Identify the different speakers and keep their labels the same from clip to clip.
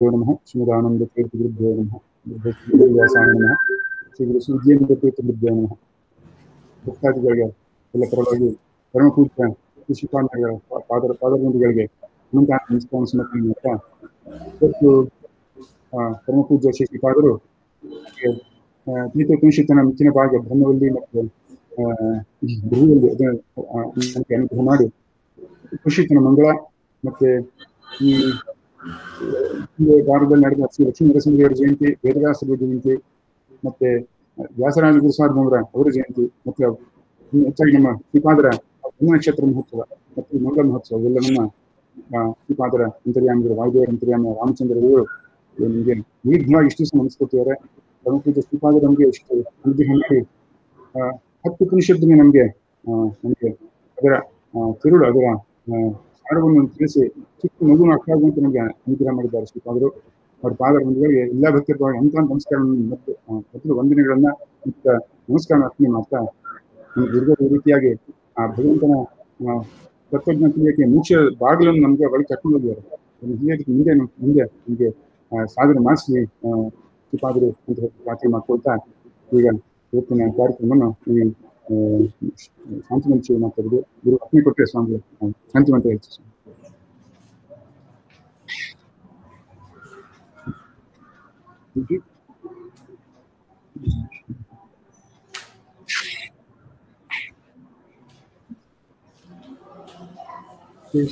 Speaker 1: नमः श्रीमदानन्दतीर्थगुरुभ्यो नमः व्यासाय नमः ಶ್ರೀ ಗುರು ಸೂರ್ಯೇಂದ್ರತೀರ್ಥಗುರುಭ್ಯೋ ನಮಃ ಭಕ್ತಾದಿಗಳಿಗೆ ಎಲ್ಲ ಪರವಾಗಿ ಪರಮ ಪೂಜ್ಯ ಶ್ರೀಪಾದರ ಪಾದಬಂಧುಗಳಿಗೆ ಅನಂತ ನಮಸ್ಕಾರ ಸಮರ್ಪಣೆ ಮಾಡ್ತಾ ಇವತ್ತು ಪರಮ ಪೂಜ್ಯ ಶ್ರೀಪಾದರು ತೀರ್ಥೋಪನಿಷತ್ತಿನ ಮುಚ್ಚಿನ ಭಾಗ ಬ್ರಹ್ಮವಲ್ಲಿ ಮತ್ತು ಗುರುವಲ್ಲಿ ಅದಕ್ಕೆ ಅನುಗ್ರಹ ಮಾಡಿ ಉಪನಿಷತ್ತಿನ ಮಂಗಳ ಮತ್ತೆ ಈ ಭಾರತದಲ್ಲಿ ನಡೆದ ಶ್ರೀ ಲಕ್ಷ್ಮೀ ನರಸಿಂಹದೇವರ ಜಯಂತಿ, ವೇದವ್ಯಾಸರ ಜಯಂತಿ, ಮತ್ತೆ ವ್ಯಾಸರಾಜ ಗುರುಸಾರ್ವಭೌಮರ ಅವರ ಜಯಂತಿ, ಮತ್ತೆ ಹೆಚ್ಚಾಗಿ ನಮ್ಮ ಶ್ರೀಪಾದರ ನಕ್ಷತ್ರ ಮಹೋತ್ಸವ ಮತ್ತು ಮಂಗಳ ಮಹೋತ್ಸವ ಇವೆಲ್ಲವನ್ನ ಶ್ರೀಪಾದರ ಅಂತರ್ಯಾಮಿಗಳು, ವಾಯುದೇವರ ಅಂತರ್ಯಾಮ ರಾಮಚಂದ್ರದೇವರು ನಿಮಗೆ ನಿರ್ಭಯವಾಗಿ ಇಷ್ಟು ದಿವಸ ನಮಸ್ಕೊತಿದ್ದಾರೆ. ಪರಮಪೂಜ್ಯ ಶ್ರೀಪಾದರು ನಮಗೆ ಎಷ್ಟು ಅನುಗ್ರಹ ಮಾಡಿ 10 ಉಪನಿಷತ್ತಿನ ನಮಗೆ ಅದರ ತಿರುಳು, ಅದರ ಸಾರವನ್ನು ತಿಳಿಸಿ ಚಿಕ್ಕ ಮಗುನ ಅಕ್ಕಾಗುವಂತ ನಮಗೆ ಅನುಗ್ರಹ ಮಾಡಿದ್ದಾರೆ ಶ್ರೀಪಾದರು. ಅವರ ಪಾದರ ಬಂಧುಗಳಿಗೆ ಎಲ್ಲ ಭಕ್ತರ ಅಂತ ನಮಸ್ಕಾರವನ್ನು ಮತ್ತು ವಂದನೆಗಳನ್ನ ಮತ್ತು ನಮಸ್ಕಾರ ಅರ್ಪಣೆ ಮಾಡ್ತಾ ಈ ರೀತಿಯಾಗಿ ಆ ಭಗವಂತನ ತತ್ವಜ್ಞಾನ ತಿಳಿಯಕ್ಕೆ ಮುಖ್ಯ ಬಾಗಿಲನ್ನು ನಮ್ಗೆ ಒಳಗೆ ಕರ್ಕೊಂಡು ಹೋಗಿದ್ದಾರೆ. ಮುಂದೆ ನಮಗೆ ಸಾಧನೆ ಮಾಡಿಸಿ ಶ್ರೀಪಾದರು ಅಂತ ಪ್ರಾರ್ಥನೆ ಮಾಡ್ಕೊಳ್ತಾ ಈಗ ಇವತ್ತಿನ ಕಾರ್ಯಕ್ರಮವನ್ನು ಶಾಂತಿವಂತ ಮಾತಾಡೋದು ಗುರು ಅಪ್ಪಣೆ ಕೊಟ್ಟರೆ ಸ್ವಾಮಿಗಳು ಶಾಂತಿವಂತ ಹೇಳ್ತೀವಿ ಸ್ವಾಮಿ.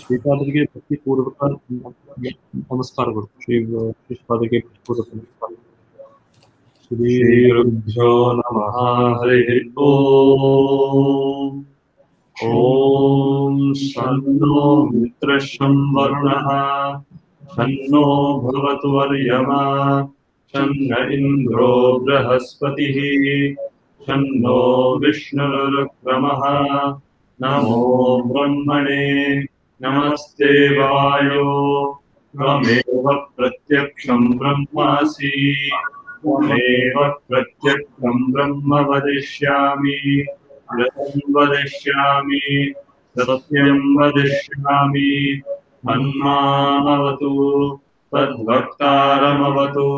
Speaker 2: ಶ್ರೀಪಾದರಿಗೆ ಭಕ್ತಿಪೂರ್ವಕ ನಮಸ್ಕಾರಗಳು. ಶ್ರೀಪಾದರಿಗೆ ಭಕ್ತಿಪೂರ್ವಕ ನಮಸ್ಕಾರ. ಶ್ರೀ ಗುರುಭ್ಯೋ ನಮಃ. ಹರಿ ಓಂ. ಓಂ ಶನ್ನೋ ಮಿತ್ರಶಂ ವರುಣಃ ಶನ್ನೋ ಭವತು ವರ್ಯಮಾ ಶನ್ನ ಇಂದ್ರೋ ಬೃಹಸ್ಪತಿಃ ಶನ್ನೋ ವಿಷ್ಣುರುಕ್ರಮಃ. ನಮೋ ಬ್ರಹ್ಮಣೇ ನಮಸ್ತೆ ವಾಯೋ ತ್ವಮೇವ ಪ್ರತ್ಯಕ್ಷಂ ಬ್ರಹ್ಮಾಸಿ ತ್ವಮೇವ ಪ್ರತ್ಯಕ್ಷಂ ಬ್ರಹ್ಮ ವದಿಷ್ಯಾಮಿ ವ್ರತಂ ವದಿಷ್ಯಾಮಿ ಸತ್ಯಂ ವದಿಷ್ಯಾಮಿ. ಮನ್ಮಾಮವತು ತದ್ವಕ್ತಾರಮವತು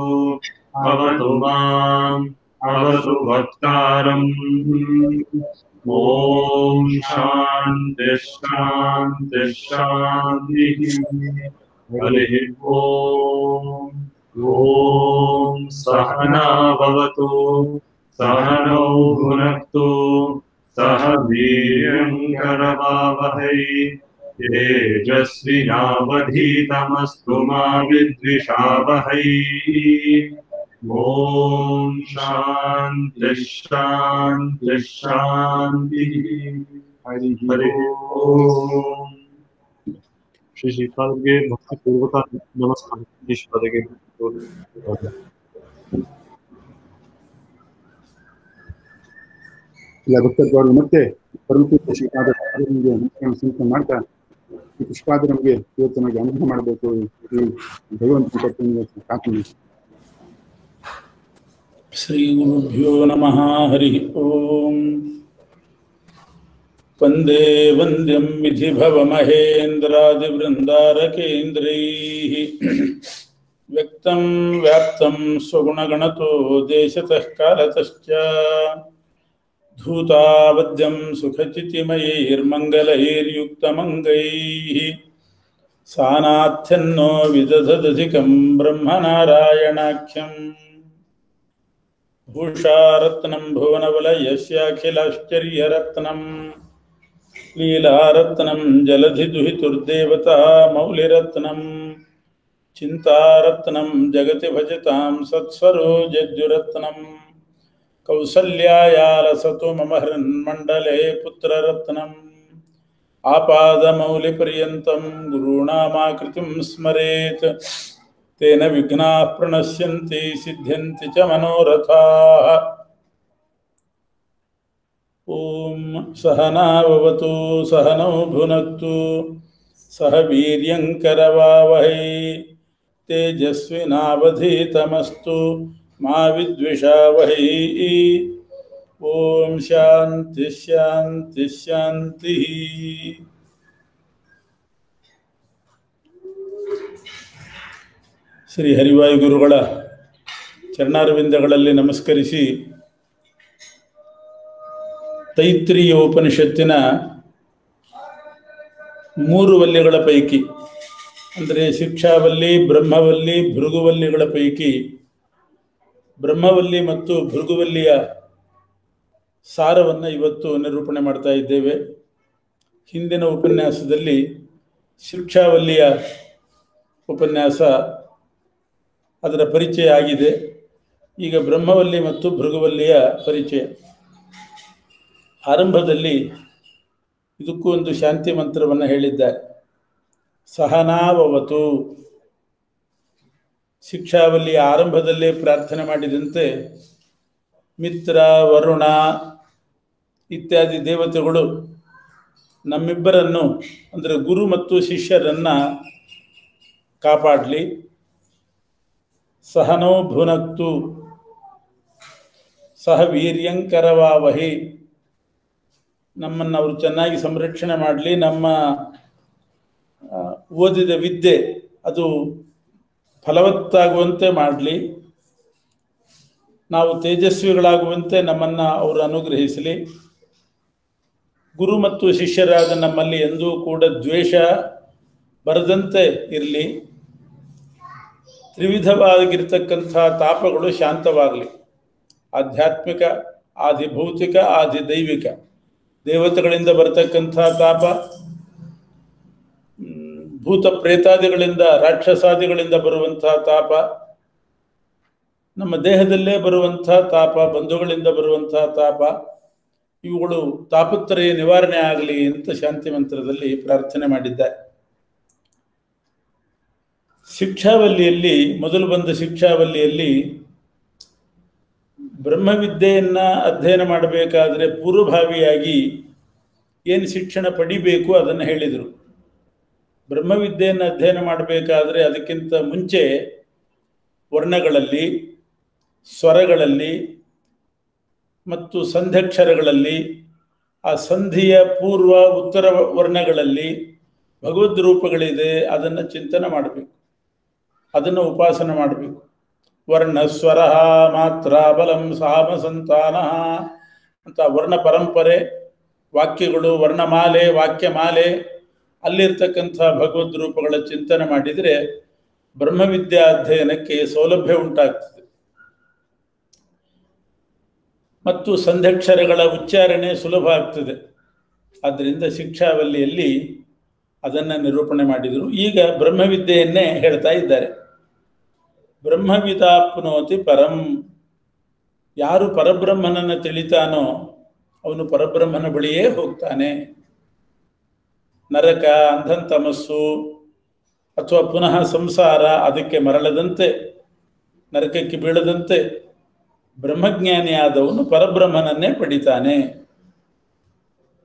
Speaker 2: ಅವತು ಮಾಂ ಅವತು ವಕ್ತಾರಂ. ಓಂ ಶಾಂತಿ ಶಾಂತಿ ಶಾಂತಿ. ಹರಿ ಓಂ. ಓಂ ಸಹನಾ ಭವತು ಸಹನೌ ಭುನಕ್ತು ಸಹ ವೀರ್ಯಂ ಕರವಾವಹೈ ತೇಜಸ್ವಿನಾವಧೀತಮಸ್ತು ಮಾ ವಿದ್ವಿಷಾವಹೈ. ಓಂ ಶಾಂತಿ ಶಾಂತಿ ಶಾಂತಿ. ಹರಿ ಓಂ. ಶ್ರೀ ಶ್ರೀಪಾದರಿಗೆ ಭಕ್ತಿಪೂರ್ವಕ ನಮಸ್ಕಾರ. ಶ್ರೀಪಾದರಿಗೆ
Speaker 1: ಎಲ್ಲ ಭಕ್ತರು ಮತ್ತೆ ಪರಮಪೂಜ್ಯ ಶ್ರೀಪಾದ ನಮಸ್ಕಾರ ಮಾಡ್ತಾ ಈ ಪುಷ್ಪಾದ ನಮಗೆ ಇವತ್ತು ನಮಗೆ ಅನುಗ್ರಹ ಮಾಡಬೇಕು ಈ ಭಗವಂತನ ಪ್ರಾರ್ಥನೆ.
Speaker 3: ಶ್ರೀ ಗುರುಭ್ಯೋ ನಮಃ. ಹರಿ ಓಂ. ವಂದೇ ವಂದ್ಯಂ ವಿಧಿಭವಮಹೇಂದ್ರಾದಿವೃಂದಾರಕೇಂದ್ರೈಃ ವ್ಯಕ್ತಂ ವ್ಯಾಪ್ತಂ ಸ್ವಗುಣಗಣತೋ ದೇಶತಃ ಕಾಲತಶ್ಚ ಧೂತಾವದ್ಯಂ ಸುಖಚಿತಿಮಯೈರ್ಮಂಗಲೈರ್ಯುಕ್ತಮಂಗೈಃ ಸಾನಾಥ್ಯನ್ನೋ ವಿದಧದಧಿಕಂ ಬ್ರಹ್ಮನಾರಾಯಣಾಖ್ಯಂ. ಭೂಷಾರತ್ನಂ ಭುವನವಲಯಸ್ಯಾಖಿಲಾಶ್ಚರ್ಯರತ್ನಂ ಲೀಲಾರತ್ನಂ ಜಲಧಿದುಹಿತುರ್ದೇವತಾ ಮೌಲಿರತ್ನಂ ಚಿಂತಾರತ್ನಂ ಜಗತಿ ಭಜತಾಂ ಸತ್ಸ್ವರೋಜದ್ಯುರತ್ನಂ. ಕೌಸಲ್ಯಾಯಾಲಸತು ಮಮ ಹೃನ್ಮಂಡಲೇ ಪುತ್ರರತ್ನಂ. ಆಪಾದಮೌಲಿಪರ್ಯಂತಂ ಗುರುಣಾಮಾಕೃತಿಂ ಸ್ಮರೇತ್ ತೇನ ವಿಘ್ನಾಃ ಪ್ರಣಶ್ಯಂತಿ ಸಿದ್ಧ್ಯಂತಿ ಚ ಮನೋರಥಾಃ. ಓಂ ಸಹನಾವವತು ಸಹನೌ ಭುನಕ್ತು ಸಹ ವೀರ್ಯಂ ಕರವಾವಹೈ ತೇಜಸ್ವಿನಾವಧೀತಮಸ್ತು ಮಾ ವಿದ್ವಿಷಾವಹೈ. ಓಂ ಶಾಂತಿ ಶಾಂತಿ ಶಾಂತಿ. ಶ್ರೀ ಹರಿವಾಯು ಗುರುಗಳ ಚರಣಾರವಿಂದಗಳಲ್ಲಿ ನಮಸ್ಕರಿಸಿ ತೈತ್ರಿಯ ಉಪನಿಷತ್ತಿನ 3 ವಲ್ಯಗಳ ಪೈಕಿ ಅಂದರೆ ಶಿಕ್ಷಾವಲ್ಲಿ, ಬ್ರಹ್ಮವಲ್ಲಿ, ಭೃಗುವಲ್ಲಿಗಳ ಪೈಕಿ ಬ್ರಹ್ಮವಲ್ಲಿ ಮತ್ತು ಭೃಗುವಲ್ಲಿಯ ಸಾರವನ್ನು ಇವತ್ತು ನಿರೂಪಣೆ ಮಾಡ್ತಾ ಇದ್ದೇವೆ. ಹಿಂದಿನ ಉಪನ್ಯಾಸದಲ್ಲಿ ಶಿಕ್ಷಾವಲ್ಲಿಯ ಉಪನ್ಯಾಸ ಅದರ ಪರಿಚಯ ಆಗಿದೆ. ಈಗ ಬ್ರಹ್ಮವಲ್ಲಿ ಮತ್ತು ಭೃಗುವಲ್ಲಿಯ ಪರಿಚಯ. ಆರಂಭದಲ್ಲಿ ಇದಕ್ಕೂ ಒಂದು ಶಾಂತಿ ಮಂತ್ರವನ್ನು ಹೇಳಿದ್ದಾರೆ. ಸಹನಾವವತು. ಶಿಕ್ಷಾವಲ್ಲಿಯ ಆರಂಭದಲ್ಲೇ ಪ್ರಾರ್ಥನೆ ಮಾಡಿದಂತೆ ಮಿತ್ರ, ವರುಣ ಇತ್ಯಾದಿ ದೇವತೆಗಳು ನಮ್ಮಿಬ್ಬರನ್ನು ಅಂದರೆ ಗುರು ಮತ್ತು ಶಿಷ್ಯರನ್ನು ಕಾಪಾಡಲಿ. ಸಹನೋ ಭುನಕ್ತು ಸಹ ವೀರ್ಯಂಕರವಾವಹಿ. ನಮ್ಮನ್ನು ಅವರು ಚೆನ್ನಾಗಿ ಸಂರಕ್ಷಣೆ ಮಾಡಲಿ. ನಮ್ಮ ಓದಿದ ವಿದ್ಯೆ ಅದು ಫಲವತ್ತಾಗುವಂತೆ ಮಾಡಲಿ. ನಾವು ತೇಜಸ್ವಿಗಳಾಗುವಂತೆ ನಮ್ಮನ್ನು ಅವರು ಅನುಗ್ರಹಿಸಲಿ. ಗುರು ಮತ್ತು ಶಿಷ್ಯರಾದ ನಮ್ಮಲ್ಲಿ ಎಂದೂ ಕೂಡ ದ್ವೇಷ ಬರದಂತೆ ಇರಲಿ. ತ್ರಿವಿಧವಾಗಿರ್ತಕ್ಕಂಥ ತಾಪಗಳು ಶಾಂತವಾಗಲಿ. ಆಧ್ಯಾತ್ಮಿಕ, ಆದಿಭೌತಿಕ, ಆದಿದೈವಿಕ. ದೇವತೆಗಳಿಂದ ಬರತಕ್ಕಂಥ ತಾಪ, ಭೂತ ಪ್ರೇತಾದಿಗಳಿಂದ, ರಾಕ್ಷಸಾದಿಗಳಿಂದ ಬರುವಂಥ ತಾಪ, ನಮ್ಮ ದೇಹದಲ್ಲೇ ಬರುವಂಥ ತಾಪ, ಬಂಧುಗಳಿಂದ ಬರುವಂಥ ತಾಪ, ಇವುಗಳು ತಾಪತ್ರಯ ನಿವಾರಣೆ ಆಗಲಿ ಅಂತ ಶಾಂತಿ ಮಂತ್ರದಲ್ಲಿ ಪ್ರಾರ್ಥನೆ ಮಾಡಿದ್ದಾರೆ. ಶಿಕ್ಷಾವಲ್ಲಿಯಲ್ಲಿ ಮೊದಲು ಬಂದ ಶಿಕ್ಷಾವಲ್ಲಿಯಲ್ಲಿ ಬ್ರಹ್ಮವಿದ್ಯೆಯನ್ನು ಅಧ್ಯಯನ ಮಾಡಬೇಕಾದರೆ ಪೂರ್ವಭಾವಿಯಾಗಿ ಏನು ಶಿಕ್ಷಣ ಪಡಿಬೇಕು ಅದನ್ನು ಹೇಳಿದರು. ಬ್ರಹ್ಮವಿದ್ಯೆಯನ್ನು ಅಧ್ಯಯನ ಮಾಡಬೇಕಾದರೆ ಅದಕ್ಕಿಂತ ಮುಂಚೆ ವರ್ಣಗಳಲ್ಲಿ, ಸ್ವರಗಳಲ್ಲಿ ಮತ್ತು ಸಂಧ್ಯಕ್ಷರಗಳಲ್ಲಿ, ಆ ಸಂಧಿಯ ಪೂರ್ವ ಉತ್ತರ ವರ್ಣಗಳಲ್ಲಿ ಭಗವದ್ ರೂಪಗಳಿದೆ, ಅದನ್ನು ಚಿಂತನೆ ಮಾಡಬೇಕು, ಅದನ್ನು ಉಪಾಸನೆ ಮಾಡಬೇಕು. ವರ್ಣ ಸ್ವರ ಮಾತ್ರ ಬಲಂ ಸಾಮ ಸಂತಾನ ಅಂತ ವರ್ಣ ಪರಂಪರೆ, ವಾಕ್ಯಗಳು, ವರ್ಣಮಾಲೆ, ವಾಕ್ಯಮಾಲೆ, ಅಲ್ಲಿರ್ತಕ್ಕಂಥ ಭಗವದ್ ರೂಪಗಳ ಚಿಂತನೆ ಮಾಡಿದರೆ ಬ್ರಹ್ಮವಿದ್ಯಾ ಅಧ್ಯಯನಕ್ಕೆ ಸೌಲಭ್ಯ ಉಂಟಾಗ್ತದೆ ಮತ್ತು ಸಂಧ್ಯಕ್ಷರಗಳ ಉಚ್ಚಾರಣೆ ಸುಲಭ ಆಗ್ತದೆ. ಆದ್ದರಿಂದ ಶಿಕ್ಷಾವಲ್ಲಿಯಲ್ಲಿ ಅದನ್ನು ನಿರೂಪಣೆ ಮಾಡಿದರು. ಈಗ ಬ್ರಹ್ಮವಿದ್ಯೆಯನ್ನೇ ಹೇಳ್ತಾ ಇದ್ದಾರೆ. ಬ್ರಹ್ಮವಿದಾಪ್ನೋತಿ ಪರಂ. ಯಾರು ಪರಬ್ರಹ್ಮನನ್ನು ತಿಳಿತಾನೋ ಅವನು ಪರಬ್ರಹ್ಮನ ಬಳಿಯೇ ಹೋಗ್ತಾನೆ. ನರಕ, ಅಂಧಂತಮಸ್ಸು ಅಥವಾ ಪುನಃ ಸಂಸಾರ ಅದಕ್ಕೆ ಮರಳದಂತೆ, ನರಕಕ್ಕೆ ಬೀಳದಂತೆ ಬ್ರಹ್ಮಜ್ಞಾನಿಯಾದವನು ಪರಬ್ರಹ್ಮನನ್ನೇ ಪಡಿತಾನೆ.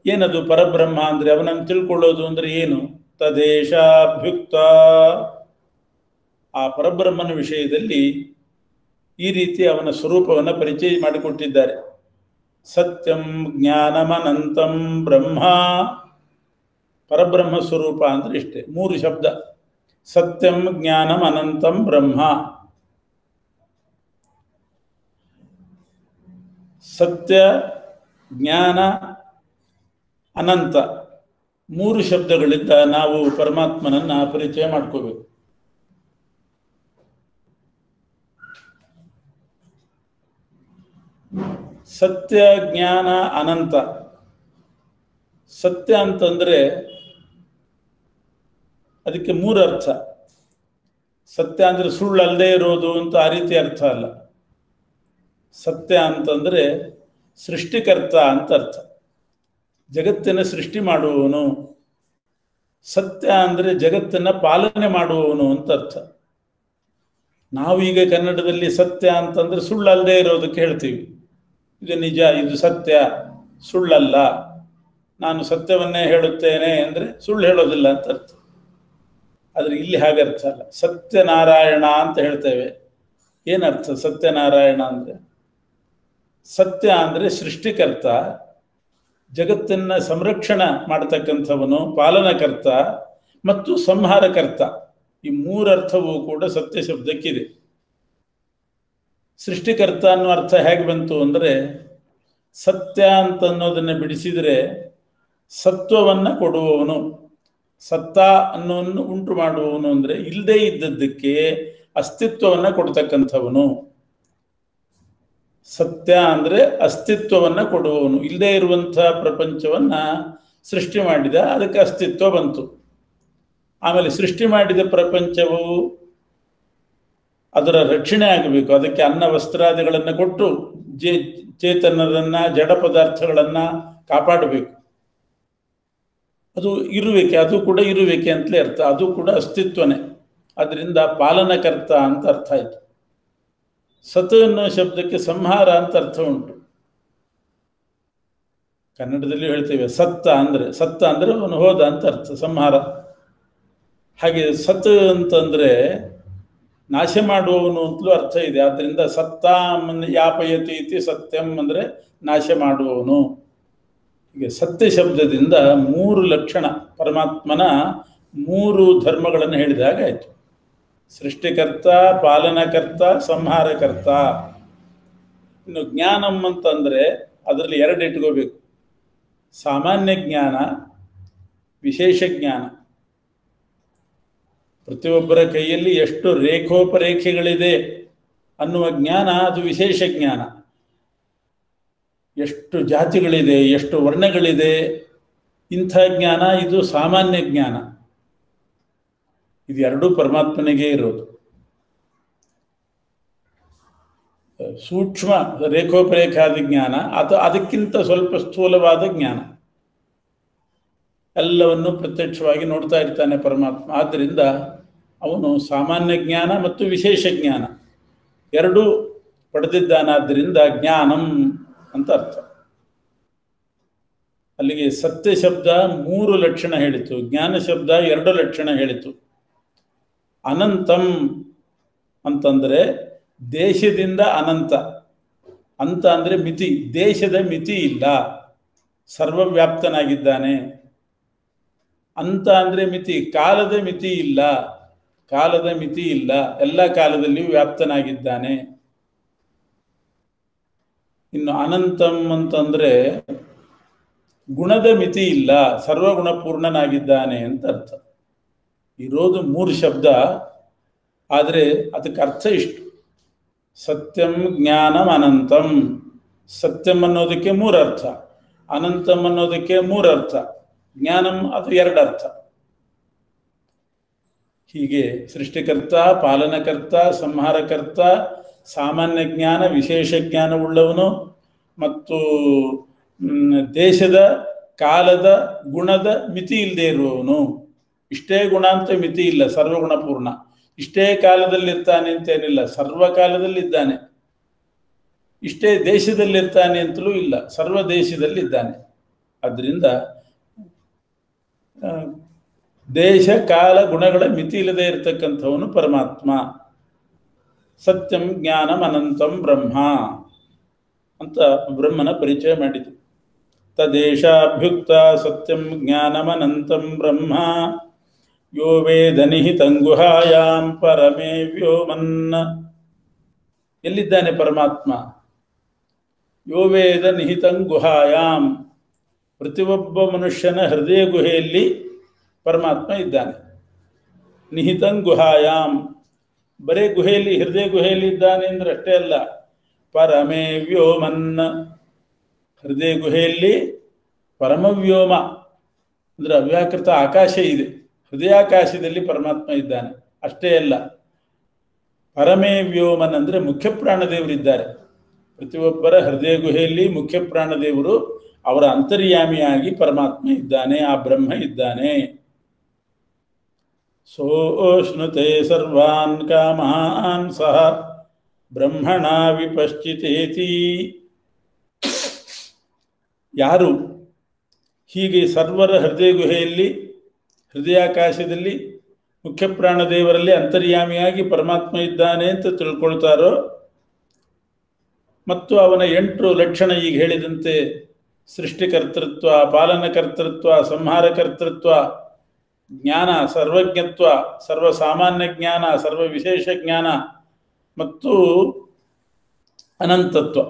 Speaker 3: ಏನದು ಪರಬ್ರಹ್ಮ ಅಂದರೆ? ಅವನನ್ನು ತಿಳ್ಕೊಳ್ಳೋದು ಅಂದರೆ ಏನು? ತದೇಶಾಭ್ಯುಕ್ತ. ಆ ಪರಬ್ರಹ್ಮನ ವಿಷಯದಲ್ಲಿ ಈ ರೀತಿ ಅವನ ಸ್ವರೂಪವನ್ನು ಪರಿಚಯ ಮಾಡಿಕೊಟ್ಟಿದ್ದಾರೆ. ಸತ್ಯಂ ಜ್ಞಾನಮನಂತಂ ಬ್ರಹ್ಮ. ಪರಬ್ರಹ್ಮ ಸ್ವರೂಪ ಅಂದರೆ ಇಷ್ಟೇ, 3 ಶಬ್ದ. ಸತ್ಯಂ ಜ್ಞಾನಂ ಅನಂತಂ ಬ್ರಹ್ಮ. ಸತ್ಯ, ಜ್ಞಾನ, ಅನಂತ 3 ಶಬ್ದಗಳಿಂದ ನಾವು ಪರಮಾತ್ಮನನ್ನು ಪರಿಚಯ ಮಾಡ್ಕೋಬೇಕು. ಸತ್ಯ, ಜ್ಞಾನ, ಅನಂತ. ಸತ್ಯ ಅಂತಂದರೆ ಅದಕ್ಕೆ 3 ಅರ್ಥ. ಸತ್ಯ ಅಂದರೆ ಸುಳ್ಳು ಅಲ್ಲದೆ ಇರೋದು ಅಂತ ಆ ರೀತಿ ಅರ್ಥ ಅಲ್ಲ. ಸತ್ಯ ಅಂತಂದರೆ ಸೃಷ್ಟಿಕರ್ತ ಅಂತ ಅರ್ಥ. ಜಗತ್ತಿನ ಸೃಷ್ಟಿ ಮಾಡುವವನು. ಸತ್ಯ ಅಂದರೆ ಜಗತ್ತನ್ನು ಪಾಲನೆ ಮಾಡುವವನು ಅಂತ ಅರ್ಥ. ನಾವೀಗ ಕನ್ನಡದಲ್ಲಿ ಸತ್ಯ ಅಂತಂದರೆ ಸುಳ್ಳಲ್ಲದೆ ಇರೋದಕ್ಕೆ ಹೇಳ್ತೀವಿ. ಇದು ನಿಜ, ಇದು ಸತ್ಯ, ಸುಳ್ಳಲ್ಲ, ನಾನು ಸತ್ಯವನ್ನೇ ಹೇಳುತ್ತೇನೆ ಅಂದರೆ ಸುಳ್ಳು ಹೇಳೋದಿಲ್ಲ ಅಂತ ಅರ್ಥ. ಆದರೆ ಇಲ್ಲಿ ಹಾಗೆ ಅರ್ಥ ಅಲ್ಲ. ಸತ್ಯನಾರಾಯಣ ಅಂತ ಹೇಳ್ತೇವೆ. ಏನರ್ಥ ಸತ್ಯನಾರಾಯಣ ಅಂದರೆ? ಸತ್ಯ ಅಂದರೆ ಸೃಷ್ಟಿಕರ್ತ, ಜಗತ್ತನ್ನು ಸಂರಕ್ಷಣೆ ಮಾಡತಕ್ಕಂಥವನು, ಪಾಲನಕರ್ತ ಮತ್ತು ಸಂಹಾರಕರ್ತ. ಈ ಮೂರರ್ಥವೂ ಕೂಡ ಸತ್ಯ ಶಬ್ದಕ್ಕಿದೆ. ಸೃಷ್ಟಿಕರ್ತ ಅನ್ನೋ ಅರ್ಥ ಹೇಗೆ ಬಂತು ಅಂದರೆ, ಸತ್ಯ ಅಂತ ಅನ್ನೋದನ್ನು ಬಿಡಿಸಿದರೆ ಸತ್ವವನ್ನು ಕೊಡುವವನು, ಸತ್ತ ಅನ್ನೋವನ್ನು ಉಂಟು ಮಾಡುವವನು ಅಂದರೆ ಇಲ್ಲದೇ ಇದ್ದದ್ದಕ್ಕೆ ಅಸ್ತಿತ್ವವನ್ನು ಕೊಡ್ತಕ್ಕಂಥವನು. ಸತ್ಯ ಅಂದರೆ ಅಸ್ತಿತ್ವವನ್ನು ಕೊಡುವವನು. ಇಲ್ಲದೇ ಇರುವಂಥ ಪ್ರಪಂಚವನ್ನು ಸೃಷ್ಟಿ ಮಾಡಿದ, ಅದಕ್ಕೆ ಅಸ್ತಿತ್ವ ಬಂತು. ಆಮೇಲೆ ಸೃಷ್ಟಿ ಮಾಡಿದ ಪ್ರಪಂಚವು ಅದರ ರಕ್ಷಣೆ ಆಗಬೇಕು. ಅದಕ್ಕೆ ಅನ್ನ ವಸ್ತ್ರಾದಿಗಳನ್ನು ಕೊಟ್ಟು ಚೇತನರನ್ನು, ಜಡ ಪದಾರ್ಥಗಳನ್ನು ಕಾಪಾಡಬೇಕು. ಅದು ಇರುವಿಕೆ, ಅದು ಕೂಡ ಇರುವಿಕೆ ಅಂತಲೇ ಅರ್ಥ, ಅದು ಕೂಡ ಅಸ್ತಿತ್ವನೇ. ಅದರಿಂದ ಪಾಲನಕರ್ತ ಅಂತ ಅರ್ಥ ಆಯಿತು. ಸತ್ ಅನ್ನೋ ಶಬ್ದಕ್ಕೆ ಸಂಹಾರ ಅಂತ ಅರ್ಥ ಉಂಟು. ಕನ್ನಡದಲ್ಲಿ ಹೇಳ್ತೇವೆ ಸತ್ತ ಅಂದರೆ ಅವನು ಹೋದ ಅಂತ ಅರ್ಥ, ಸಂಹಾರ. ಹಾಗೆ ಸತ್ ಅಂತಂದರೆ ನಾಶ ಮಾಡುವವನು ಅಂತಲೂ ಅರ್ಥ ಇದೆ. ಆದ್ದರಿಂದ ಸತ್ತ ಯಾಪಯತಿ ಇತಿ ಸತ್ಯಂ ಅಂದರೆ ನಾಶ ಮಾಡುವವನು. ಹೀಗೆ ಸತ್ಯ ಶಬ್ದದಿಂದ ಮೂರು ಲಕ್ಷಣ, ಪರಮಾತ್ಮನ ಮೂರು ಧರ್ಮಗಳನ್ನು ಹೇಳಿದಾಗ ಆಯಿತು. ಸೃಷ್ಟಿಕರ್ತ, ಪಾಲನಕರ್ತ, ಸಂಹಾರಕರ್ತ. ಇನ್ನು ಜ್ಞಾನಂ ಅಂತಂದರೆ ಅದರಲ್ಲಿ ಎರಡು ಇಟ್ಕೋಬೇಕು, ಸಾಮಾನ್ಯ ಜ್ಞಾನ, ವಿಶೇಷ ಜ್ಞಾನ. ಪ್ರತಿಯೊಬ್ಬರ ಕೈಯಲ್ಲಿ ಎಷ್ಟು ರೇಖೋಪರೇಖೆಗಳಿದೆ ಅನ್ನುವ ಜ್ಞಾನ ಅದು ವಿಶೇಷ ಜ್ಞಾನ. ಎಷ್ಟು ಜಾತಿಗಳಿದೆ, ಎಷ್ಟು ವರ್ಣಗಳಿದೆ, ಇಂಥ ಜ್ಞಾನ ಇದು ಸಾಮಾನ್ಯ ಜ್ಞಾನ. ಇದು ಎರಡೂ ಪರಮಾತ್ಮನಿಗೆ ಇರೋದು. ಸೂಕ್ಷ್ಮ ರೇಖೋಪರೇಖಾದ ಜ್ಞಾನ ಅದಕ್ಕಿಂತ ಸ್ವಲ್ಪ ಸ್ಥೂಲವಾದ ಜ್ಞಾನ. ಎಲ್ಲವನ್ನು ಪ್ರತ್ಯಕ್ಷವಾಗಿ ನೋಡ್ತಾ ಇರ್ತಾನೆ ಪರಮಾತ್ಮ. ಆದ್ದರಿಂದ ಅವನು ಸಾಮಾನ್ಯ ಜ್ಞಾನ ಮತ್ತು ವಿಶೇಷ ಜ್ಞಾನ ಎರಡೂ ಪಡೆದಿದ್ದಾನಾದ್ದರಿಂದ ಜ್ಞಾನಂ ಅಂತ ಅರ್ಥ. ಅಲ್ಲಿಗೆ ಸತ್ಯ ಶಬ್ದ ಮೂರು ಲಕ್ಷಣ ಹೇಳಿತು, ಜ್ಞಾನ ಶಬ್ದ ಎರಡು ಲಕ್ಷಣ ಹೇಳಿತು. ಅನಂತಂ ಅಂತಂದರೆ ದೇಶದಿಂದ ಅನಂತ, ಅಂತ ಅಂದರೆ ಮಿತಿ, ದೇಶದ ಮಿತಿ ಇಲ್ಲ, ಸರ್ವವ್ಯಾಪ್ತನಾಗಿದ್ದಾನೆ. ಅಂತ ಅಂದರೆ ಮಿತಿ, ಕಾಲದ ಮಿತಿ ಇಲ್ಲ, ಕಾಲದ ಮಿತಿ ಇಲ್ಲ, ಎಲ್ಲ ಕಾಲದಲ್ಲಿಯೂ ವ್ಯಾಪ್ತನಾಗಿದ್ದಾನೆ. ಇನ್ನು ಅನಂತಂ ಅಂತಂದರೆ ಗುಣದ ಮಿತಿ ಇಲ್ಲ, ಸರ್ವಗುಣಪೂರ್ಣನಾಗಿದ್ದಾನೆ ಅಂತ ಅರ್ಥ. ಇರೋದು ಮೂರು ಶಬ್ದ, ಆದರೆ ಅದಕ್ಕೆ ಅರ್ಥ ಇಷ್ಟು: ಸತ್ಯಂ, ಜ್ಞಾನಂ, ಅನಂತಂ. ಸತ್ಯಂ ಅನ್ನೋದಕ್ಕೆ ಮೂರು ಅರ್ಥ, ಅನಂತಂ ಅನ್ನೋದಕ್ಕೆ ಮೂರು ಅರ್ಥ, ಜ್ಞಾನಂ ಅದು ಎರಡು ಅರ್ಥ. ಹೀಗೆ ಸೃಷ್ಟಿಕರ್ತ, ಪಾಲನಕರ್ತ, ಸಂಹಾರಕರ್ತ, ಸಾಮಾನ್ಯ ಜ್ಞಾನ, ವಿಶೇಷ ಜ್ಞಾನವುಳ್ಳವನು ಮತ್ತು ದೇಶದ, ಕಾಲದ, ಗುಣದ ಮಿತಿ ಇಲ್ಲದೆ ಇರುವವನು. ಇಷ್ಟೇ ಗುಣ ಅಂತ ಮಿತಿ ಇಲ್ಲ, ಸರ್ವಗುಣಪೂರ್ಣ. ಇಷ್ಟೇ ಕಾಲದಲ್ಲಿರ್ತಾನೆ ಅಂತೇನಿಲ್ಲ, ಸರ್ವಕಾಲದಲ್ಲಿದ್ದಾನೆ. ಇಷ್ಟೇ ದೇಶದಲ್ಲಿರ್ತಾನೆ ಅಂತಲೂ ಇಲ್ಲ, ಸರ್ವ ದೇಶದಲ್ಲಿದ್ದಾನೆ. ಆದ್ದರಿಂದ ದೇಶ, ಕಾಲ, ಗುಣಗಳ ಮಿತಿ ಇಲ್ಲದೆ ಇರತಕ್ಕಂಥವನು ಪರಮಾತ್ಮ. ಸತ್ಯಂ, ಜ್ಞಾನಂ, ಅನಂತಂ ಬ್ರಹ್ಮ ಅಂತ ಬ್ರಹ್ಮನ ಪರಿಚಯ ಮಾಡಿತು. ತದೇಶಾಭ್ಯುಕ್ತ ಸತ್ಯಂ ಜ್ಞಾನಮನಂತಂ ಬ್ರಹ್ಮ ಯೋ ವೇದ ನಿಹಿತಂ ಗುಹಾಯಾಂ ಪರಮೇ ವ್ಯೋಮನ್. ಎಲ್ಲಿದ್ದಾನೆ ಪರಮಾತ್ಮ? ಯೋ ವೇದ ನಿಹಿತಂ ಗುಹಾಯಾಂ, ಪ್ರತಿಯೊಬ್ಬ ಮನುಷ್ಯನ ಹೃದಯ ಗುಹೆಯಲ್ಲಿ ಪರಮಾತ್ಮ ಇದ್ದಾನೆ. ನಿಹಿತಂ ಗುಹಾಯಾಂ, ಬರೇ ಗುಹೆಯಲ್ಲಿ, ಹೃದಯ ಗುಹೆಯಲ್ಲಿ ಇದ್ದಾನೆ ಅಂದ್ರೆ ಅಷ್ಟೇ ಅಲ್ಲ, ಪರಮೇ ವ್ಯೋಮನ್, ಹೃದಯ ಗುಹೆಯಲ್ಲಿ ಪರಮವ್ಯೋಮ ಅಂದರೆ ಅವ್ಯಾಕೃತ ಆಕಾಶ ಇದೆ, ಹೃದಯಾಕಾಶದಲ್ಲಿ ಪರಮಾತ್ಮ ಇದ್ದಾನೆ. ಅಷ್ಟೇ ಅಲ್ಲ, ಪರಮೇ ವ್ಯೋಮನ್ ಅಂದರೆ ಮುಖ್ಯ ಪ್ರಾಣದೇವರಿದ್ದಾರೆ. ಪ್ರತಿಯೊಬ್ಬರ ಹೃದಯ ಗುಹೆಯಲ್ಲಿ ಮುಖ್ಯ ಪ್ರಾಣದೇವರು, ಅವರ ಅಂತರ್ಯಾಮಿಯಾಗಿ ಪರಮಾತ್ಮ ಇದ್ದಾನೆ, ಆ ಬ್ರಹ್ಮ ಇದ್ದಾನೆ. ಸೋಷ್ಣುತೆ ಸರ್ವಾನ್ ಕಾಮಾನ್ ಸಹ ಬ್ರಹ್ಮಣ ವಿಪಶ್ಚಿತೇತಿ. ಯಾರು ಹೀಗೆ ಸರ್ವರ ಹೃದಯ ಗುಹೆಯಲ್ಲಿ, ಹೃದಯಾಕಾಶದಲ್ಲಿ ಮುಖ್ಯ ಪ್ರಾಣದೇವರಲ್ಲಿ ಅಂತರ್ಯಾಮಿಯಾಗಿ ಪರಮಾತ್ಮ ಇದ್ದಾನೆ ಅಂತ ತಿಳ್ಕೊಳ್ತಾರೋ, ಮತ್ತು ಅವನ 8 ಲಕ್ಷಣ ಈಗ ಹೇಳಿದಂತೆ ಸೃಷ್ಟಿಕರ್ತೃತ್ವ, ಪಾಲನಕರ್ತೃತ್ವ, ಸಂಹಾರಕರ್ತೃತ್ವ ಜ್ಞಾನ, ಸರ್ವಜ್ಞತ್ವ, ಸರ್ವಸಾಮಾನ್ಯ ಜ್ಞಾನ, ಸರ್ವ ವಿಶೇಷ ಜ್ಞಾನ ಮತ್ತು ಅನಂತತ್ವ,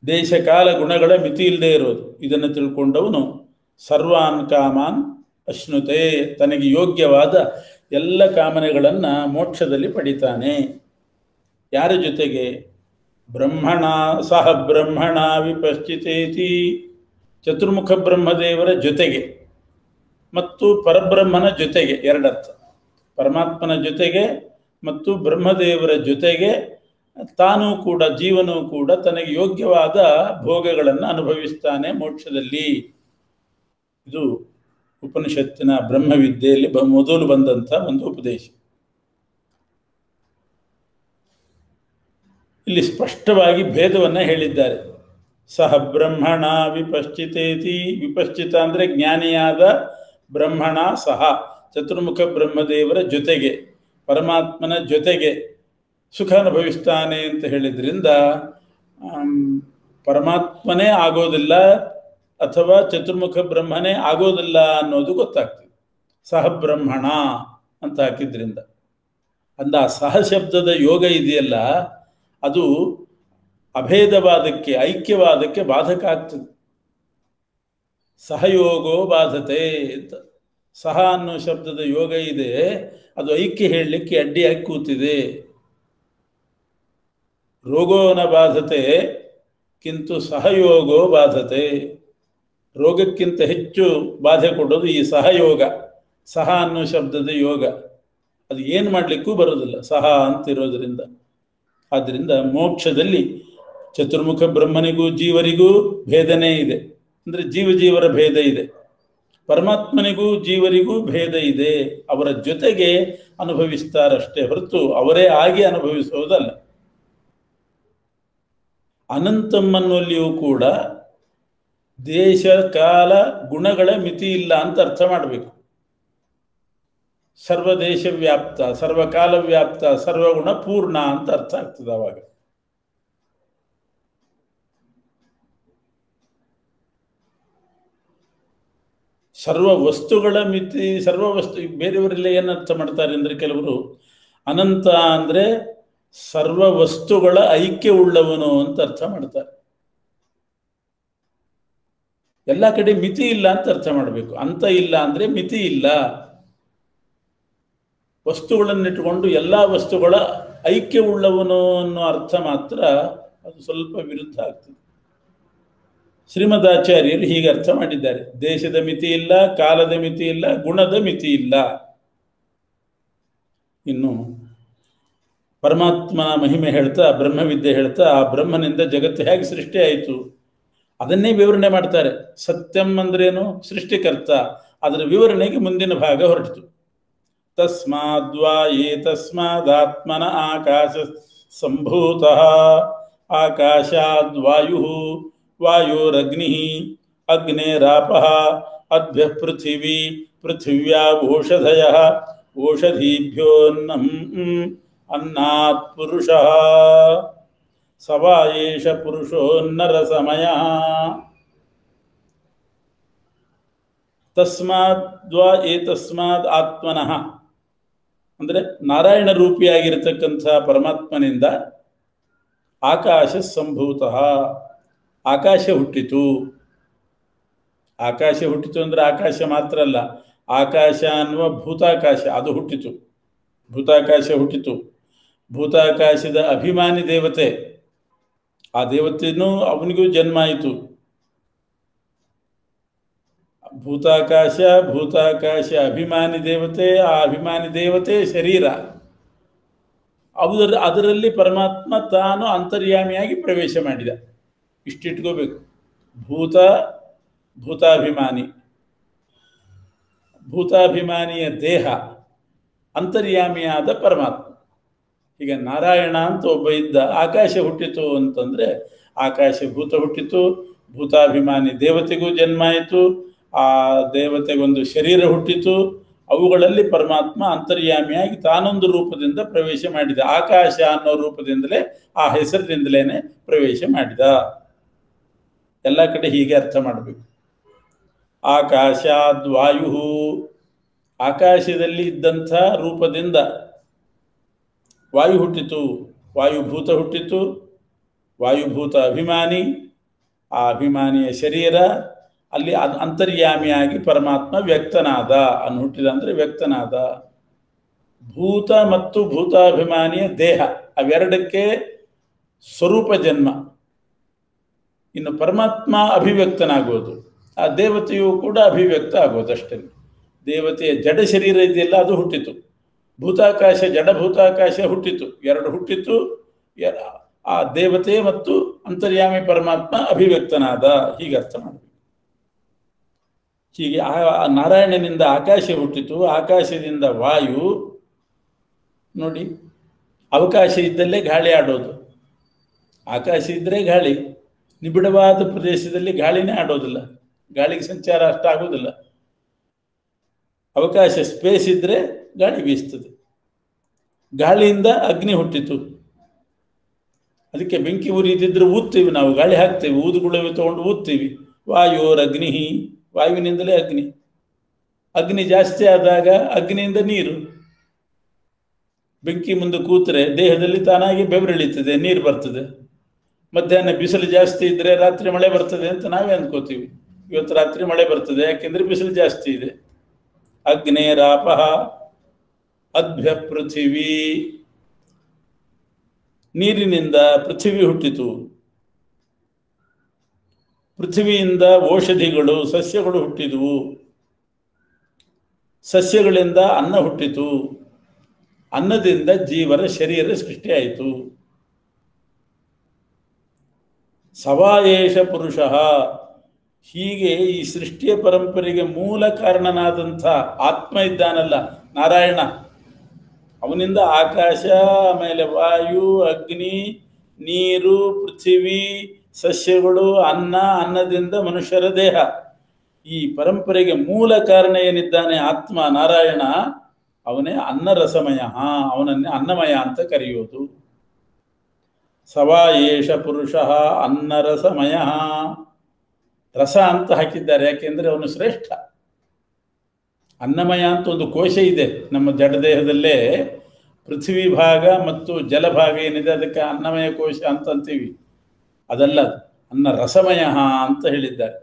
Speaker 3: ದೇಶಕಾಲ ಗುಣಗಳ ಮಿತಿ ಇಲ್ಲದೆ ಇರೋದು. ಇದನ್ನು ತಿಳ್ಕೊಂಡವನು ಸರ್ವಾನ್ ಕಾಮಾನ್ ಅಶ್ನುತೆ, ತನಗೆ ಯೋಗ್ಯವಾದ ಎಲ್ಲ ಕಾಮನೆಗಳನ್ನು ಮೋಕ್ಷದಲ್ಲಿ ಪಡಿತಾನೆ. ಯಾರ ಜೊತೆಗೆ? ಬ್ರಹ್ಮಣ ಸಹ ಬ್ರಹ್ಮಣ ವಿಪಶ್ಚಿತೇತಿ, ಚತುರ್ಮುಖ ಬ್ರಹ್ಮದೇವರ ಜೊತೆಗೆ ಮತ್ತು ಪರಬ್ರಹ್ಮನ ಜೊತೆಗೆ. ಎರಡರ್ಥ, ಪರಮಾತ್ಮನ ಜೊತೆಗೆ ಮತ್ತು ಬ್ರಹ್ಮದೇವರ ಜೊತೆಗೆ ತಾನೂ ಕೂಡ, ಜೀವನೂ ಕೂಡ ತನಗೆ ಯೋಗ್ಯವಾದ ಭೋಗಗಳನ್ನು ಅನುಭವಿಸ್ತಾನೆ ಮೋಕ್ಷದಲ್ಲಿ. ಇದು ಉಪನಿಷತ್ತಿನ ಬ್ರಹ್ಮವಿದ್ಯೆಯಲ್ಲಿ ಮೊದಲು ಬಂದಂಥ ಒಂದು ಉಪದೇಶ. ಇಲ್ಲಿ ಸ್ಪಷ್ಟವಾಗಿ ಭೇದವನ್ನು ಹೇಳಿದ್ದಾರೆ. ಸಹ ಬ್ರಹ್ಮಣ ವಿಪಶ್ಚಿತೇತಿ, ವಿಪಶ್ಚಿತ ಅಂದರೆ ಜ್ಞಾನಿಯಾದ ಬ್ರಹ್ಮಣ ಸಹ, ಚತುರ್ಮುಖ ಬ್ರಹ್ಮದೇವರ ಜೊತೆಗೆ, ಪರಮಾತ್ಮನ ಜೊತೆಗೆ ಸುಖ ಅನುಭವಿಸ್ತಾನೆ ಅಂತ ಹೇಳಿದ್ರಿಂದ ಪರಮಾತ್ಮನೇ ಆಗೋದಿಲ್ಲ ಅಥವಾ ಚತುರ್ಮುಖ ಬ್ರಹ್ಮನೇ ಆಗೋದಿಲ್ಲ ಅನ್ನೋದು ಗೊತ್ತಾಗ್ತದೆ. ಸಹ ಬ್ರಹ್ಮಣ ಅಂತ ಹಾಕಿದ್ರಿಂದ ಅಂದ ಸಹ ಶಬ್ದದ ಯೋಗ ಇದೆಯಲ್ಲ, ಅದು ಅಭೇದವಾದಕ್ಕೆ, ಐಕ್ಯವಾದಕ್ಕೆ ಬಾಧಕ ಆಗ್ತದೆ. ಸಹಯೋಗೋ ಬಾಧತೆ ಅಂತ. ಸಹ ಅನ್ನೋ ಶಬ್ದದ ಯೋಗ ಇದೆ, ಅದು ಐಕ್ಯ ಹೇಳಲಿಕ್ಕೆ ಅಡ್ಡಿಯಾಗಿ ಕೂತಿದೆ. ರೋಗೋನ ಬಾಧತೆ ಕಿಂತು ಸಹಯೋಗೋ ಬಾಧತೆ. ರೋಗಕ್ಕಿಂತ ಹೆಚ್ಚು ಬಾಧೆ ಕೊಡೋದು ಈ ಸಹಯೋಗ. ಸಹ ಅನ್ನೋ ಶಬ್ದದ ಯೋಗ ಅದು ಏನು ಮಾಡಲಿಕ್ಕೂ ಬರೋದಿಲ್ಲ, ಸಹ ಅಂತಿರೋದ್ರಿಂದ. ಆದ್ದರಿಂದ ಮೋಕ್ಷದಲ್ಲಿ ಚತುರ್ಮುಖ ಬ್ರಹ್ಮನಿಗೂ ಜೀವರಿಗೂ ಭೇದನೇ ಇದೆ. ಅಂದರೆ ಜೀವರ ಭೇದ ಇದೆ, ಪರಮಾತ್ಮನಿಗೂ ಜೀವರಿಗೂ ಭೇದ ಇದೆ. ಅವರ ಜೊತೆಗೆ ಅನುಭವಿಸ್ತಾರಷ್ಟೇ ಹೊರತು ಅವರೇ ಆಗಿ ಅನುಭವಿಸುವುದಲ್ಲ. ಅನಂತಮ್ಮನಲ್ಲಿಯೂ ಕೂಡ ದೇಶ ಕಾಲ ಗುಣಗಳ ಮಿತಿ ಇಲ್ಲ ಅಂತ ಅರ್ಥ ಮಾಡಬೇಕು. ಸರ್ವದೇಶ ವ್ಯಾಪ್ತ, ಸರ್ವಕಾಲ ವ್ಯಾಪ್ತ, ಸರ್ವಗುಣ ಪೂರ್ಣ ಅಂತ ಅರ್ಥ ಆಗ್ತದೆ ಅವಾಗ. ಸರ್ವ ವಸ್ತುಗಳ ಮಿತಿ, ಸರ್ವ ವಸ್ತು, ಬೇರೆಯವರೆಲ್ಲ ಏನು ಅರ್ಥ ಮಾಡ್ತಾರೆ ಅಂದರೆ, ಕೆಲವರು ಅನಂತ ಅಂದರೆ ಸರ್ವ ವಸ್ತುಗಳ ಐಕ್ಯ ಉಳ್ಳವನು ಅಂತ ಅರ್ಥ ಮಾಡ್ತಾರೆ. ಎಲ್ಲ ಕಡೆ ಮಿತಿ ಇಲ್ಲ ಅಂತ ಅರ್ಥ ಮಾಡಬೇಕು. ಅಂತ ಇಲ್ಲ ಅಂದರೆ ಮಿತಿ ಇಲ್ಲ. ವಸ್ತುಗಳನ್ನಿಟ್ಟುಕೊಂಡು ಎಲ್ಲ ವಸ್ತುಗಳ ಐಕ್ಯ ಉಳ್ಳವನು ಅನ್ನೋ ಅರ್ಥ ಮಾತ್ರ ಅದು ಸ್ವಲ್ಪ ವಿರುದ್ಧ ಆಗ್ತದೆ. ಶ್ರೀಮದಾಚಾರ್ಯರು ಹೀಗೆ ಅರ್ಥ ಮಾಡಿದ್ದಾರೆ. ದೇಶದ ಮಿತಿ ಇಲ್ಲ, ಕಾಲದ ಮಿತಿ ಇಲ್ಲ, ಗುಣದ ಮಿತಿ ಇಲ್ಲ. ಇನ್ನು ಪರಮಾತ್ಮನ ಮಹಿಮೆ ಹೇಳ್ತಾ, ಬ್ರಹ್ಮವಿದ್ಯೆ ಹೇಳ್ತಾ, ಆ ಬ್ರಹ್ಮನಿಂದ ಜಗತ್ತು ಹೇಗೆ ಸೃಷ್ಟಿ ಆಯಿತು ಅದನ್ನೇ ವಿವರಣೆ ಮಾಡ್ತಾರೆ. ಸತ್ಯಂ ಅಂದ್ರೇನು? ಸೃಷ್ಟಿಕರ್ತ. ಅದರ ವಿವರಣೆಗೆ ಮುಂದಿನ ಭಾಗ ಹೊರಟಿತು. ತಸ್ಮಾದ್ವಾ ಏತಸ್ಮಾದಾತ್ಮನ ಆಕಾಶ ಸಂಭೂತಃ, ಆಕಾಶಾದ್ವಾಯು, ವಾಯೋರಗ್ನಿ, ಅಗ್ನೇರಾಪಃ, ಅದ್ಭ್ಯಃ ಪೃಥಿವೀ, ಪೃಥಿವ್ಯಾವೋಷಧಯಃ, ಓಷಧೀಭ್ಯೋನ್ನಂ, ಅನ್ನಾತ್ ಪುರುಷಃ, ಸವಾ ಏಷ ಪುರುಷೋನ್ನರಸಮಯಃ. ತಸ್ಮಾದ್ವಾ ಏತಸ್ಮಾದ್ ಆತ್ಮನಃ ಅಂದರೆ ನಾರಾಯಣ ರೂಪಿಯಾಗಿರತಕ್ಕಂಥ ಪರಮಾತ್ಮನಿಂದ ಆಕಾಶ ಸಂಭೂತಃ, ಆಕಾಶ ಹುಟ್ಟಿತು. ಆಕಾಶ ಹುಟ್ಟಿತು ಅಂದರೆ ಆಕಾಶ ಮಾತ್ರ ಅಲ್ಲ, ಆಕಾಶ ಅನ್ನುವ ಭೂತಾಕಾಶ ಅದು ಹುಟ್ಟಿತು. ಭೂತಾಕಾಶ ಹುಟ್ಟಿತು. ಭೂತಾಕಾಶದ ಅಭಿಮಾನಿ ದೇವತೆ, ಆ ದೇವತೆಯೂ ಅವನಿಗೂ ಜನ್ಮ ಆಯಿತು. ಭೂತಾಕಾಶ ಅಭಿಮಾನಿ ದೇವತೆ, ಆ ಅಭಿಮಾನಿ ದೇವತೆ ಶರೀರ. ಅದರಲ್ಲಿ ಪರಮಾತ್ಮ ತಾನು ಅಂತರ್ಯಾಮಿಯಾಗಿ ಪ್ರವೇಶ ಮಾಡಿದ. ಇಷ್ಟಿಟ್ಕೋಬೇಕು. ಭೂತಾಭಿಮಾನಿ, ಭೂತಾಭಿಮಾನಿಯ ದೇಹ, ಅಂತರ್ಯಾಮಿಯಾದ ಪರಮಾತ್ಮ. ಈಗ ನಾರಾಯಣ ಅಂತ ಒಬ್ಬ ಇದ್ದ, ಆಕಾಶ ಹುಟ್ಟಿತು ಅಂತಂದರೆ ಆಕಾಶ ಭೂತ ಹುಟ್ಟಿತು, ಭೂತಾಭಿಮಾನಿ ದೇವತೆಗೂ ಜನ್ಮ ಆಯಿತು, ಆ ದೇವತೆಗೊಂದು ಶರೀರ ಹುಟ್ಟಿತು. ಅವುಗಳಲ್ಲಿ ಪರಮಾತ್ಮ ಅಂತರ್ಯಾಮಿಯಾಗಿ ತಾನೊಂದು ರೂಪದಿಂದ ಪ್ರವೇಶ ಮಾಡಿದ. ಆಕಾಶ ಅನ್ನೋ ರೂಪದಿಂದಲೇ, ಆ ಹೆಸರಿನಿಂದಲೇ ಪ್ರವೇಶ ಮಾಡಿದ. ಎಲ್ಲ ಕಡೆ ಹೀಗೆ ಅರ್ಥ ಮಾಡಬೇಕು. ಆಕಾಶಾದ್ವಾಯು, ಆಕಾಶದಲ್ಲಿ ಇದ್ದಂಥ ರೂಪದಿಂದ ವಾಯು ಹುಟ್ಟಿತು, ವಾಯುಭೂತ ಹುಟ್ಟಿತು, ವಾಯುಭೂತ ಅಭಿಮಾನಿ, ಆ ಅಭಿಮಾನಿಯ ಶರೀರ, ಅಲ್ಲಿ ಅಂತರ್ಯಾಮಿಯಾಗಿ ಪರಮಾತ್ಮ ವ್ಯಕ್ತನಾದ. ಅನ್ನು ಹುಟ್ಟಿದ ಅಂದರೆ ವ್ಯಕ್ತನಾದ. ಭೂತ ಮತ್ತು ಭೂತಾಭಿಮಾನಿಯ ದೇಹ, ಅವೆರಡಕ್ಕೆ ಸ್ವರೂಪ ಜನ್ಮ. ಇನ್ನು ಪರಮಾತ್ಮ ಅಭಿವ್ಯಕ್ತನಾಗೋದು, ಆ ದೇವತೆಯು ಕೂಡ ಅಭಿವ್ಯಕ್ತ ಆಗೋದು ಅಷ್ಟೇ. ದೇವತೆಯ ಜಡ ಶರೀರ ಇದೆಯಲ್ಲ, ಅದು ಹುಟ್ಟಿತು. ಭೂತಾಕಾಶ, ಜಡ ಭೂತಾಕಾಶ ಹುಟ್ಟಿತು, ಎರಡು ಹುಟ್ಟಿತು. ಆ ದೇವತೆ ಮತ್ತು ಅಂತರ್ಯಾಮಿ ಪರಮಾತ್ಮ ಅಭಿವ್ಯಕ್ತನಾದ, ಹೀಗೆ ಅರ್ಥ ಮಾಡಬೇಕು. ಹೀಗೆ ಆ ನಾರಾಯಣನಿಂದ ಆಕಾಶ ಹುಟ್ಟಿತು, ಆಕಾಶದಿಂದ ವಾಯು. ನೋಡಿ, ಅವಕಾಶ ಇದ್ದಲ್ಲೇ ಗಾಳಿ ಆಡೋದು. ಆಕಾಶ ಇದ್ದರೆ ಗಾಳಿ, ನಿಬಿಡವಾದ ಪ್ರದೇಶದಲ್ಲಿ ಗಾಳಿನೇ ಆಡೋದಿಲ್ಲ, ಗಾಳಿಗೆ ಸಂಚಾರ ಅಷ್ಟಾಗೋದಿಲ್ಲ. ಅವಕಾಶ ಸ್ಪೇಸ್ ಇದ್ದರೆ ಗಾಳಿ ಬೀಸ್ತದೆ. ಗಾಳಿಯಿಂದ ಅಗ್ನಿ ಹುಟ್ಟಿತು. ಅದಕ್ಕೆ ಬೆಂಕಿ ಉರಿದಿದ್ರೆ ಊದ್ತೀವಿ ನಾವು, ಗಾಳಿ ಹಾಕ್ತೇವೆ, ಊದುಗುಳವೆ ತಗೊಂಡು ಊದ್ತೀವಿ. ವಾಯೋರಗ್ನಿ, ವಾಯುವಿನಿಂದಲೇ ಅಗ್ನಿ. ಅಗ್ನಿ ಜಾಸ್ತಿ ಆದಾಗ ಅಗ್ನಿಯಿಂದ ನೀರು. ಬೆಂಕಿ ಮುಂದೆ ಕೂತ್ರೆ ದೇಹದಲ್ಲಿ ತಾನಾಗಿ ಬೆವರಿಳಿತದೆ, ನೀರು ಬರ್ತದೆ. ಮಧ್ಯಾಹ್ನ ಬಿಸಿಲು ಜಾಸ್ತಿ ಇದ್ದರೆ ರಾತ್ರಿ ಮಳೆ ಬರ್ತದೆ ಅಂತ ನಾವೇ ಅಂದ್ಕೋತೀವಿ. ಇವತ್ತು ರಾತ್ರಿ ಮಳೆ ಬರ್ತದೆ, ಯಾಕೆಂದ್ರೆ ಬಿಸಿಲು ಜಾಸ್ತಿ ಇದೆ. ಅಗ್ನೇರಾಪಃ ಅದ್ಭ್ಯ ಪೃಥಿವಿ, ನೀರಿನಿಂದ ಪೃಥ್ವಿ ಹುಟ್ಟಿತು. ಪೃಥ್ವಿಯಿಂದ ಔಷಧಿಗಳು, ಸಸ್ಯಗಳು ಹುಟ್ಟಿದವು. ಸಸ್ಯಗಳಿಂದ ಅನ್ನ ಹುಟ್ಟಿತು. ಅನ್ನದಿಂದ ಜೀವರ ಶರೀರ ಸೃಷ್ಟಿಯಾಯಿತು. ಸವಾಯೇಷ ಪುರುಷ, ಹೀಗೆ ಈ ಸೃಷ್ಟಿಯ ಪರಂಪರೆಗೆ ಮೂಲ ಕಾರಣನಾದಂಥ ಆತ್ಮ ಇದ್ದಾನಲ್ಲ ನಾರಾಯಣ, ಅವನಿಂದ ಆಕಾಶ, ಆಮೇಲೆ ವಾಯು, ಅಗ್ನಿ, ನೀರು, ಪೃಥ್ವಿ, ಸಸ್ಯಗಳು, ಅನ್ನ, ಅನ್ನದಿಂದ ಮನುಷ್ಯರ ದೇಹ. ಈ ಪರಂಪರೆಗೆ ಮೂಲ ಕಾರಣ ಏನಿದ್ದಾನೆ ಆತ್ಮ ನಾರಾಯಣ, ಅವನೇ ಅನ್ನರಸಮಯ, ಅವನನ್ನೇ ಅನ್ನಮಯ ಅಂತ ಕರೆಯೋದು. ಸವಾಯೇಷ ಪುರುಷ ಅನ್ನರಸಮಯ. ರಸ ಅಂತ ಹಾಕಿದ್ದಾರೆ, ಯಾಕೆಂದರೆ ಅವನು ಶ್ರೇಷ್ಠ. ಅನ್ನಮಯ ಅಂತ ಒಂದು ಕೋಶ ಇದೆ ನಮ್ಮ ಜಡದೇಹದಲ್ಲೇ. ಪೃಥ್ವಿ ಭಾಗ ಮತ್ತು ಜಲಭಾಗ ಏನಿದೆ ಅದಕ್ಕೆ ಅನ್ನಮಯ ಕೋಶ ಅಂತ ಅಂತೀವಿ. ಅದಲ್ಲ, ಅನ್ನ ರಸಮಯ ಅಂತ ಹೇಳಿದ್ದಾರೆ.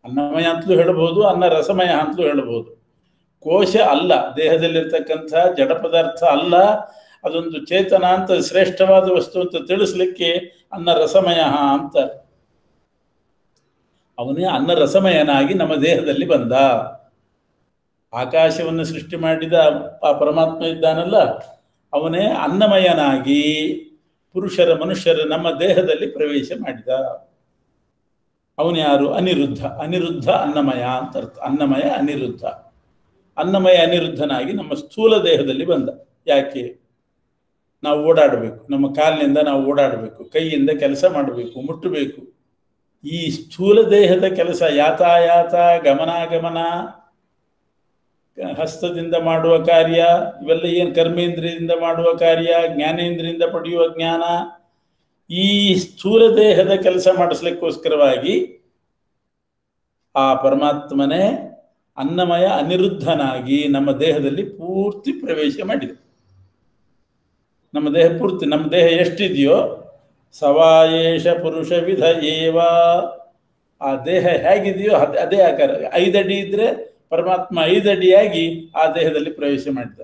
Speaker 3: ಅನ್ನಮಯ ಅಂತಲೂ ಹೇಳಬಹುದು, ಅನ್ನ ರಸಮಯ ಅಂತಲೂ ಹೇಳಬಹುದು. ಕೋಶ ಅಲ್ಲ, ದೇಹದಲ್ಲಿರ್ತಕ್ಕಂಥ ಜಡ ಪದಾರ್ಥ ಅಲ್ಲ, ಅದೊಂದು ಚೇತನ ಅಂತ, ಶ್ರೇಷ್ಠವಾದ ವಸ್ತು ಅಂತ ತಿಳಿಸ್ಲಿಕ್ಕೆ ಅನ್ನ ರಸಮಯ ಅಂತಾರೆ. ಅವನೇ ಅನ್ನ ರಸಮಯನಾಗಿ ನಮ್ಮ ದೇಹದಲ್ಲಿ ಬಂದ. ಆಕಾಶವನ್ನು ಸೃಷ್ಟಿ ಮಾಡಿದ ಆ ಪರಮಾತ್ಮ ಇದ್ದಾನಲ್ಲ, ಅವನೇ ಅನ್ನಮಯನಾಗಿ ಪುರುಷರ, ಮನುಷ್ಯರ ನಮ್ಮ ದೇಹದಲ್ಲಿ ಪ್ರವೇಶ ಮಾಡಿದ. ಅವನು ಯಾರು? ಅನಿರುದ್ಧ. ಅನಿರುದ್ಧ ಅನ್ನಮಯ ಅಂತ ಅರ್ಥ. ಅನ್ನಮಯ ಅನಿರುದ್ಧ. ಅನ್ನಮಯ ಅನಿರುದ್ಧನಾಗಿ ನಮ್ಮ ಸ್ಥೂಲ ದೇಹದಲ್ಲಿ ಬಂದ. ಯಾಕೆ? ನಾವು ಓಡಾಡಬೇಕು, ನಮ್ಮ ಕಾಲಿನಿಂದ ನಾವು ಓಡಾಡಬೇಕು, ಕೈಯಿಂದ ಕೆಲಸ ಮಾಡಬೇಕು, ಮುಟ್ಟಬೇಕು. ಈ ಸ್ಥೂಲ ದೇಹದ ಕೆಲಸ, ಯಾತಾಯಾತ, ಗಮನಾಗಮನ, ಹಸ್ತದಿಂದ ಮಾಡುವ ಕಾರ್ಯ, ಇವೆಲ್ಲ ಏನು ಕರ್ಮೇಂದ್ರಿಯದಿಂದ ಮಾಡುವ ಕಾರ್ಯ, ಜ್ಞಾನೇಂದ್ರಿಯಿಂದ ಪಡೆಯುವ ಜ್ಞಾನ, ಈ ಸ್ಥೂಲ ದೇಹದ ಕೆಲಸ ಮಾಡಿಸ್ಲಿಕ್ಕೋಸ್ಕರವಾಗಿ ಆ ಪರಮಾತ್ಮನೇ ಅನ್ನಮಯ ಅನಿರುದ್ಧನಾಗಿ ನಮ್ಮ ದೇಹದಲ್ಲಿ ಪೂರ್ತಿ ಪ್ರವೇಶ ಮಾಡಿದೆ. ನಮ್ಮ ದೇಹ ಪೂರ್ತಿ, ನಮ್ಮ ದೇಹ ಎಷ್ಟಿದೆಯೋ ಸವಾಯೇಷ ಪುರುಷ ವಿಧ ಏವ, ಆ ದೇಹ ಹೇಗಿದೆಯೋ ಅದೇ ಆಕಾರ. 5 ಅಡಿ ಇದ್ರೆ ಪರಮಾತ್ಮ 5 ಅಡಿಯಾಗಿ ಆ ದೇಹದಲ್ಲಿ ಪ್ರವೇಶ ಮಾಡಿದ.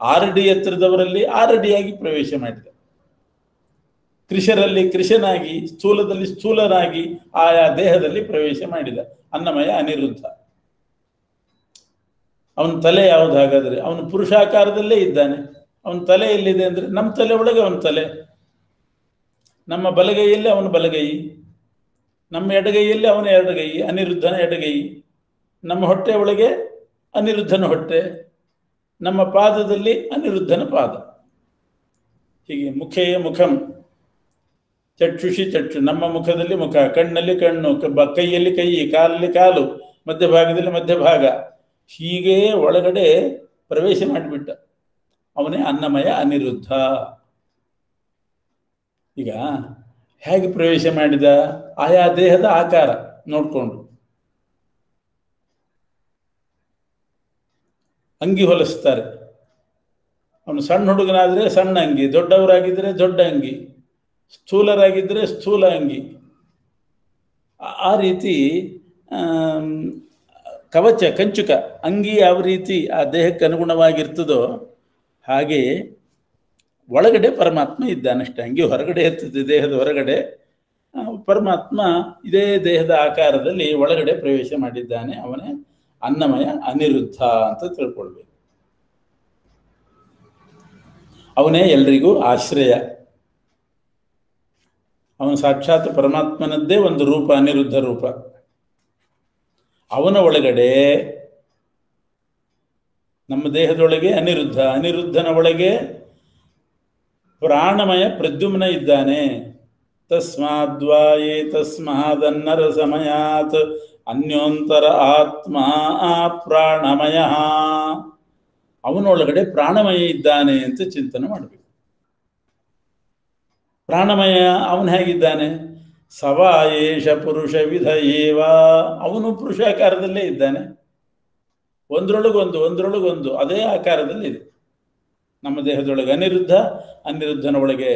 Speaker 3: 6 ಅಡಿ ಎತ್ತರದವರಲ್ಲಿ 6 ಅಡಿಯಾಗಿ ಪ್ರವೇಶ ಮಾಡಿದ. ಕೃಷರಲ್ಲಿ ಕೃಷನಾಗಿ, ಸ್ಥೂಲದಲ್ಲಿ ಸ್ಥೂಲನಾಗಿ ಆಯಾ ದೇಹದಲ್ಲಿ ಪ್ರವೇಶ ಮಾಡಿದ. ಅನ್ನಮಯ ಅನಿರುದ್ಧ. ಅವನ ತಲೆ ಯಾವುದು ಹಾಗಾದರೆ? ಅವನು ಪುರುಷಾಕಾರದಲ್ಲೇ ಇದ್ದಾನೆ. ಅವನ ತಲೆ ಎಲ್ಲಿದೆ ಅಂದರೆ ನಮ್ಮ ತಲೆ ಒಳಗೆ ಅವನ ತಲೆ. ನಮ್ಮ ಬಲಗೈಯಲ್ಲಿ ಅವನ ಬಲಗೈ, ನಮ್ಮ ಎಡಗೈಯಲ್ಲಿ ಅವನ ಎಡಗೈ, ಅನಿರುದ್ಧನ ಎಡಗೈ. ನಮ್ಮ ಹೊಟ್ಟೆ ಒಳಗೆ ಅನಿರುದ್ಧನ ಹೊಟ್ಟೆ, ನಮ್ಮ ಪಾದದಲ್ಲಿ ಅನಿರುದ್ಧನ ಪಾದ. ಹೀಗೆ ಮುಖೇ ಮುಖಂ, ಚಕ್ಷುಷಿ ಚಕ್ಷು, ನಮ್ಮ ಮುಖದಲ್ಲಿ ಮುಖ, ಕಣ್ಣಲ್ಲಿ ಕಣ್ಣು, ಕೈಯಲ್ಲಿ ಕೈ, ಕಾಲಲ್ಲಿ ಕಾಲು, ಮಧ್ಯಭಾಗದಲ್ಲಿ ಮಧ್ಯಭಾಗ. ಹೀಗೆ ಒಳಗಡೆ ಪ್ರವೇಶ ಮಾಡಿಬಿಟ್ಟ. ಅವನೇ ಅನ್ನಮಯ ಅನಿರುದ್ಧ. ಈಗ ಹೇಗೆ ಪ್ರವೇಶ ಮಾಡಿದ? ಆಯಾ ದೇಹದ ಆಕಾರ ನೋಡಿಕೊಂಡು. ಅಂಗಿ ಹೊಲಿಸ್ತಾರೆ. ಅವನು ಸಣ್ಣ ಹುಡುಗನಾದರೆ ಸಣ್ಣ ಅಂಗಿ, ದೊಡ್ಡವರಾಗಿದ್ದರೆ ದೊಡ್ಡ ಅಂಗಿ, ಸ್ಥೂಲರಾಗಿದ್ದರೆ ಸ್ಥೂಲ ಅಂಗಿ. ಆ ರೀತಿ ಕವಚ ಕಂಚುಕ ಅಂಗಿ ಯಾವ ರೀತಿ ಆ ದೇಹಕ್ಕೆ ಅನುಗುಣವಾಗಿರ್ತದೋ ಹಾಗೆ ಒಳಗಡೆ ಪರಮಾತ್ಮ ಇದ್ದಾನಷ್ಟೇ. ಅಂಗಿ ಹೊರಗಡೆ ಇರ್ತದೆ, ದೇಹದ ಹೊರಗಡೆ. ಪರಮಾತ್ಮ ಇದೇ ದೇಹದ ಆಕಾರದಲ್ಲಿ ಒಳಗಡೆ ಪ್ರವೇಶ ಮಾಡಿದ್ದಾನೆ. ಅವನೇ ಅನ್ನಮಯ ಅನಿರುದ್ಧ ಅಂತ ತಿಳ್ಕೊಳ್ಬೇಕು. ಅವನೇ ಎಲ್ರಿಗೂ ಆಶ್ರಯ. ಅವನು ಸಾಕ್ಷಾತ್ ಪರಮಾತ್ಮನದ್ದೇ ಒಂದು ರೂಪ, ಅನಿರುದ್ಧ ರೂಪ. ಅವನ ಒಳಗಡೆ ನಮ್ಮ ದೇಹದೊಳಗೆ ಅನಿರುದ್ಧ, ಅನಿರುದ್ಧನ ಒಳಗೆ ಪ್ರಾಣಮಯ ಪ್ರದ್ಯುಮ್ನ ಇದ್ದಾನೆ. ತಸ್ಮಾದ್ವಾಯೇ ತಸ್ಮಾದನ್ನರ ಸಮಯಾತ್ ಅನ್ಯೋಂತರ ಆತ್ಮ ಪ್ರಾಣಮಯ. ಅವನೊಳಗಡೆ ಪ್ರಾಣಮಯ ಇದ್ದಾನೆ ಅಂತ ಚಿಂತನೆ ಮಾಡಬೇಕು. ಪ್ರಾಣಮಯ ಅವನು ಹೇಗಿದ್ದಾನೆ? ಸವಾಯೇಷ ಪುರುಷ ವಿಧ ಏವ. ಅವನು ಪುರುಷಾಕಾರದಲ್ಲೇ ಇದ್ದಾನೆ. ಒಂದರೊಳಗೊಂದು ಅದೇ ಆಕಾರದಲ್ಲಿ ಇದೆ ನಮ್ಮ ದೇಹದೊಳಗೆ ಅನಿರುದ್ಧ. ಅನಿರುದ್ಧನ ಒಳಗೆ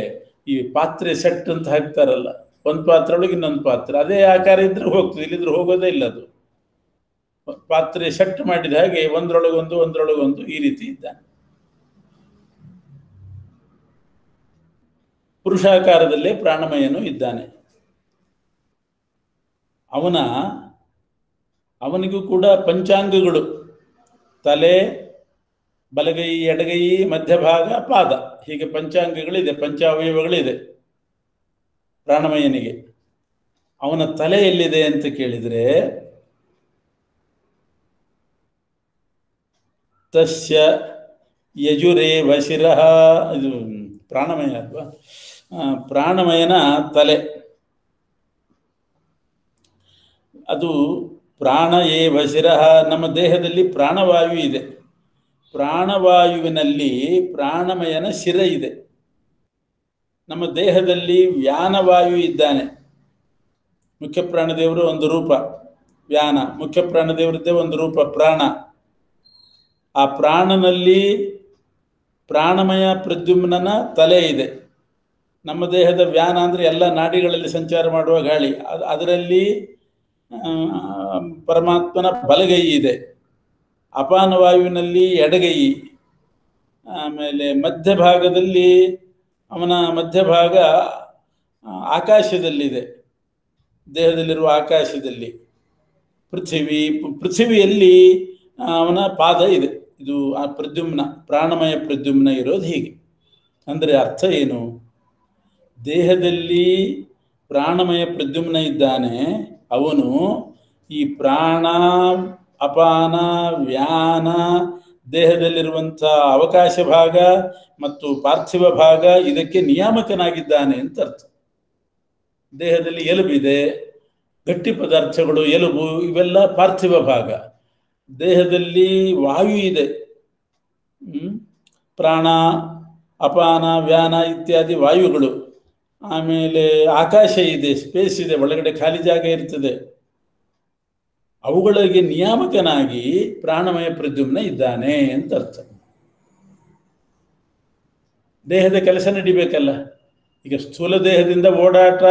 Speaker 3: ಈ ಪಾತ್ರೆ ಸೆಟ್ ಅಂತ ಹಾಕ್ತಾರಲ್ಲ, ಒಂದು ಪಾತ್ರೆ ಒಳಗೆ ಇನ್ನೊಂದು ಪಾತ್ರೆ ಅದೇ ಆಕಾರ ಇದ್ರೆ ಹೋಗ್ತದೆ, ಇಲ್ಲಿದ್ರೆ ಹೋಗೋದೇ ಇಲ್ಲ. ಅದು ಪಾತ್ರೆ ಸೆಟ್ ಮಾಡಿದ ಹಾಗೆ ಒಂದರೊಳಗೊಂದು ಈ ರೀತಿ ಇದ್ದಾನೆ. ಪುರುಷಾಕಾರದಲ್ಲೇ ಪ್ರಾಣಮಯನು ಇದ್ದಾನೆ. ಅವನಿಗೂ ಕೂಡ ಪಂಚಾಂಗಗಳು, ತಲೆ, ಬಲಗೈ, ಎಡಗೈ, ಮಧ್ಯಭಾಗ, ಪಾದ, ಹೀಗೆ ಪಂಚಾಂಗಗಳಿದೆ, ಪಂಚಾವಯವಗಳಿದೆ ಪ್ರಾಣಮಯನಿಗೆ. ಅವನ ತಲೆ ಎಲ್ಲಿದೆ ಅಂತ ಕೇಳಿದರೆ ತಸ್ಯ ಯಜುರೇವ ಶಿರಃ. ಇದು ಪ್ರಾಣಮಯ ಅಲ್ವಾ? ಪ್ರಾಣಮಯನ ತಲೆ ಅದು ಪ್ರಾಣ ಏವ ಶಿರಃ. ನಮ್ಮ ದೇಹದಲ್ಲಿ ಪ್ರಾಣವಾಯು ಇದೆ. ಪ್ರಾಣವಾಯುವಿನಲ್ಲಿ ಪ್ರಾಣಮಯನ ಶಿರ ಇದೆ. ನಮ್ಮ ದೇಹದಲ್ಲಿ ವ್ಯಾನವಾಯು ಇದ್ದಾನೆ. ಮುಖ್ಯ ಪ್ರಾಣದೇವರು ಒಂದು ರೂಪ ವ್ಯಾನ, ಮುಖ್ಯ ಪ್ರಾಣದೇವರದ್ದೇ ಒಂದು ರೂಪ ಪ್ರಾಣ. ಆ ಪ್ರಾಣನಲ್ಲಿ ಪ್ರಾಣಮಯ ಪ್ರದ್ಯುಮ್ನನ ತಲೆ ಇದೆ. ನಮ್ಮ ದೇಹದ ವ್ಯಾನ ಅಂದರೆ ಎಲ್ಲ ನಾಡಿಗಳಲ್ಲಿ ಸಂಚಾರ ಮಾಡುವ ಗಾಳಿ, ಅದರಲ್ಲಿ ಪರಮಾತ್ಮನ ಬಲಗೈ ಇದೆ. ಅಪಾನವಾಯುವಿನಲ್ಲಿ ಎಡಗೈ. ಆಮೇಲೆ ಮಧ್ಯಭಾಗದಲ್ಲಿ ಅವನ ಮಧ್ಯಭಾಗ ಆಕಾಶದಲ್ಲಿದೆ, ದೇಹದಲ್ಲಿರುವ ಆಕಾಶದಲ್ಲಿ. ಪೃಥ್ವಿಯಲ್ಲಿ ಅವನ ಪಾದ ಇದೆ. ಇದು ಆ ಪ್ರದ್ಯುಮ್ನ, ಪ್ರಾಣಮಯ ಪ್ರದ್ಯುಮ್ನ ಇರೋದು ಹೀಗೆ. ಅಂದರೆ ಅರ್ಥ ಏನು? ದೇಹದಲ್ಲಿ ಪ್ರಾಣಮಯ ಪ್ರದ್ಯುಮ್ನ ಇದ್ದಾನೆ. ಅವನು ಈ ಪ್ರಾಣ, ಅಪಾನ, ವ್ಯಾನ, ದೇಹದಲ್ಲಿರುವಂಥ ಅವಕಾಶ ಭಾಗ ಮತ್ತು ಪಾರ್ಥಿವ ಭಾಗ ಇದಕ್ಕೆ ನಿಯಾಮಕನಾಗಿದ್ದಾನೆ ಅಂತ ಅರ್ಥ. ದೇಹದಲ್ಲಿ ಎಲುಬಿದೆ, ಗಟ್ಟಿ ಪದಾರ್ಥಗಳು, ಎಲುಬು, ಇವೆಲ್ಲ ಪಾರ್ಥಿವ ಭಾಗ. ದೇಹದಲ್ಲಿ ವಾಯು ಇದೆ, ಪ್ರಾಣ, ಅಪಾನ, ವ್ಯಾನ ಇತ್ಯಾದಿ ವಾಯುಗಳು. ಆಮೇಲೆ ಆಕಾಶ ಇದೆ, ಸ್ಪೇಸ್ ಇದೆ, ಒಳಗಡೆ ಖಾಲಿ ಜಾಗ ಇರ್ತದೆ. ಅವುಗಳಿಗೆ ನಿಯಾಮಕನಾಗಿ ಪ್ರಾಣಮಯ ಪ್ರದ್ಯುಮ್ನ ಇದ್ದಾನೆ ಅಂತ ಅರ್ಥ. ದೇಹದ ಕೆಲಸ ನಡಿಬೇಕಲ್ಲ. ಈಗ ಸ್ಥೂಲ ದೇಹದಿಂದ ಓಡಾಟ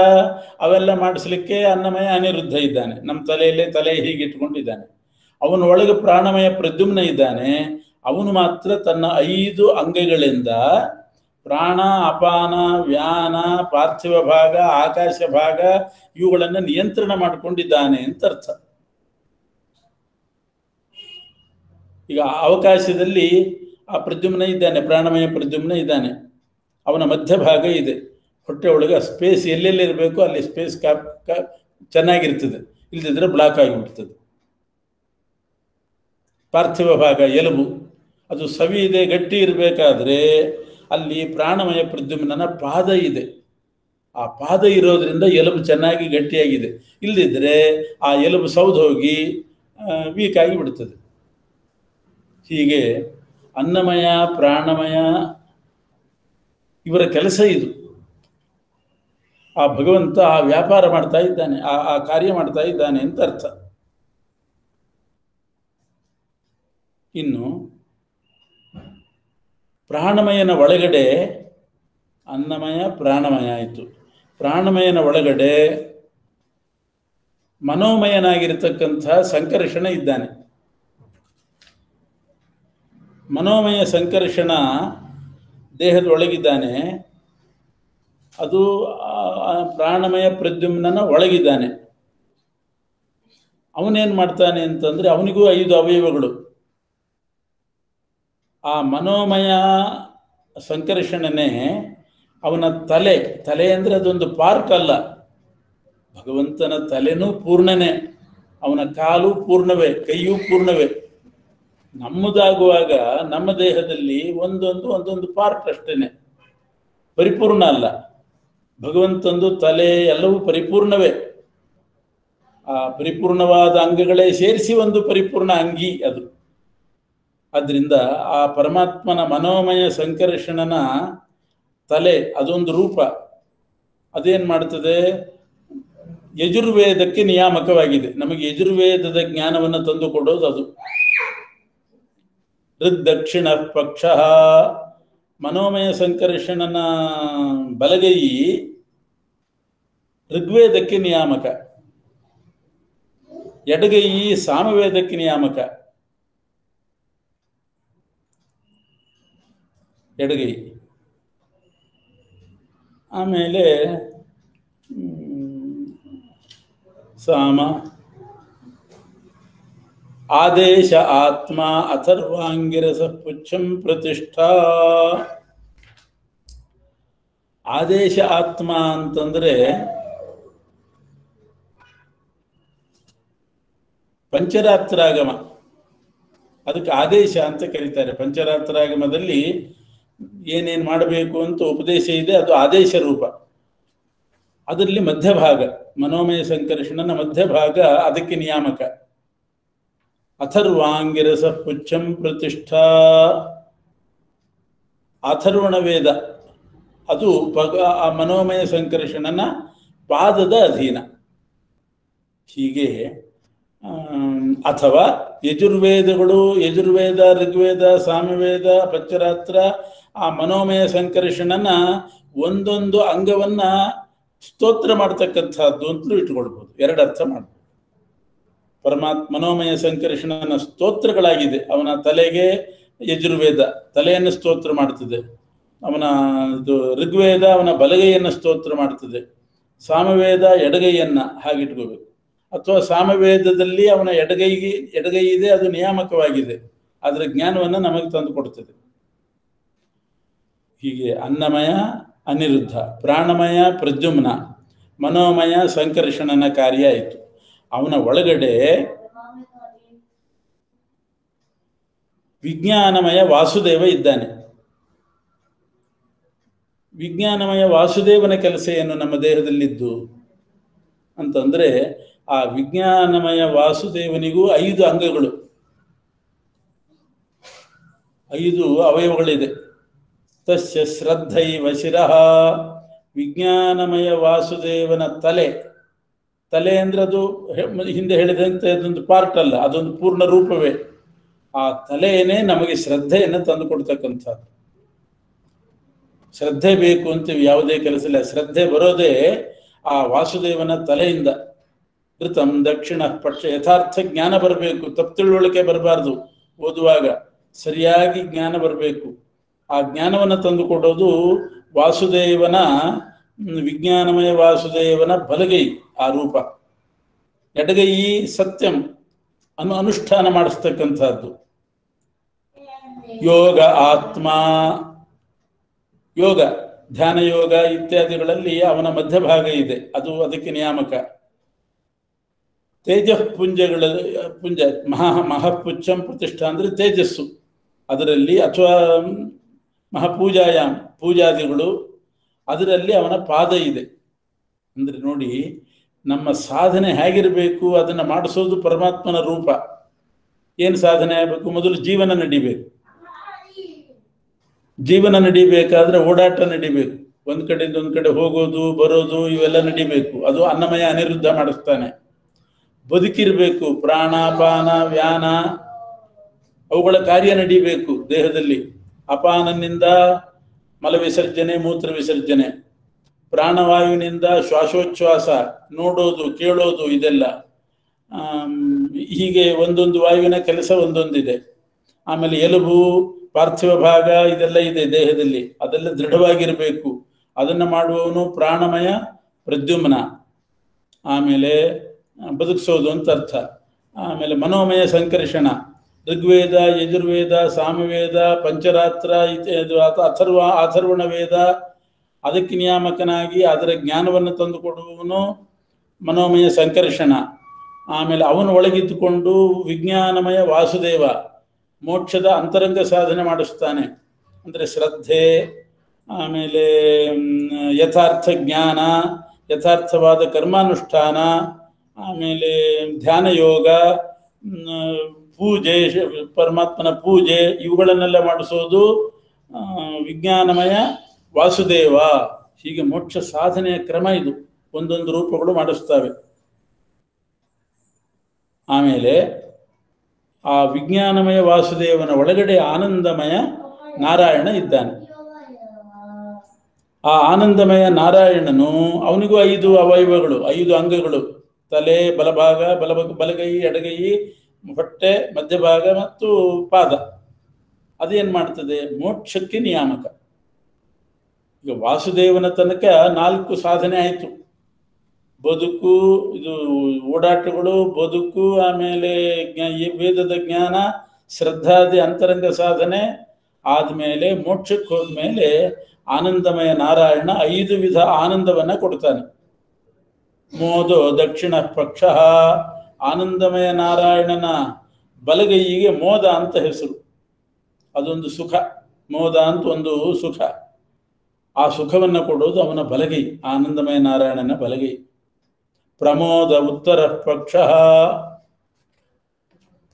Speaker 3: ಅವೆಲ್ಲ ಮಾಡಿಸ್ಲಿಕ್ಕೆ ಅನ್ನಮಯ ಅನಿರುದ್ಧ ಇದ್ದಾನೆ. ನಮ್ಮ ತಲೆಯಲ್ಲೇ ತಲೆ ಹೀಗೆ ಇಟ್ಕೊಂಡಿದ್ದಾನೆ. ಅವನ ಒಳಗೆ ಪ್ರಾಣಮಯ ಪ್ರದ್ಯುಮ್ನ ಇದ್ದಾನೆ. ಅವನು ಮಾತ್ರ ತನ್ನ 5 ಅಂಗಗಳಿಂದ ಪ್ರಾಣ, ಅಪಾನ, ವ್ಯಾನ, ಪಾರ್ಥಿವ ಭಾಗ, ಆಕಾಶ ಭಾಗ ಇವುಗಳನ್ನು ನಿಯಂತ್ರಣ ಮಾಡಿಕೊಂಡಿದ್ದಾನೆ ಅಂತ ಅರ್ಥ. ಈಗ ಅವಕಾಶದಲ್ಲಿ ಆ ಪ್ರದ್ಯುಮ್ನ ಇದ್ದಾನೆ, ಪ್ರಾಣಮಯ ಪ್ರದ್ಯುಮ್ನ ಇದ್ದಾನೆ. ಅವನ ಮಧ್ಯಭಾಗ ಇದೆ. ಹೊಟ್ಟೆ ಒಳಗೆ ಆ ಸ್ಪೇಸ್ ಎಲ್ಲೆಲ್ಲಿ ಇರಬೇಕು ಅಲ್ಲಿ ಸ್ಪೇಸ್ ಚೆನ್ನಾಗಿರ್ತದೆ, ಇಲ್ದಿದ್ರೆ ಬ್ಲಾಕ್ ಆಗಿಬಿಡ್ತದೆ. ಪಾರ್ಥಿವ ಭಾಗ ಎಲುಬು, ಅದು ಸವಿ ಇದೆ, ಗಟ್ಟಿ ಇರಬೇಕಾದ್ರೆ ಅಲ್ಲಿ ಪ್ರಾಣಮಯ ಪ್ರದ್ಯುಮ್ನನ ಪಾದ ಇದೆ. ಆ ಪಾದ ಇರೋದ್ರಿಂದ ಎಲುಬು ಚೆನ್ನಾಗಿ ಗಟ್ಟಿಯಾಗಿದೆ. ಇಲ್ಲದಿದ್ದರೆ ಆ ಎಲುಬು ಸೌದು ಹೋಗಿ ವೀಕ್ ಆಗಿ ಬಿಡ್ತದೆ. ಹೀಗೆ ಅನ್ನಮಯ, ಪ್ರಾಣಮಯ ಇವರ ಕೆಲಸ ಇದು. ಆ ಭಗವಂತ ಆ ವ್ಯಾಪಾರ ಮಾಡ್ತಾ ಇದ್ದಾನೆ, ಆ ಕಾರ್ಯ ಮಾಡ್ತಾ ಇದ್ದಾನೆ ಅಂತ ಅರ್ಥ. ಇನ್ನು ಪ್ರಾಣಮಯನ ಒಳಗಡೆ ಅನ್ನಮಯ ಪ್ರಾಣಮಯ ಆಯಿತು. ಪ್ರಾಣಮಯನ ಒಳಗಡೆ ಮನೋಮಯನಾಗಿರ್ತಕ್ಕಂಥ ಸಂಕರ್ಷಣ ಇದ್ದಾನೆ. ಮನೋಮಯ ಸಂಕರ್ಷಣ ದೇಹದ ಒಳಗಿದ್ದಾನೆ. ಅದು ಪ್ರಾಣಮಯ ಪ್ರದ್ಯುಮ್ನ ಒಳಗಿದ್ದಾನೆ. ಅವನೇನು ಮಾಡ್ತಾನೆ ಅಂತಂದರೆ ಅವನಿಗೂ 5 ಅವಯವಗಳು. ಆ ಮನೋಮಯ ಸಂಕರ್ಷಣನೇ ಅವನ ತಲೆ ಅಂದರೆ ಅದೊಂದು ಪಾರ್ಟ್ ಅಲ್ಲ. ಭಗವಂತನ ತಲೆನೂ ಪೂರ್ಣನೇ, ಅವನ ಕಾಲು ಪೂರ್ಣವೇ, ಕೈಯೂ ಪೂರ್ಣವೇ. ನಮ್ಮದಾಗುವಾಗ ನಮ್ಮ ದೇಹದಲ್ಲಿ ಒಂದೊಂದು ಪಾರ್ಟ್ ಅಷ್ಟೇನೆ, ಪರಿಪೂರ್ಣ ಅಲ್ಲ. ಭಗವಂತಂದು ತಲೆ ಎಲ್ಲವೂ ಪರಿಪೂರ್ಣವೇ. ಆ ಪರಿಪೂರ್ಣವಾದ ಅಂಗಗಳೇ ಸೇರಿಸಿ ಒಂದು ಪರಿಪೂರ್ಣ ಅಂಗಿ ಅದು. ಆದ್ದರಿಂದ ಆ ಪರಮಾತ್ಮನ ಮನೋಮಯ ಸಂಕರ್ಷಣನ ತಲೆ ಅದೊಂದು ರೂಪ. ಅದೇನು ಮಾಡ್ತದೆ? ಯಜುರ್ವೇದಕ್ಕೆ ನಿಯಾಮಕವಾಗಿದೆ. ನಮಗೆ ಯಜುರ್ವೇದದ ಜ್ಞಾನವನ್ನು ತಂದುಕೊಡೋದು ಅದು. ಋಗ್ದಕ್ಷಿಣ ಪಕ್ಷ ಮನೋಮಯ ಸಂಕರ್ಷಣನ ಬಲಗೈ ಋಗ್ವೇದಕ್ಕೆ ನಿಯಾಮಕ, ಎಡಗೈ ಸಾಮವೇದಕ್ಕೆ ನಿಯಾಮಕ. ಎಡಗೈ ಆಮೇಲೆ ಸಾಮ ಆದೇಶ ಆತ್ಮ ಅಥರ್ವಾಂಗಿರಸ ಪುಚ್ಛಂ ಪ್ರತಿಷ್ಠಾ. ಆದೇಶ ಆತ್ಮ ಅಂತಂದ್ರೆ ಪಂಚರಾತ್ರಾಗಮ, ಅದಕ್ಕೆ ಆದೇಶ ಅಂತ ಕರೀತಾರೆ. ಪಂಚರಾತ್ರಾಗಮದಲ್ಲಿ ಏನೇನು ಮಾಡಬೇಕು ಅಂತ ಉಪದೇಶ ಇದೆ, ಅದು ಆದೇಶ ರೂಪ. ಅದರಲ್ಲಿ ಮಧ್ಯಭಾಗ ಮನೋಮಯ ಸಂಕರ್ಷಣನ ಮಧ್ಯಭಾಗ ಅದಕ್ಕೆ ನಿಯಾಮಕ. ಅಥರ್ವಾಂಗಿರಸ ಪುಚ್ಛಂ ಪ್ರತಿಷ್ಠಾ. ಅಥರ್ವಣ ವೇದ ಅದು ಆ ಮನೋಮಯ ಸಂಕರ್ಷಣನ ಪಾದದ ಅಧೀನ. ಹೀಗೆ ಅಥವಾ ಯಜುರ್ವೇದಗಳು, ಯಜುರ್ವೇದ, ಋಗ್ವೇದ, ಸಾಮವೇದ, ಪಂಚರಾತ್ರ ಆ ಮನೋಮಯ ಸಂಕರ್ಷಣನ ಒಂದೊಂದು ಅಂಗವನ್ನ ಸ್ತೋತ್ರ ಮಾಡ್ತಕ್ಕಂಥದ್ದು ಅಂತಲೂ ಇಟ್ಕೊಳ್ಬೋದು. 2 ಅರ್ಥ ಮಾಡ್ಬೋದು. ಮನೋಮಯ ಸಂಕರ್ಷಣನ ಸ್ತೋತ್ರಗಳಾಗಿದೆ. ಅವನ ತಲೆಗೆ ಯಜುರ್ವೇದ ತಲೆಯನ್ನು ಸ್ತೋತ್ರ ಮಾಡ್ತದೆ, ಅವನ ಋಗ್ವೇದ ಅವನ ಬಲಗೈಯನ್ನು ಸ್ತೋತ್ರ ಮಾಡ್ತದೆ, ಸಾಮವೇದ ಎಡಗೈಯನ್ನು ಹಾಗಿಟ್ಕೋಬೇಕು. ಅಥವಾ ಸಾಮವೇದದಲ್ಲಿ ಅವನ ಎಡಗೈ ಇದೆ, ಅದು ನಿಯಾಮಕವಾಗಿದೆ, ಅದರ ಜ್ಞಾನವನ್ನು ನಮಗೆ ತಂದು ಕೊಡ್ತದೆ. ಹೀಗೆ ಅನ್ನಮಯ ಅನಿರುದ್ಧ, ಪ್ರಾಣಮಯ ಪ್ರದ್ಯುಮ್ನ, ಮನೋಮಯ ಸಂಕರ್ಷಣನ ಕಾರ್ಯ ಆಯಿತು. ಅವನ ಒಳಗಡೆ ವಿಜ್ಞಾನಮಯ ವಾಸುದೇವ ಇದ್ದಾನೆ. ವಿಜ್ಞಾನಮಯ ವಾಸುದೇವನ ಕೆಲಸ ಏನು ನಮ್ಮ ದೇಹದಲ್ಲಿದ್ದು ಅಂತಂದರೆ, ಆ ವಿಜ್ಞಾನಮಯ ವಾಸುದೇವನಿಗೂ 5 ಅಂಗಗಳು, 5 ಅವಯವಗಳಿದೆ. ತಸ್ಯ ಶ್ರದ್ಧೈವ ಶಿರಃ. ವಿಜ್ಞಾನಮಯ ವಾಸುದೇವನ ತಲೆ ಅಂದರೆ ಅದು ಹಿಂದೆ ಹೇಳಿದಂತೆ ಅದೊಂದು ಪಾರ್ಟ್ ಅಲ್ಲ, ಅದೊಂದು ಪೂರ್ಣ ರೂಪವೇ. ಆ ತಲೆಯೇ ನಮಗೆ ಶ್ರದ್ಧೆಯನ್ನು ತಂದು ಕೊಡ್ತಕ್ಕಂಥದ್ದು. ಶ್ರದ್ಧೆ ಬೇಕು ಅಂತೀವಿ, ಯಾವುದೇ ಕೆಲಸ ಇಲ್ಲ. ಶ್ರದ್ಧೆ ಬರೋದೇ ಆ ವಾಸುದೇವನ ತಲೆಯಿಂದ. ಕೃತಂ ದಕ್ಷಿಣ ಪಕ್ಷ, ಯಥಾರ್ಥ ಜ್ಞಾನ ಬರಬೇಕು, ತಪ್ಪು ತಿಳುವಳಿಕೆ ಬರಬಾರ್ದು. ಓದುವಾಗ ಸರಿಯಾಗಿ ಜ್ಞಾನ ಬರಬೇಕು. ಆ ಜ್ಞಾನವನ್ನು ತಂದುಕೊಡೋದು ವಾಸುದೇವನ, ವಿಜ್ಞಾನಮಯ ವಾಸುದೇವನ ಬಲಗೈ ಆ ರೂಪ. ಎಡಗೈ ಸತ್ಯಂ ಅನುಷ್ಠಾನ ಮಾಡಿಸ್ತಕ್ಕಂಥದ್ದು. ಯೋಗ ಆತ್ಮ, ಯೋಗ ಧ್ಯಾನ ಯೋಗ ಇತ್ಯಾದಿಗಳಲ್ಲಿ ಅವನ ಮಧ್ಯಭಾಗ ಇದೆ, ಅದು ಅದಕ್ಕೆ ನಿಯಾಮಕ. ತೇಜಃಪುಂಜಗಳ ಪುಂಜ ಮಹಾಪುಚ್ಛಂ ಪ್ರತಿಷ್ಠಾ ಅಂದರೆ ತೇಜಸ್ಸು ಅದರಲ್ಲಿ, ಅಥವಾ ಮಹಾಪೂಜಾಯಾಮ್ ಪೂಜಾದಿಗಳು ಅದರಲ್ಲಿ ಅವನ ಪಾದ ಇದೆ. ಅಂದರೆ ನೋಡಿ, ನಮ್ಮ ಸಾಧನೆ ಹೇಗಿರಬೇಕು ಅದನ್ನು ಮಾಡಿಸೋದು ಪರಮಾತ್ಮನ ರೂಪ. ಏನು ಸಾಧನೆ ಆಗಬೇಕು? ಮೊದಲು ಜೀವನ ನಡಿಬೇಕು. ಜೀವನ ನಡಿಬೇಕಾದ್ರೆ ಓಡಾಟ ನಡಿಬೇಕು. ಒಂದು ಕಡೆಯಿಂದ ಒಂದು ಕಡೆ ಹೋಗೋದು ಬರೋದು ಇವೆಲ್ಲ ನಡಿಬೇಕು. ಅದು ಅನ್ನಮಯ ಅನಿರುದ್ಧ ಮಾಡಿಸ್ತಾನೆ. ಬದುಕಿರಬೇಕು, ಪ್ರಾಣ ಪಾನ ವ್ಯಾನ ಅವುಗಳ ಕಾರ್ಯ ನಡಿಬೇಕು ದೇಹದಲ್ಲಿ. ಅಪಾನನಿಂದ ಮಲ ವಿಸರ್ಜನೆ, ಮೂತ್ರ ವಿಸರ್ಜನೆ, ಪ್ರಾಣವಾಯುವಿನಿಂದ ಶ್ವಾಸೋಚ್ಛ್ವಾಸ, ನೋಡೋದು, ಕೇಳೋದು, ಇದೆಲ್ಲ. ಹೀಗೆ ಒಂದೊಂದು ವಾಯುವಿನ ಕೆಲಸ ಒಂದೊಂದಿದೆ. ಆಮೇಲೆ ಎಲುಬು, ಪಾರ್ಥಿವ ಭಾಗ ಇದೆಲ್ಲ ಇದೆ ದೇಹದಲ್ಲಿ, ಅದೆಲ್ಲ ದೃಢವಾಗಿರಬೇಕು. ಅದನ್ನು ಮಾಡುವವನು ಪ್ರಾಣಮಯ ಪ್ರದ್ಯುಮ್ನ. ಆಮೇಲೆ ಬದುಕಿಸೋದು ಅಂತ ಅರ್ಥ. ಆಮೇಲೆ ಮನೋಮಯ ಸಂಕರ್ಷಣ, ಋಗ್ವೇದ, ಯಜುರ್ವೇದ, ಸಾಮವೇದ, ಪಂಚರಾತ್ರ, ಅಥರ್ವಣ ವೇದ, ಅದಕ್ಕೆ ನಿಯಾಮಕನಾಗಿ ಅದರ ಜ್ಞಾನವನ್ನು ತಂದುಕೊಡುವವನು ಮನೋಮಯ ಸಂಕರ್ಷಣ. ಆಮೇಲೆ ಅವನ ಒಳಗಿದ್ದುಕೊಂಡು ವಿಜ್ಞಾನಮಯ ವಾಸುದೇವ ಮೋಕ್ಷದ ಅಂತರಂಗ ಸಾಧನೆ ಮಾಡಿಸ್ತಾನೆ. ಅಂದರೆ ಶ್ರದ್ಧೆ, ಆಮೇಲೆ ಯಥಾರ್ಥ ಜ್ಞಾನ, ಯಥಾರ್ಥವಾದ ಕರ್ಮಾನುಷ್ಠಾನ, ಆಮೇಲೆ ಧ್ಯಾನ ಯೋಗ, ಪೂಜೆ, ಪರಮಾತ್ಮನ ಪೂಜೆ, ಇವುಗಳನ್ನೆಲ್ಲ ಮಾಡಿಸೋದು ವಿಜ್ಞಾನಮಯ ವಾಸುದೇವ. ಹೀಗೆ ಮೋಕ್ಷ ಸಾಧನೆಯ ಕ್ರಮ ಇದು. ಒಂದೊಂದು ರೂಪಗಳು ಮಾಡಿಸ್ತವೆ. ಆಮೇಲೆ ಆ ವಿಜ್ಞಾನಮಯ ವಾಸುದೇವನ ಒಳಗಡೆ ಆನಂದಮಯ ನಾರಾಯಣ ಇದ್ದಾನೆ. ಆ ಆನಂದಮಯ ನಾರಾಯಣನು, ಅವನಿಗೂ 5 ಅವಯವಗಳು, 5 ಅಂಗಗಳು: ತಲೆ, ಬಲಭಾಗ, ಬಲಗೈ, ಎಡಗೈ, ಹೊಟ್ಟೆ, ಮಧ್ಯಭಾಗ ಮತ್ತು ಪಾದ. ಅದೇನು ಮಾಡ್ತದೆ? ಮೋಕ್ಷಕ್ಕೆ ನಿಯಾಮಕ. ಈಗ ವಾಸುದೇವನ ತನಕ 4 ಸಾಧನೆ ಆಯಿತು. ಬದುಕು, ಇದು ಓಡಾಟಗಳು, ಬದುಕು, ಆಮೇಲೆ ವೇದದ ಜ್ಞಾನ, ಶ್ರದ್ಧಾದಿ ಅಂತರಂಗ ಸಾಧನೆ ಆದಮೇಲೆ ಮೋಕ್ಷಕ್ಕೆ ಹೋದ್ಮೇಲೆ ಆನಂದಮಯ ನಾರಾಯಣ 5 ವಿಧ ಆನಂದವನ್ನು ಕೊಡ್ತಾನೆ. ಮೋದೋ ದಕ್ಷಿಣ ಪಕ್ಷ. ಆನಂದಮಯ ನಾರಾಯಣನ ಬಲಗೈಯಿಗೆ ಮೋದ ಅಂತ ಹೆಸರು. ಅದೊಂದು ಸುಖ. ಮೋದ ಅಂತ ಒಂದು ಸುಖ. ಆ ಸುಖವನ್ನು ಕೊಡೋದು ಅವನ ಬಲಗೈ, ಆನಂದಮಯ ನಾರಾಯಣನ ಬಲಗೈ. ಪ್ರಮೋದ ಉತ್ತರ ಪಕ್ಷ.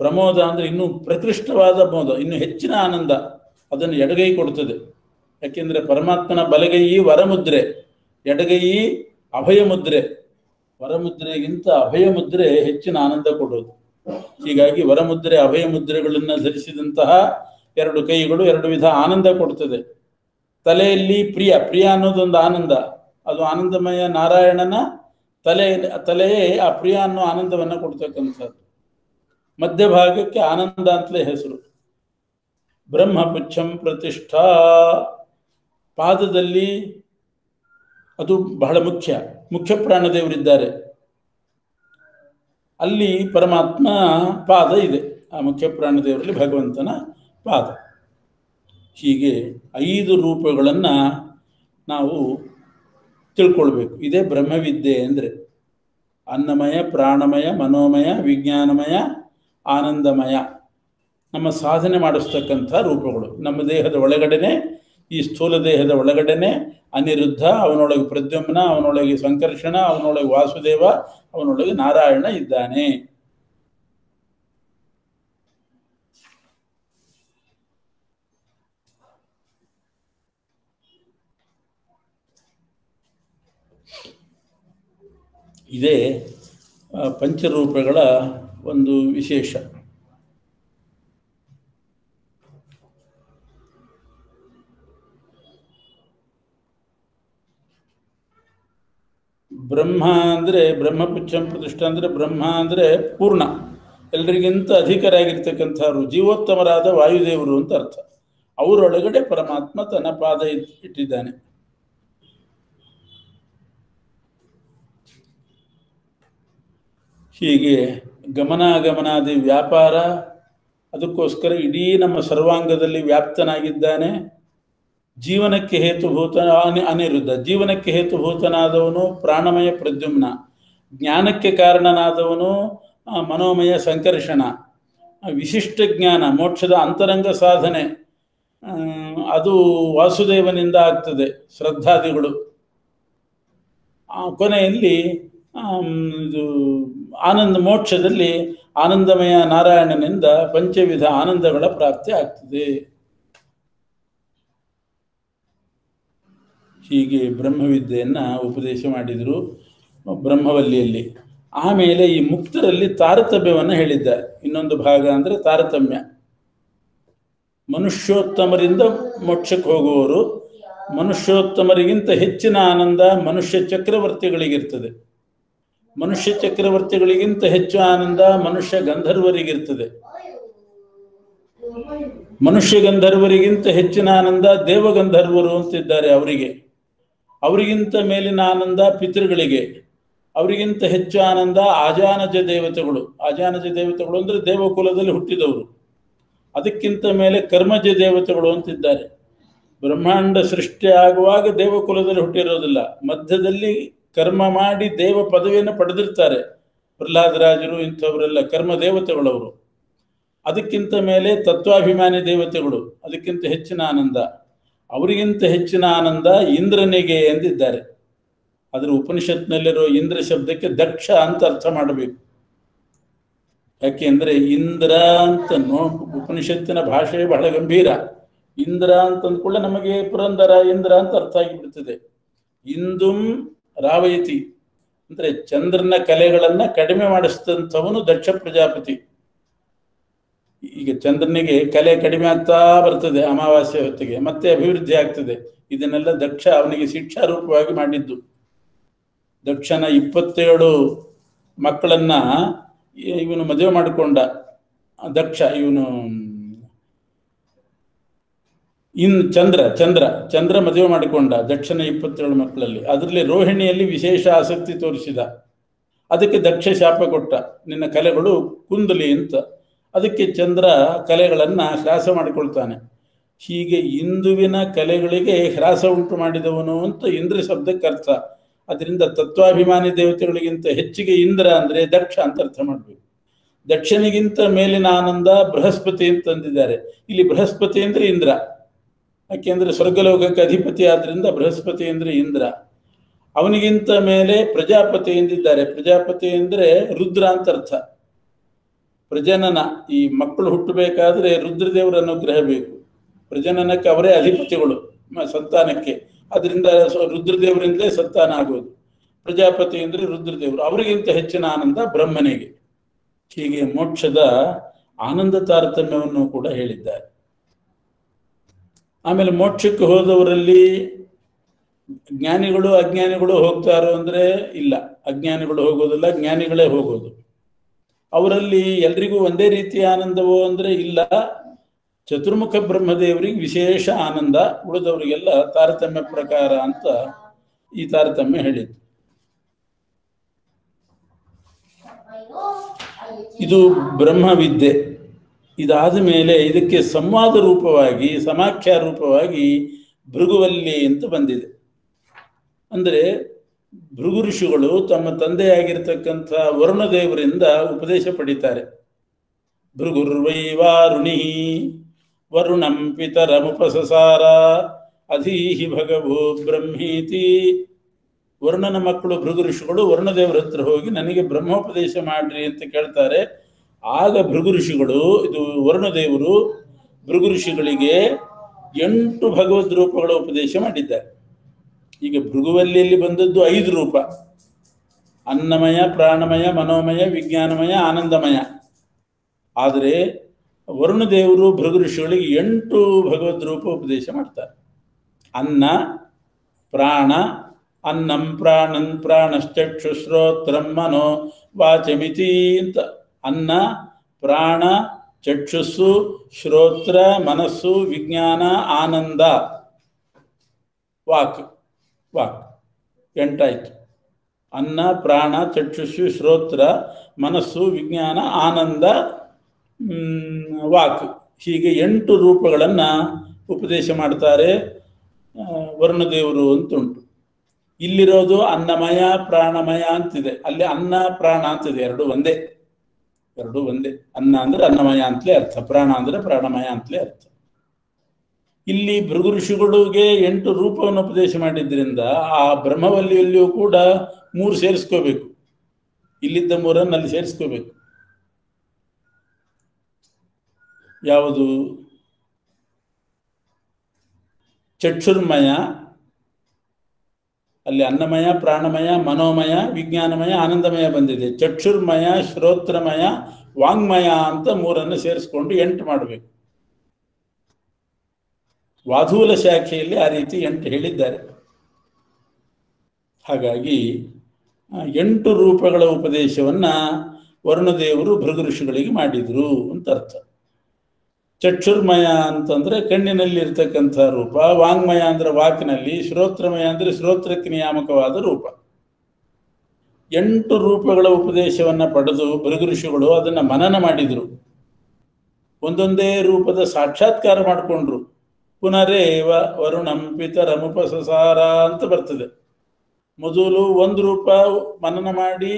Speaker 3: ಪ್ರಮೋದ ಅಂದರೆ ಇನ್ನೂ ಪ್ರಕೃಷ್ಟವಾದ ಮೋದ, ಇನ್ನೂ ಹೆಚ್ಚಿನ ಆನಂದ, ಅದನ್ನು ಎಡಗೈ ಕೊಡ್ತದೆ. ಯಾಕೆಂದರೆ ಪರಮಾತ್ಮನ ಬಲಗೈ ವರಮುದ್ರೆ, ಎಡಗೈ ಅಭಯ ಮುದ್ರೆ. ವರಮುದ್ರೆಗಿಂತ ಅಭಯ ಮುದ್ರೆ ಹೆಚ್ಚಿನ ಆನಂದ ಕೊಡೋದು. ಹೀಗಾಗಿ ವರಮುದ್ರೆ, ಅಭಯ ಮುದ್ರೆಗಳನ್ನು ಧರಿಸಿದಂತಹ 2 ಕೈಗಳು 2 ವಿಧ ಆನಂದ ಕೊಡ್ತದೆ. ತಲೆಯಲ್ಲಿ ಪ್ರಿಯ, ಪ್ರಿಯ ಅನ್ನೋದೊಂದು ಆನಂದ. ಅದು ಆನಂದಮಯ ನಾರಾಯಣನ ತಲೆಯೇ ಆ ಪ್ರಿಯ ಅನ್ನೋ ಆನಂದವನ್ನು ಕೊಡ್ತಕ್ಕಂಥದ್ದು. ಮಧ್ಯಭಾಗಕ್ಕೆ ಆನಂದ ಅಂತಲೇ ಹೆಸರು. ಬ್ರಹ್ಮಪುಚ್ಛಂ ಪ್ರತಿಷ್ಠಾ. ಪಾದದಲ್ಲಿ ಅದು ಬಹಳ ಮುಖ್ಯ ಪ್ರಾಣದೇವರಿದ್ದಾರೆ. ಅಲ್ಲಿ ಪರಮಾತ್ಮ ಪಾದ ಇದೆ. ಆ ಮುಖ್ಯ ಪ್ರಾಣದೇವರಲ್ಲಿ ಭಗವಂತನ ಪಾದ. ಹೀಗೆ 5 ರೂಪಗಳನ್ನು ನಾವು ತಿಳ್ಕೊಳ್ಬೇಕು. ಇದೇ ಬ್ರಹ್ಮವಿದ್ಯೆ ಅಂದರೆ. ಅನ್ನಮಯ, ಪ್ರಾಣಮಯ, ಮನೋಮಯ, ವಿಜ್ಞಾನಮಯ, ಆನಂದಮಯ ನಮ್ಮ ಸಾಧನೆ ಮಾಡಿಸ್ತಕ್ಕಂಥ ರೂಪಗಳು. ನಮ್ಮ ದೇಹದ ಒಳಗಡೆನೆ, ಈ ಸ್ಥೂಲ ದೇಹದ ಒಳಗಡೆನೆ ಅನಿರುದ್ಧ, ಅವನೊಳಗೆ ಪ್ರದ್ಯುಮ್ನ, ಅವನೊಳಗೆ ಸಂಕರ್ಷಣ, ಅವನೊಳಗೆ ವಾಸುದೇವ, ಅವನೊಳಗೆ ನಾರಾಯಣ ಇದ್ದಾನೆ. ಇದೇ ಪಂಚರೂಪಗಳ ಒಂದು ವಿಶೇಷ. ಬ್ರಹ್ಮ ಅಂದರೆ ಬ್ರಹ್ಮಪುಚ್ಛಂ ಪ್ರತಿಷ್ಠಾ ಅಂದರೆ ಬ್ರಹ್ಮ ಅಂದರೆ ಪೂರ್ಣ, ಎಲ್ರಿಗಿಂತ ಅಧಿಕರಾಗಿರ್ತಕ್ಕಂಥವ್ರು, ಜೀವೋತ್ತಮರಾದ ವಾಯುದೇವರು ಅಂತ ಅರ್ಥ. ಅವರೊಳಗಡೆ ಪರಮಾತ್ಮ ತನ್ನ ಪಾದ ಇಟ್ಟಿದ್ದಾನೆ. ಹೀಗೆ ಗಮನಾಗಮನಾದಿ ವ್ಯಾಪಾರ, ಅದಕ್ಕೋಸ್ಕರ ಇಡೀ ನಮ್ಮ ಸರ್ವಾಂಗದಲ್ಲಿ ವ್ಯಾಪ್ತನಾಗಿದ್ದಾನೆ. ಜೀವನಕ್ಕೆ ಹೇತುಭೂತ ಅನಿರುದ್ಧ, ಜೀವನಕ್ಕೆ ಹೇತುಭೂತನಾದವನು ಪ್ರಾಣಮಯ ಪ್ರದ್ಯುಮ್ನ, ಜ್ಞಾನಕ್ಕೆ ಕಾರಣನಾದವನು ಮನೋಮಯ ಸಂಕರ್ಷಣ, ವಿಶಿಷ್ಟ ಜ್ಞಾನ ಮೋಕ್ಷದ ಅಂತರಂಗ ಸಾಧನೆ ಅದು ವಾಸುದೇವನಿಂದ ಆಗ್ತದೆ, ಶ್ರದ್ಧಾದಿಗಳು. ಕೊನೆಯಲ್ಲಿ ಇದು ಆನಂದ ಮೋಕ್ಷದಲ್ಲಿ ಆನಂದಮಯ ನಾರಾಯಣನಿಂದ ಪಂಚವಿಧ ಆನಂದಗಳ ಪ್ರಾಪ್ತಿ ಆಗ್ತದೆ. ಹೀಗೆ ಬ್ರಹ್ಮವಿದ್ಯೆಯನ್ನು ಉಪದೇಶ ಮಾಡಿದರು ಬ್ರಹ್ಮವಲ್ಲಿಯಲ್ಲಿ. ಆಮೇಲೆ ಈ ಮುಕ್ತರಲ್ಲಿ ತಾರತಮ್ಯವನ್ನು ಹೇಳಿದ್ದಾರೆ. ಇನ್ನೊಂದು ಭಾಗ ಅಂದರೆ ತಾರತಮ್ಯ. ಮನುಷ್ಯೋತ್ತಮರಿಂದ ಮೋಕ್ಷಕ್ಕೆ ಹೋಗುವವರು. ಮನುಷ್ಯೋತ್ತಮರಿಗಿಂತ ಹೆಚ್ಚಿನ ಆನಂದ ಮನುಷ್ಯ ಚಕ್ರವರ್ತಿಗಳಿಗಿರ್ತದೆ. ಮನುಷ್ಯ ಚಕ್ರವರ್ತಿಗಳಿಗಿಂತ ಹೆಚ್ಚು ಆನಂದ ಮನುಷ್ಯ ಗಂಧರ್ವರಿಗಿರ್ತದೆ. ಮನುಷ್ಯ ಗಂಧರ್ವರಿಗಿಂತ ಹೆಚ್ಚಿನ ಆನಂದ ದೇವಗಂಧರ್ವರು ಅಂತಿದ್ದಾರೆ ಅವರಿಗೆ. ಅವರಿಗಿಂತ ಮೇಲಿನ ಆನಂದ ಪಿತೃಗಳಿಗೆ. ಅವರಿಗಿಂತ ಹೆಚ್ಚು ಆನಂದ ಆಜಾನಜ ದೇವತೆಗಳು. ಆಜಾನಜ ದೇವತೆಗಳು ಅಂದರೆ ದೇವಕುಲದಲ್ಲಿ ಹುಟ್ಟಿದವರು. ಅದಕ್ಕಿಂತ ಮೇಲೆ ಕರ್ಮಜ ದೇವತೆಗಳು ಅಂತಿದ್ದಾರೆ. ಬ್ರಹ್ಮಾಂಡ ಸೃಷ್ಟಿ ಆಗುವಾಗ ದೇವಕುಲದಲ್ಲಿ ಹುಟ್ಟಿರೋದಿಲ್ಲ, ಮಧ್ಯದಲ್ಲಿ ಕರ್ಮ ಮಾಡಿ ದೇವ ಪದವಿಯನ್ನು ಪಡೆದಿರ್ತಾರೆ. ಪ್ರಹ್ಲಾದರಾಜರು ಇಂಥವರೆಲ್ಲ ಕರ್ಮ ದೇವತೆಗಳವರು. ಅದಕ್ಕಿಂತ ಮೇಲೆ ತತ್ವಾಭಿಮಾನಿ ದೇವತೆಗಳು, ಅದಕ್ಕಿಂತ ಹೆಚ್ಚಿನ ಆನಂದ. ಅವರಿಗಿಂತ ಹೆಚ್ಚಿನ ಆನಂದ ಇಂದ್ರನಿಗೆ ಎಂದಿದ್ದಾರೆ. ಅದರ ಉಪನಿಷತ್ನಲ್ಲಿರೋ ಇಂದ್ರ ಶಬ್ದಕ್ಕೆ ದಕ್ಷ ಅಂತ ಅರ್ಥ ಮಾಡಬೇಕು. ಯಾಕೆಂದ್ರೆ ಇಂದ್ರ ಅಂತ ಉಪನಿಷತ್ತಿನ ಭಾಷೆ ಬಹಳ ಗಂಭೀರ. ಇಂದ್ರ ಅಂತಂದ್ಕೊಳ್ಳೆ ನಮಗೆ ಪುರಂದರ ಇಂದ್ರ ಅಂತ ಅರ್ಥ ಆಗಿಬಿಡ್ತದೆ. ಇಂದುಂ ರಾವಯತಿ ಅಂದ್ರೆ ಚಂದ್ರನ ಕಲೆಗಳನ್ನ ಕಡಿಮೆ ಮಾಡಿಸಿದಂಥವನು ದಕ್ಷ ಪ್ರಜಾಪತಿ. ಈಗ ಚಂದ್ರನಿಗೆ ಕಲೆ ಕಡಿಮೆ ಆಗ್ತಾ ಬರ್ತದೆ, ಅಮಾವಾಸ್ಯೆ ಹೊತ್ತಿಗೆ ಮತ್ತೆ ಅಭಿವೃದ್ಧಿ ಆಗ್ತದೆ. ಇದನ್ನೆಲ್ಲ ದಕ್ಷ ಅವನಿಗೆ ಶಿಕ್ಷಾರೂಪವಾಗಿ ಮಾಡಿದ್ದು. ದಕ್ಷನ 27 ಮಕ್ಕಳನ್ನ ಇವನು ಮದುವೆ ಮಾಡಿಕೊಂಡ. ದಕ್ಷ ಇವನು ಚಂದ್ರ ಮದುವೆ ಮಾಡಿಕೊಂಡ ದಕ್ಷನ 27 ಮಕ್ಕಳಲ್ಲಿ. ಅದರಲ್ಲಿ ರೋಹಿಣಿಯಲ್ಲಿ ವಿಶೇಷ ಆಸಕ್ತಿ ತೋರಿಸಿದ. ಅದಕ್ಕೆ ದಕ್ಷ ಶಾಪ ಕೊಟ್ಟ, ನಿನ್ನ ಕಲೆಗಳು ಕುಂದಲಿ ಅಂತ. ಅದಕ್ಕೆ ಚಂದ್ರ ಕಲೆಗಳನ್ನ ಹ್ರಾಸ ಮಾಡಿಕೊಳ್ತಾನೆ. ಹೀಗೆ ಇಂದುವಿನ ಕಲೆಗಳಿಗೆ ಹ್ರಾಸ ಉಂಟು ಮಾಡಿದವನು ಅಂತ ಇಂದ್ರ ಶಬ್ದಕ್ಕೆ ಅರ್ಥ. ಅದರಿಂದ ತತ್ವಾಭಿಮಾನಿ ದೇವತೆಗಳಿಗಿಂತ ಹೆಚ್ಚಿಗೆ ಇಂದ್ರ ಅಂದ್ರೆ ದಕ್ಷ ಅಂತ ಅರ್ಥ ಮಾಡಬೇಕು. ದಕ್ಷನಿಗಿಂತ ಮೇಲಿನ ಆನಂದ ಬೃಹಸ್ಪತಿ ಅಂತಂದಿದ್ದಾರೆ. ಇಲ್ಲಿ ಬೃಹಸ್ಪತಿ ಅಂದ್ರೆ ಇಂದ್ರ, ಯಾಕೆಂದ್ರೆ ಸ್ವರ್ಗಲೋಕಕ್ಕೆ ಅಧಿಪತಿ ಆದ್ರಿಂದ ಬೃಹಸ್ಪತಿ ಅಂದ್ರೆ ಇಂದ್ರ. ಅವನಿಗಿಂತ ಮೇಲೆ ಪ್ರಜಾಪತಿ ಎಂದಿದ್ದಾರೆ. ಪ್ರಜಾಪತಿ ಅಂದ್ರೆ ರುದ್ರ ಅಂತ ಅರ್ಥ. ಪ್ರಜನನ, ಈ ಮಕ್ಕಳು ಹುಟ್ಟಬೇಕಾದ್ರೆ ರುದ್ರದೇವರ ಅನುಗ್ರಹ ಬೇಕು. ಪ್ರಜನನಕ್ಕೆ ಅವರೇ ಅಧಿಪತಿಗಳು ಸಂತಾನಕ್ಕೆ. ಅದರಿಂದ ರುದ್ರದೇವರಿಂದಲೇ ಸಂತಾನ ಆಗೋದು. ಪ್ರಜಾಪತಿ ಅಂದ್ರೆ ರುದ್ರದೇವರು. ಅವರಿಗಿಂತ ಹೆಚ್ಚಿನ ಆನಂದ ಬ್ರಹ್ಮನಿಗೆ. ಹೀಗೆ ಮೋಕ್ಷದ ಆನಂದ ತಾರತಮ್ಯವನ್ನು ಕೂಡ ಹೇಳಿದ್ದಾರೆ. ಆಮೇಲೆ ಮೋಕ್ಷಕ್ಕೆ ಹೋದವರಲ್ಲಿ ಜ್ಞಾನಿಗಳು ಅಜ್ಞಾನಿಗಳು ಹೋಗ್ತಾರೋ ಅಂದ್ರೆ ಇಲ್ಲ, ಅಜ್ಞಾನಿಗಳು ಹೋಗೋದಿಲ್ಲ, ಜ್ಞಾನಿಗಳೇ ಹೋಗೋದು. ಅವರಲ್ಲಿ ಎಲ್ರಿಗೂ ಒಂದೇ ರೀತಿಯ ಆನಂದವೋ ಅಂದ್ರೆ ಇಲ್ಲ. ಚತುರ್ಮುಖ ಬ್ರಹ್ಮದೇವರಿಗೆ ವಿಶೇಷ ಆನಂದ, ಉಳಿದವರಿಗೆಲ್ಲ ತಾರತಮ್ಯ ಪ್ರಕಾರ ಅಂತ ಈ ತಾರತಮ್ಯ ಹೇಳಿದ್ದು. ಇದು ಬ್ರಹ್ಮವಿದ್ಯೆ. ಇದಾದ ಮೇಲೆ ಇದಕ್ಕೆ ಸಂವಾದ ರೂಪವಾಗಿ, ಸಮಾಖ್ಯ ರೂಪವಾಗಿ ಭೃಗುವಲ್ಲಿ ಅಂತ ಬಂದಿದೆ. ಅಂದರೆ ಭೃಗು ಋಷಿಗಳು ತಮ್ಮ ತಂದೆಯಾಗಿರ್ತಕ್ಕಂಥ ವರುಣದೇವರಿಂದ ಉಪದೇಶ ಪಡಿತಾರೆ. ಭೃಗುರ್ವೈವಾರುಣಿ ವರುಣಂ ಪಿತರಮುಪಸಸಾರ ಅಧೀಹಿ ಭಗವೋ ಬ್ರಹ್ಮೀತಿ. ವರುಣನ ಮಕ್ಕಳು ಭೃಗು ಋಷಿಗಳು ವರುಣದೇವರ ಹತ್ರ ಹೋಗಿ ನನಗೆ ಬ್ರಹ್ಮೋಪದೇಶ ಮಾಡ್ರಿ ಅಂತ ಕೇಳ್ತಾರೆ. ಆಗ ಭೃಗು ಋಷಿಗಳು, ಇದು ವರುಣದೇವರು ಭೃಗು ಋಷಿಗಳಿಗೆ 8 ಭಗವದ್ ರೂಪಗಳ ಉಪದೇಶ ಮಾಡಿದ್ದಾರೆ. ಈಗ ಭೃಗುವಲ್ಲಿಯಲ್ಲಿ ಬಂದದ್ದು 5 ರೂಪ: ಅನ್ನಮಯ, ಪ್ರಾಣಮಯ, ಮನೋಮಯ, ವಿಜ್ಞಾನಮಯ, ಆನಂದಮಯ. ಆದರೆ ವರುಣದೇವರು ಭೃಗು ಋಷಿಗಳಿಗೆ 8 ಭಗವದ್ ರೂಪ ಉಪದೇಶ ಮಾಡ್ತಾರೆ. ಅನ್ನ, ಪ್ರಾಣ, ಅನ್ನಂ ಪ್ರಾಣನ್ ಪ್ರಾಣಶ್ಚಕ್ಷುಶ್ರೋತ್ರಂ ಮನೋ ವಾಚಮಿತಿ ಅಂತ. ಅನ್ನ, ಪ್ರಾಣ, ಚಕ್ಷುಸ್ಸು, ಶ್ರೋತ್ರ, ಮನಸ್ಸು, ವಿಜ್ಞಾನ, ಆನಂದ, ವಾಕ್ 8 ಆಯ್ತು. ಅನ್ನ, ಪ್ರಾಣ, ಚಕ್ಷುಸ್ಸು, ಶ್ರೋತ್ರ, ಮನಸ್ಸು, ವಿಜ್ಞಾನ, ಆನಂದ, ವಾಕ್. ಹೀಗೆ 8 ರೂಪಗಳನ್ನು ಉಪದೇಶ ಮಾಡ್ತಾರೆ ವರುಣದೇವರು ಅಂತುಂಟು. ಇಲ್ಲಿರೋದು ಅನ್ನಮಯ ಪ್ರಾಣಮಯ ಅಂತಿದೆ, ಅಲ್ಲಿ ಅನ್ನ ಪ್ರಾಣ ಅಂತಿದೆ. ಎರಡು ಒಂದೇ. ಅನ್ನ ಅಂದ್ರೆ ಅನ್ನಮಯ ಅಂತಲೇ ಅರ್ಥ, ಪ್ರಾಣ ಅಂದ್ರೆ ಪ್ರಾಣಮಯ ಅಂತಲೇ ಅರ್ಥ. ಇಲ್ಲಿ ಭೃಗು ಋಷಿಗಳಿಗೆ 8 ರೂಪವನ್ನು ಉಪದೇಶ ಮಾಡಿದ್ರಿಂದ ಆ ಬ್ರಹ್ಮವಲ್ಲಿಯಲ್ಲಿಯೂ ಕೂಡ 3 ಸೇರಿಸ್ಕೋಬೇಕು. ಇಲ್ಲಿದ್ದ 3 ಅಲ್ಲಿ ಸೇರಿಸ್ಕೋಬೇಕು. ಯಾವುದು? ಚಕ್ಷುರ್ಮಯ, ಅಲ್ಲಿ ಅನ್ನಮಯ, ಪ್ರಾಣಮಯ, ಮನೋಮಯ, ವಿಜ್ಞಾನಮಯ, ಆನಂದಮಯ ಬಂದಿದೆ. ಚಕ್ಷುರ್ಮಯ, ಶ್ರೋತ್ರಮಯ, ವಾಂಗ್ಮಯ ಅಂತ 3 ಸೇರಿಸ್ಕೊಂಡು 8 ಮಾಡಬೇಕು. ವಾಧೂಲ ಶಾಖೆಯಲ್ಲಿ ಆ ರೀತಿ 8 ಹೇಳಿದ್ದಾರೆ. ಹಾಗಾಗಿ 8 ರೂಪಗಳ ಉಪದೇಶವನ್ನು ವರುಣದೇವರು ಭೃಗು ಋಷಿಗಳಿಗೆ ಮಾಡಿದರು ಅಂತ ಅರ್ಥ. ಚಕ್ಷುರ್ಮಯ ಅಂತಂದರೆ ಕಣ್ಣಿನಲ್ಲಿರ್ತಕ್ಕಂಥ ರೂಪ, ವಾಂಗ್ಮಯ ಅಂದರೆ ವಾಕಿನಲ್ಲಿ, ಶ್ರೋತ್ರಮಯ ಅಂದರೆ ಶ್ರೋತ್ರಕ್ಕೆ ನಿಯಾಮಕವಾದ ರೂಪ. 8 ರೂಪಗಳ ಉಪದೇಶವನ್ನು ಪಡೆದು ಭೃಗು ಋಷಿಗಳು ಅದನ್ನು ಮನನ ಮಾಡಿದರು. ಒಂದೊಂದೇ ರೂಪದ ಸಾಕ್ಷಾತ್ಕಾರ ಮಾಡಿಕೊಂಡ್ರು. ಪುನರೇವ ವರುಣಂ ಪಿತರಮುಪಸಸಾರ ಅಂತ ಬರ್ತದೆ. ಮೊದಲು ಒಂದು ರೂಪ ಮನನ ಮಾಡಿ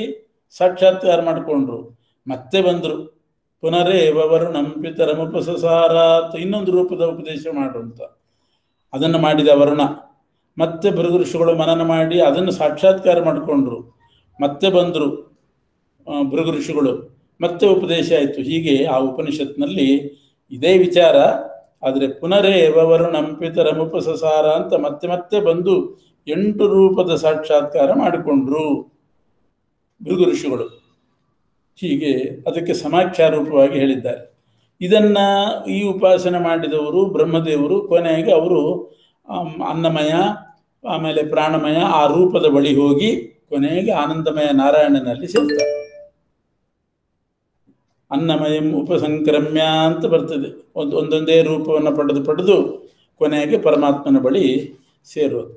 Speaker 3: ಸಾಕ್ಷಾತ್ಕಾರ ಮಾಡಿಕೊಂಡ್ರು, ಮತ್ತೆ ಬಂದರು ಪುನರೇವ ವರುಣಂ ಪಿತರಮುಪಸಸಾರ ಅಂತ ಇನ್ನೊಂದು ರೂಪದ ಉಪದೇಶ ಮಾಡು ಅಂತ. ಅದನ್ನು ಮಾಡಿದ ವರುಣ. ಮತ್ತೆ ಭೃಗು ಋಷಿಗಳು ಮನನ ಮಾಡಿ ಅದನ್ನು ಸಾಕ್ಷಾತ್ಕಾರ ಮಾಡಿಕೊಂಡ್ರು, ಮತ್ತೆ ಬಂದರು ಭೃಗು ಋಷಿಗಳು, ಮತ್ತೆ ಉಪದೇಶ ಆಯಿತು. ಹೀಗೆ ಆ ಉಪನಿಷತ್ನಲ್ಲಿ ಇದೇ ವಿಚಾರ. ಆದರೆ ಪುನರೇವ ವರುಣಂ ಪಿತರಮುಪಸಸಾರ ಅಂತ ಮತ್ತೆ ಮತ್ತೆ ಬಂದು 8 ರೂಪದ ಸಾಕ್ಷಾತ್ಕಾರ ಮಾಡಿಕೊಂಡ್ರು ಭೃಗು ಋಷಿಗಳು. ಹೀಗೆ ಅದಕ್ಕೆ ಸಮಾಖ್ಯಾ ರೂಪವಾಗಿ ಹೇಳಿದ್ದಾರೆ. ಇದನ್ನು ಈ ಉಪಾಸನೆ ಮಾಡಿದವರು ಬ್ರಹ್ಮದೇವರು ಕೊನೆಗೆ ಅವರು ಅನ್ನಮಯ ಆಮೇಲೆ ಪ್ರಾಣಮಯ ಆ ರೂಪದ ಬಳಿ ಹೋಗಿ ಕೊನೆಗೆ ಆನಂದಮಯ ನಾರಾಯಣನಲ್ಲಿ ಸೇರ್ತಾರೆ. ಅನ್ನಮಯಂ ಉಪಸಂಕ್ರಮ್ಯ ಅಂತ ಬರ್ತದೆ. ಒಂದೊಂದೇ ರೂಪವನ್ನು ಪಡೆದು ಕೊನೆಗೆ ಪರಮಾತ್ಮನ ಬಳಿ ಸೇರೋದು.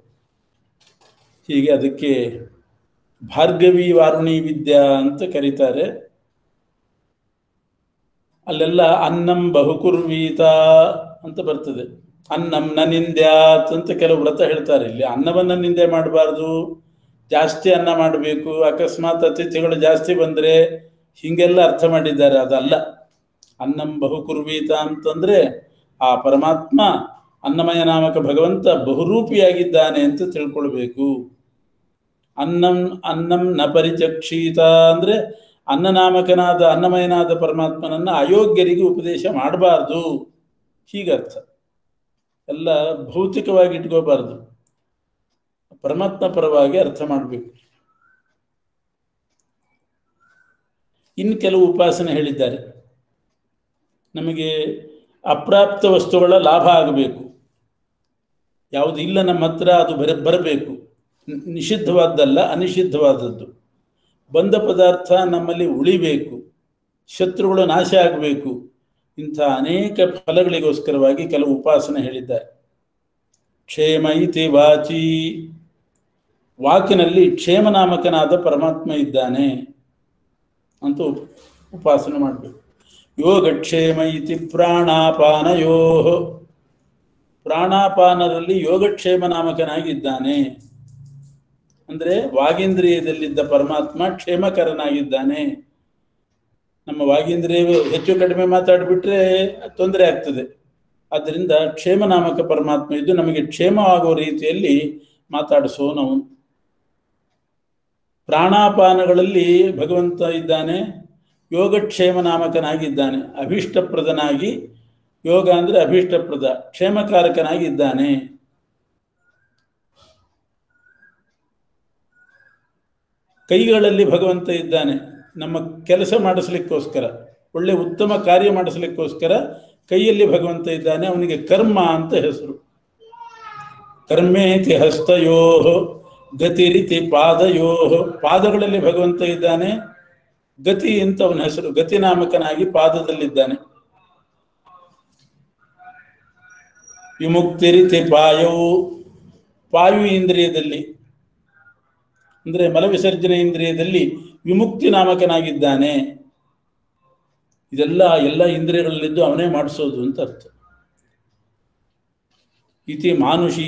Speaker 3: ಹೀಗೆ ಅದಕ್ಕೆ ಭಾರ್ಗವಿ ವಾರುಣಿ ವಿದ್ಯಾ ಅಂತ ಕರೀತಾರೆ. ಅಲ್ಲೆಲ್ಲ ಅನ್ನಂ ಬಹುಕುರ್ವೀತ ಅಂತ ಬರ್ತದೆ. ಅನ್ನಂ ನ ನಿಂದ್ಯಾತ್ ಅಂತ ಕೆಲವು ವ್ರತ ಹೇಳ್ತಾರೆ. ಇಲ್ಲಿ ಅನ್ನವನ್ನು ನಿಂದೆ ಮಾಡಬಾರ್ದು, ಜಾಸ್ತಿ ಅನ್ನ ಮಾಡಬೇಕು, ಅಕಸ್ಮಾತ್ ಅತಿಥಿಗಳು ಜಾಸ್ತಿ ಬಂದರೆ ಹೀಗೆಲ್ಲ ಅರ್ಥ ಮಾಡಿದ್ದಾರೆ. ಅದಲ್ಲ. ಅನ್ನಂ ಬಹುಕುರ್ವೀತ ಅಂತಂದರೆ ಆ ಪರಮಾತ್ಮ ಅನ್ನಮಯ ನಾಮಕ ಭಗವಂತ ಬಹುರೂಪಿಯಾಗಿದ್ದಾನೆ ಅಂತ ತಿಳ್ಕೊಳ್ಬೇಕು. ಅನ್ನಂ ನ ಪರಿಚಕ್ಷೀತ ಅಂದರೆ ಅನ್ನನಾಮಕನಾದ ಅನ್ನಮಯನಾದ ಪರಮಾತ್ಮನನ್ನು ಅಯೋಗ್ಯರಿಗೆ ಉಪದೇಶ ಮಾಡಬಾರ್ದು, ಹೀಗರ್ಥ. ಎಲ್ಲ ಭೌತಿಕವಾಗಿ ಇಟ್ಕೋಬಾರ್ದು, ಪರಮಾತ್ಮ ಪರವಾಗಿ ಅರ್ಥ ಮಾಡಬೇಕು. ಇನ್ನು ಕೆಲವು ಉಪಾಸನೆ ಹೇಳಿದ್ದಾರೆ. ನಮಗೆ ಅಪ್ರಾಪ್ತ ವಸ್ತುಗಳ ಲಾಭ ಆಗಬೇಕು, ಯಾವುದು ಇಲ್ಲ ನಮ್ಮ ಹತ್ರ ಅದು ಬರಬೇಕು. ನಿಷಿದ್ಧವಾದ್ದಲ್ಲ, ಅನಿಷಿದ್ಧವಾದದ್ದು. ಬಂದ ಪದಾರ್ಥ ನಮ್ಮಲ್ಲಿ ಉಳಿಬೇಕು, ಶತ್ರುಗಳು ನಾಶ ಆಗಬೇಕು. ಇಂಥ ಅನೇಕ ಫಲಗಳಿಗೋಸ್ಕರವಾಗಿ ಕೆಲವು ಉಪಾಸನೆ ಹೇಳಿದ್ದಾರೆ. ಕ್ಷೇಮ ಇತಿ ವಾಚಿ, ವಾಕಿನಲ್ಲಿ ಕ್ಷೇಮನಾಮಕನಾದ ಪರಮಾತ್ಮ ಇದ್ದಾನೆ ಅಂತ ಉಪಾಸನೆ ಮಾಡಬೇಕು. ಯೋಗಕ್ಷೇಮ ಇತಿ ಪ್ರಾಣಾಪಾನಯೋ, ಪ್ರಾಣಾಪಾನರಲ್ಲಿ ಯೋಗಕ್ಷೇಮ ನಾಮಕನಾಗಿದ್ದಾನೆ. ಅಂದರೆ ವಾಗೀಂದ್ರಿಯದಲ್ಲಿದ್ದ ಪರಮಾತ್ಮ ಕ್ಷೇಮಕರನಾಗಿದ್ದಾನೆ. ನಮ್ಮ ವಾಗೀಂದ್ರಿಯ ಹೆಚ್ಚು ಕಡಿಮೆ ಮಾತಾಡಿಬಿಟ್ರೆ ತೊಂದರೆ ಆಗ್ತದೆ. ಆದ್ದರಿಂದ ಕ್ಷೇಮನಾಮಕ ಪರಮಾತ್ಮ ಇದ್ದು ನಮಗೆ ಕ್ಷೇಮವಾಗುವ ರೀತಿಯಲ್ಲಿ ಮಾತಾಡಿಸೋನವನು. ಪ್ರಾಣಾಪಾನಗಳಲ್ಲಿ ಭಗವಂತ ಇದ್ದಾನೆ, ಯೋಗಕ್ಷೇಮ ನಾಮಕನಾಗಿದ್ದಾನೆ. ಅಭೀಷ್ಟಪ್ರದನಾಗಿ, ಯೋಗ ಅಂದರೆ ಅಭೀಷ್ಟಪ್ರದ, ಕ್ಷೇಮಕಾರಕನಾಗಿದ್ದಾನೆ. ಕೈಗಳಲ್ಲಿ ಭಗವಂತ ಇದ್ದಾನೆ, ನಮ್ಮ ಕೆಲಸ ಮಾಡಿಸ್ಲಿಕ್ಕೋಸ್ಕರ, ಒಳ್ಳೆ ಉತ್ತಮ ಕಾರ್ಯ ಮಾಡಿಸ್ಲಿಕ್ಕೋಸ್ಕರ ಕೈಯಲ್ಲಿ ಭಗವಂತ ಇದ್ದಾನೆ. ಅವನಿಗೆ ಕರ್ಮ ಅಂತ ಹೆಸರು. ಕರ್ಮೇತಿ ಹಸ್ತಯೋ ಗತಿರಿತಿ ಪಾದಯೋ, ಪಾದಗಳಲ್ಲಿ ಭಗವಂತ ಇದ್ದಾನೆ. ಗತಿ ಅಂತ ಅವನ ಹೆಸರು, ಗತಿ ನಾಮಕನಾಗಿ ಪಾದದಲ್ಲಿದ್ದಾನೆ. ವಿಮುಕ್ತಿರಿತಿ ಪಾಯವು, ಪಾಯು ಇಂದ್ರಿಯದಲ್ಲಿ ಅಂದರೆ ಮಲವಿಸರ್ಜನೆ ಇಂದ್ರಿಯದಲ್ಲಿ ವಿಮುಕ್ತಿ ನಾಮಕನಾಗಿದ್ದಾನೆ. ಇದೆಲ್ಲ ಎಲ್ಲ ಇಂದ್ರಿಯಗಳಲ್ಲಿದ್ದು ಅವನೇ ಮಾಡಿಸೋದು ಅಂತ ಅರ್ಥ. ಇತಿ ಮಾನುಷೀ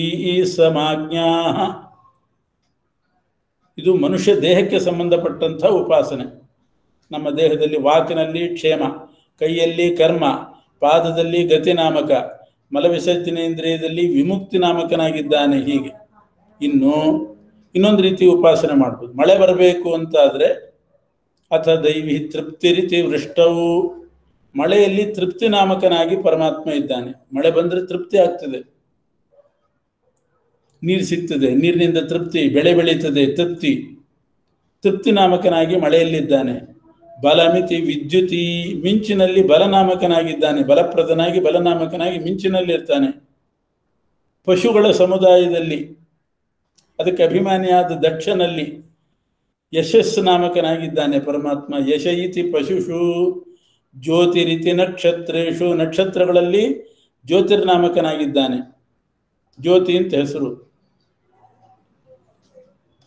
Speaker 3: ಸಮಾಜ್ಞಾ, ಇದು ಮನುಷ್ಯ ದೇಹಕ್ಕೆ ಸಂಬಂಧಪಟ್ಟಂಥ ಉಪಾಸನೆ. ನಮ್ಮ ದೇಹದಲ್ಲಿ ವಾಕಿನಲ್ಲಿ ಕ್ಷೇಮ, ಕೈಯಲ್ಲಿ ಕರ್ಮ, ಪಾದದಲ್ಲಿ ಗತಿ ನಾಮಕ, ಮಲವಿಸರ್ಜನೇಂದ್ರಿಯದಲ್ಲಿ ವಿಮುಕ್ತಿ ನಾಮಕನಾಗಿದ್ದಾನೆ. ಹೀಗೆ ಇನ್ನೊಂದು ರೀತಿ ಉಪಾಸನೆ ಮಾಡ್ಬೋದು. ಮಳೆ ಬರಬೇಕು ಅಂತಾದರೆ ಅಥ ದೈವಿ ತೃಪ್ತಿರಿತಿ ವೃಷ್ಟವು, ಮಳೆಯಲ್ಲಿ ತೃಪ್ತಿ ನಾಮಕನಾಗಿ ಪರಮಾತ್ಮ ಇದ್ದಾನೆ. ಮಳೆ ಬಂದರೆ ತೃಪ್ತಿ ಆಗ್ತದೆ, ನೀರು ಸಿಗ್ತದೆ, ನೀರಿನಿಂದ ತೃಪ್ತಿ, ಬೆಳೆ ಬೆಳೀತದೆ, ತೃಪ್ತಿ ನಾಮಕನಾಗಿ ಮಳೆಯಲ್ಲಿದ್ದಾನೆ. ಬಲಮಿತಿ ವಿದ್ಯುತಿ, ಮಿಂಚಿನಲ್ಲಿ ಬಲನಾಮಕನಾಗಿದ್ದಾನೆ. ಬಲಪ್ರದನಾಗಿ ಬಲನಾಮಕನಾಗಿ ಮಿಂಚಿನಲ್ಲಿ ಇರ್ತಾನೆ. ಪಶುಗಳ ಸಮುದಾಯದಲ್ಲಿ ಅದಕ್ಕೆ ಅಭಿಮಾನಿಯಾದ ದಕ್ಷನಲ್ಲಿ ಯಶಸ್ಸು ನಾಮಕನಾಗಿದ್ದಾನೆ ಪರಮಾತ್ಮ. ಯಶ ಇತಿ ಪಶುಷು ಜ್ಯೋತಿರಿತಿ ನಕ್ಷತ್ರೇಶು, ನಕ್ಷತ್ರಗಳಲ್ಲಿ ಜ್ಯೋತಿರ್ನಾಮಕನಾಗಿದ್ದಾನೆ, ಜ್ಯೋತಿ ಅಂತ ಹೆಸರು.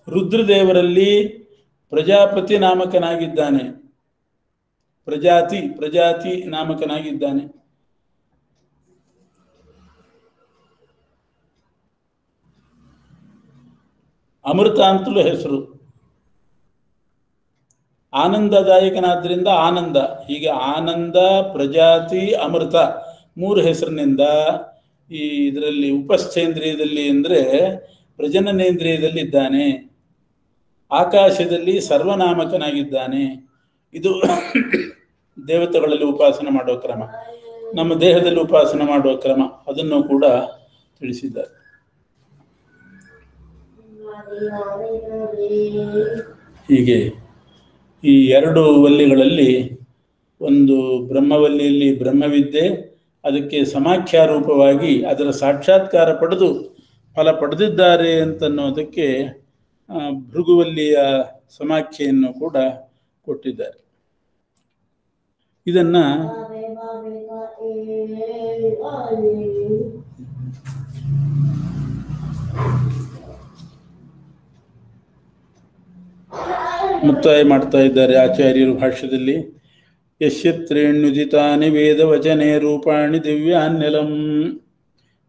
Speaker 3: ರುದ್ರದೇವರಲ್ಲಿ ಪ್ರಜಾಪತಿ ನಾಮಕನಾಗಿದ್ದಾನೆ, ಪ್ರಜಾತಿ ನಾಮಕನಾಗಿದ್ದಾನೆ. ಅಮೃತ ಅಂತಲೂ ಹೆಸರು. ಆನಂದದಾಯಕನಾದ್ರಿಂದ ಆನಂದ. ಹೀಗೆ ಆನಂದ, ಪ್ರಜಾತಿ, ಅಮೃತ ಮೂರು ಹೆಸರಿನಿಂದ ಈ ಇದರಲ್ಲಿ ಉಪಸ್ಥೇಂದ್ರಿಯದಲ್ಲಿ ಅಂದರೆ ಪ್ರಜನನೇಂದ್ರಿಯದಲ್ಲಿ ಇದ್ದಾನೆ. ಆಕಾಶದಲ್ಲಿ ಸರ್ವನಾಮಕನಾಗಿದ್ದಾನೆ. ಇದು ದೇವತೆಗಳಲ್ಲಿ ಉಪಾಸನೆ ಮಾಡುವ ಕ್ರಮ. ನಮ್ಮ ದೇಹದಲ್ಲಿ ಉಪಾಸನೆ ಮಾಡುವ ಕ್ರಮ ಅದನ್ನು ಕೂಡ ತಿಳಿಸಿದ್ದಾರೆ. ಹೀಗೆ ಈ ಎರಡು ವಲ್ಲಿಗಳಲ್ಲಿ ಒಂದು ಬ್ರಹ್ಮವಲ್ಲಿಯಲ್ಲಿ ಬ್ರಹ್ಮವಿದ್ಯೆ, ಅದಕ್ಕೆ ಸಮಾಖ್ಯಾ ರೂಪವಾಗಿ ಅದರ ಸಾಕ್ಷಾತ್ಕಾರ ಪಡೆದು ಫಲ ಪಡೆದಿದ್ದಾರೆ ಅಂತನ್ನೋದಕ್ಕೆ ಭೃಗುವಲ್ಲಿಯ ಸಮಾಖ್ಯೆಯನ್ನು ಕೂಡ ಕೊಟ್ಟಿದ್ದಾರೆ. ಇದನ್ನ ಮುಕ್ತಾಯ ಮಾಡ್ತಾ ಇದ್ದಾರೆ ಆಚಾರ್ಯರು ಭಾಷ್ಯದಲ್ಲಿ. ಯಶ್ಯತ್ರೇಣ್ಯುದಿತಾನಿ ವೇದವಚನೆ ರೂಪಾಣಿ ದಿವ್ಯಾನ್ಯಲಂ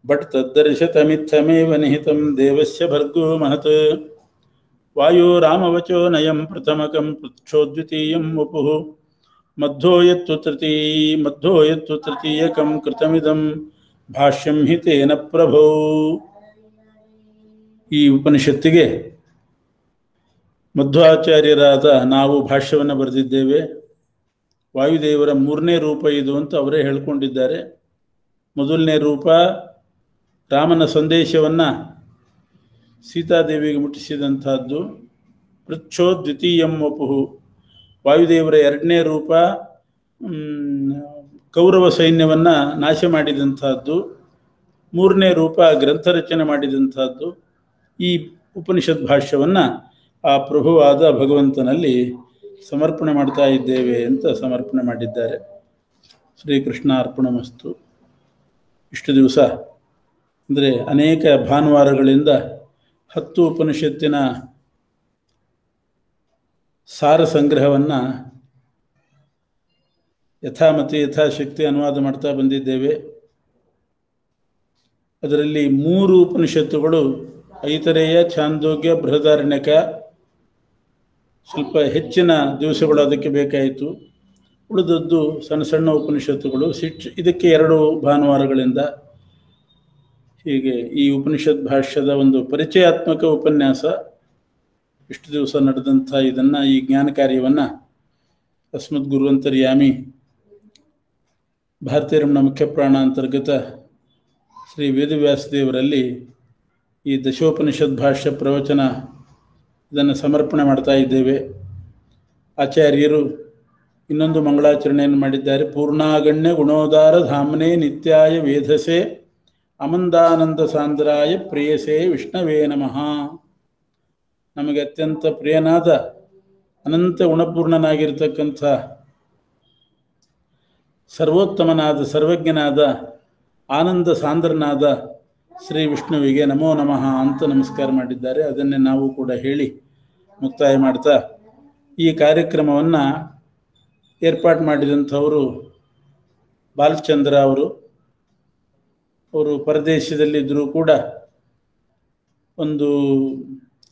Speaker 3: ಬಟ್ ತದ್ದರ್ಶತಮಿತ್ತಮೇವ ನಿಹಿತಂ ದೇವಸ್ಯ ಭರ್ಗೋ ಮಹತ್ ವಾಯೋ ರಾಮವಚೋ ನಯಂ ಪ್ರಥಮಕಂ ಪೃಚ್ಛೋದ್ವಿತೀಯಂ ವಪುಃ ಮಧ್ವೋ ಯತ್ತು ತೃತೀಯಕಂ ಕೃತಮಿದಂ ಭಾಷ್ಯಂ ಹಿ ತೇನ ಪ್ರಭೋ. ಈ ಉಪನಿಷತ್ತಿಗೆ ಮಧ್ವಾಚಾರ್ಯರಾದ ನಾವು ಭಾಷ್ಯವನ್ನು ಬರೆದಿದ್ದೇವೆ. ವಾಯುದೇವರ 3ನೇ ರೂಪ ಇದು ಅಂತ ಅವರೇ ಹೇಳ್ಕೊಂಡಿದ್ದಾರೆ. ಮೊದಲನೇ ರೂಪ ರಾಮನ ಸಂದೇಶವನ್ನು ಸೀತಾದೇವಿಗೆ ಮುಟ್ಟಿಸಿದಂಥದ್ದು. ಪೃಚ್ಛೋ ದ್ವಿತೀಯಂ ವಪುಃ ವಾಯುದೇವರ 2ನೇ ರೂಪ ಕೌರವ ಸೈನ್ಯವನ್ನು ನಾಶ ಮಾಡಿದಂಥದ್ದು. 3ನೇ ರೂಪ ಗ್ರಂಥ ರಚನೆ ಮಾಡಿದಂಥದ್ದು. ಈ ಉಪನಿಷತ್ ಭಾಷ್ಯವನ್ನು ಆ ಪ್ರಭುವಾದ ಭಗವಂತನಲ್ಲಿ ಸಮರ್ಪಣೆ ಮಾಡ್ತಾ ಇದ್ದೇವೆ ಅಂತ ಸಮರ್ಪಣೆ ಮಾಡಿದ್ದಾರೆ. ಶ್ರೀಕೃಷ್ಣ ಅರ್ಪಣಮಸ್ತು. ಇಷ್ಟು ದಿವಸ ಅಂದರೆ ಅನೇಕ ಭಾನುವಾರಗಳಿಂದ 10 ಉಪನಿಷತ್ತಿನ ಸಾರ ಸಂಗ್ರಹವನ್ನು ಯಥಾಮತಿ ಯಥಾಶಕ್ತಿ ಅನುವಾದ ಮಾಡ್ತಾ ಬಂದಿದ್ದೇವೆ. ಅದರಲ್ಲಿ 3 ಉಪನಿಷತ್ತುಗಳು ಐತರೇಯ, ಛಾಂದೋಗ್ಯ, ಬೃಹದಾರಣ್ಯಕ ಸ್ವಲ್ಪ ಹೆಚ್ಚಿನ ದಿವಸಗಳು ಅದಕ್ಕೆ ಬೇಕಾಯಿತು. ಉಳಿದದ್ದು ಸಣ್ಣ ಸಣ್ಣ ಉಪನಿಷತ್ತುಗಳು ಇದಕ್ಕೆ 2 ಭಾನುವಾರಗಳಿಂದ. ಹೀಗೆ ಈ ಉಪನಿಷತ್ ಭಾಷ್ಯದ ಒಂದು ಪರಿಚಯಾತ್ಮಕ ಉಪನ್ಯಾಸ ಇಷ್ಟು ದಿವಸ ನಡೆದಂಥ ಇದನ್ನು, ಈ ಜ್ಞಾನ ಕಾರ್ಯವನ್ನು ಅಸ್ಮದ್ ಗುರುವಂತರ್ಯಾಮಿ ಭಾರತೀಯ ರಮಣ ಮುಖ್ಯ ಪ್ರಾಣ ಅಂತರ್ಗತ ಶ್ರೀ ವೇದವ್ಯಾಸದೇವರಲ್ಲಿ ಈ ದಶೋಪನಿಷತ್ ಭಾಷ್ಯ ಪ್ರವಚನ ಇದನ್ನು ಸಮರ್ಪಣೆ ಮಾಡ್ತಾ ಇದ್ದೇವೆ. ಆಚಾರ್ಯರು ಇನ್ನೊಂದು ಮಂಗಳಾಚರಣೆಯನ್ನು ಮಾಡಿದ್ದಾರೆ. ಪೂರ್ಣಾಗಣ್ಯ ಗುಣೋದಾರ ಧಾಮ್ನೇ ನಿತ್ಯಾಯ ವೇಧಸೆ ಅಮಂದಾನಂದ ಸಾಂದ್ರಾಯ ಪ್ರೇಯಸೇ ವಿಷ್ಣವೇ ನಮಃ. ನಮಗೆ ಅತ್ಯಂತ ಪ್ರಿಯನಾದ ಅನಂತ ಗುಣಪೂರ್ಣನಾಗಿರ್ತಕ್ಕಂಥ ಸರ್ವೋತ್ತಮನಾದ ಸರ್ವಜ್ಞನಾದ ಆನಂದ ಸಾಂದ್ರನಾದ ಶ್ರೀ ವಿಷ್ಣುವಿಗೆ ನಮೋ ನಮಃ ಅಂತ ನಮಸ್ಕಾರ ಮಾಡಿದ್ದಾರೆ. ಅದನ್ನೇ ನಾವು ಕೂಡ ಹೇಳಿ ಮುಕ್ತಾಯ ಮಾಡ್ತಾ, ಈ ಕಾರ್ಯಕ್ರಮವನ್ನು ಏರ್ಪಾಡು ಮಾಡಿದಂಥವರು ಬಾಲಚಂದ್ರ ಅವರು ಪರದೇಶದಲ್ಲಿದ್ದರೂ ಕೂಡ ಒಂದು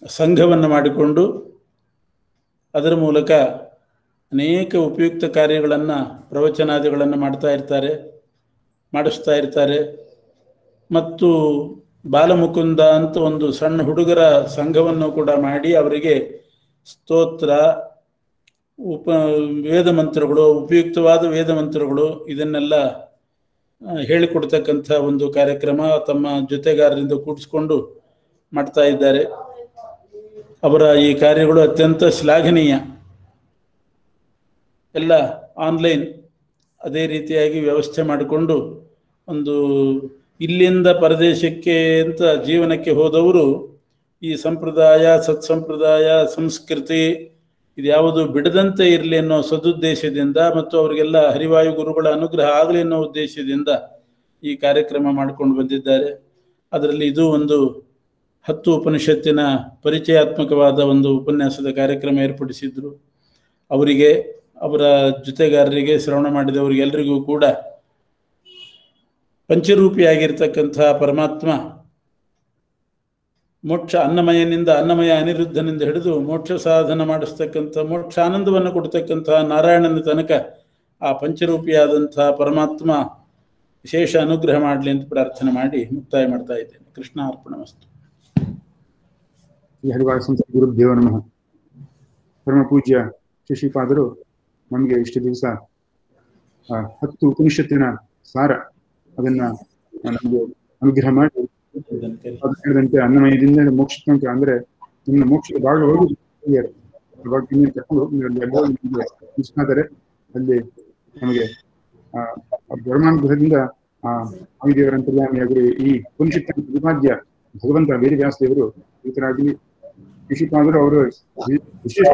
Speaker 3: ಸಂಘವನ್ನು ಮಾಡಿಕೊಂಡು ಅದರ ಮೂಲಕ ಅನೇಕ ಉಪಯುಕ್ತ ಕಾರ್ಯಗಳನ್ನು ಪ್ರವಚನಾದಿಗಳನ್ನು ಮಾಡಿಸ್ತಾ ಇರ್ತಾರೆ. ಮತ್ತು ಬಾಲಮುಕುಂದ ಅಂತ ಒಂದು ಸಣ್ಣ ಹುಡುಗರ ಸಂಘವನ್ನು ಕೂಡ ಮಾಡಿ ಅವರಿಗೆ ಸ್ತೋತ್ರ, ವೇದ ಮಂತ್ರಗಳು, ಉಪಯುಕ್ತವಾದ ವೇದ ಮಂತ್ರಗಳು ಇದನ್ನೆಲ್ಲ ಹೇಳಿಕೊಡ್ತಕ್ಕಂಥ ಒಂದು ಕಾರ್ಯಕ್ರಮ ತಮ್ಮ ಜೊತೆಗಾರರಿಂದ ಕೂಡಿಸ್ಕೊಂಡು ಮಾಡ್ತಾ ಇದ್ದಾರೆ. ಅವರ ಈ ಕಾರ್ಯಗಳು ಅತ್ಯಂತ ಶ್ಲಾಘನೀಯ. ಎಲ್ಲ ಆನ್ಲೈನ್ ಅದೇ ರೀತಿಯಾಗಿ ವ್ಯವಸ್ಥೆ ಮಾಡಿಕೊಂಡು ಒಂದು ಇಲ್ಲಿಂದ ಪರದೇಶಕ್ಕೆ ಅಂತ ಜೀವನಕ್ಕೆ ಹೋದವರು ಈ ಸಂಪ್ರದಾಯ, ಸತ್ಸಂಪ್ರದಾಯ, ಸಂಸ್ಕೃತಿ ಇದ್ಯಾವುದು ಬಿಡದಂತೆ ಇರಲಿ ಅನ್ನೋ ಸದುದ್ದೇಶದಿಂದ ಮತ್ತು ಅವರಿಗೆಲ್ಲ ಹರಿವಾಯು ಗುರುಗಳ ಅನುಗ್ರಹ ಆಗಲಿ ಅನ್ನೋ ಉದ್ದೇಶದಿಂದ ಈ ಕಾರ್ಯಕ್ರಮ ಮಾಡಿಕೊಂಡು ಬಂದಿದ್ದಾರೆ. ಅದರಲ್ಲಿ ಇದು ಒಂದು 10 ಉಪನಿಷತ್ತಿನ ಪರಿಚಯಾತ್ಮಕವಾದ ಒಂದು ಉಪನ್ಯಾಸದ ಕಾರ್ಯಕ್ರಮ ಏರ್ಪಡಿಸಿದ್ರು. ಅವರಿಗೆ, ಅವರ ಜೊತೆಗಾರರಿಗೆ, ಶ್ರವಣ ಮಾಡಿದವರಿಗೆಲ್ಲರಿಗೂ ಕೂಡ ಪಂಚರೂಪಿಯಾಗಿರ್ತಕ್ಕಂಥ ಪರಮಾತ್ಮ ಮೋಕ್ಷ ಅನ್ನಮಯನಿಂದ, ಅನ್ನಮಯ ಅನಿರುದ್ಧನಿಂದ ಹಿಡಿದು ಮೋಕ್ಷ ಸಾಧನ ಮಾಡಿಸ್ತಕ್ಕಂಥ, ಮೋಕ್ಷ ಆನಂದವನ್ನು ಕೊಡ್ತಕ್ಕಂಥ ನಾರಾಯಣನ ತನಕ ಆ ಪಂಚರೂಪಿಯಾದಂಥ ಪರಮಾತ್ಮ ವಿಶೇಷ ಅನುಗ್ರಹ ಮಾಡಲಿ ಅಂತ ಪ್ರಾರ್ಥನೆ ಮಾಡಿ ಮುಕ್ತಾಯ ಮಾಡ್ತಾ ಇದ್ದೇನೆ. ಕೃಷ್ಣ ಅರ್ಪಣಮಸ್ತು.
Speaker 1: ಹರಿವಾರ ಸಂತ ಗುರುದೇವ ನಮಃ. ಪರಮ ಪೂಜ್ಯ ಶ್ರೀಪಾದರು ನಮಗೆ ಇಷ್ಟು ದಿವಸ 10 ಉಪನಿಷತ್ತಿನ ಸಾರ ಅದನ್ನ ನಮಗೆ ಅನುಗ್ರಹ ಮಾಡಿ ಹೇಳಿದಂತೆ ಅನ್ನಮಯದಿಂದ ಮೋಕ್ಷ ತನಕ, ಅಂದ್ರೆ ನಿಮ್ಮ ಮೋಕ್ಷದ ಭಾಗ ಹೋಗಿ ಕರ್ಕೊಂಡು ಹೋಗ್ತಾರೆ. ಅಲ್ಲಿ ನಮಗೆ ಧರ್ಮಾನುಗ್ರಹದಿಂದ ಸ್ವಾಮಿದೇವರ ಅಂತರ್ಯಾಮಿಯಾಗಿ ಈ ಉಪನಿಷತ್ತಿನ ಪ್ರತಿಪಾದ್ಯ ಭಗವಂತ ವೇದವ್ಯಾಸ ದೇವರು ಈತರಾಗಿ ಶ್ರೀಪಾದರು ಅವರು ವಿಶೇಷ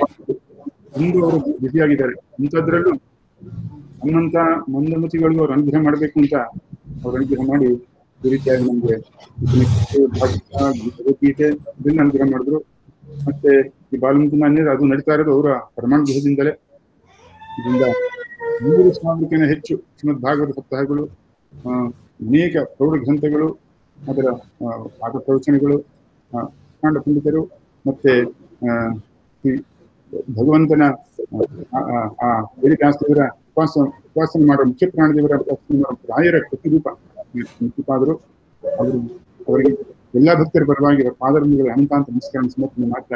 Speaker 1: ಒಂದು ಅವರು ಬಿಸಿಯಾಗಿದ್ದಾರೆ. ಇಂಥದ್ರಲ್ಲೂ ನಮ್ಮಂತ ಮಂದಮತಿಗಳಿಗೂ ಅವ್ರು ಅನುಗ್ರಹ ಮಾಡಬೇಕು ಅಂತ ಅವ್ರು ಅನುಗ್ರಹ ಮಾಡಿ ಈ ರೀತಿಯಾಗಿ ನಮ್ಗೆ ಭಗವದ್ಗೀತೆ ಇದನ್ನ ಅನುಗ್ರಹ ಮಾಡಿದ್ರು. ಮತ್ತೆ ಈ ಬಾಲಮುಕುಂದ ಅದು ನಡೀತಾ ಇರೋದು ಅವರ ಪರಮಾನುಗ್ರಹದಿಂದಲೇ. ಇದರಿಂದ 3,000ಕ್ಕಿಂತ ಹೆಚ್ಚು ಶ್ರೀಮದ್ ಭಾಗವತ ಸಪ್ತಾಹಗಳು, ಅನೇಕ ಪ್ರೌಢ ಗ್ರಂಥಗಳು, ಅದರ ಪಾಠ ಪ್ರವಚನಗಳು, ಕಾಂಡ ಪಂಡಿತರು, ಮತ್ತೆ ಭಗವಂತನ ವೇದವ್ಯಾಸದೇವರ ಉಪಾಸನೆ ಮಾಡುವ ಮುಖ್ಯ ಪ್ರಾಣದೇವರ ಉಪಾಸನೆ ಮಾಡುವ ರಾಯರ ಪ್ರತಿರೂಪ ಶ್ರೀಪಾದರು. ಅವರಿಗೆ ಎಲ್ಲಾ ಭಕ್ತರ ಪರವಾಗಿ ಪಾದರಂಗಗಳ ಅನಂತಾಂತ ನಮಸ್ಕಾರ ಸಮರ್ಪಣೆ ಮಾತ್ರ.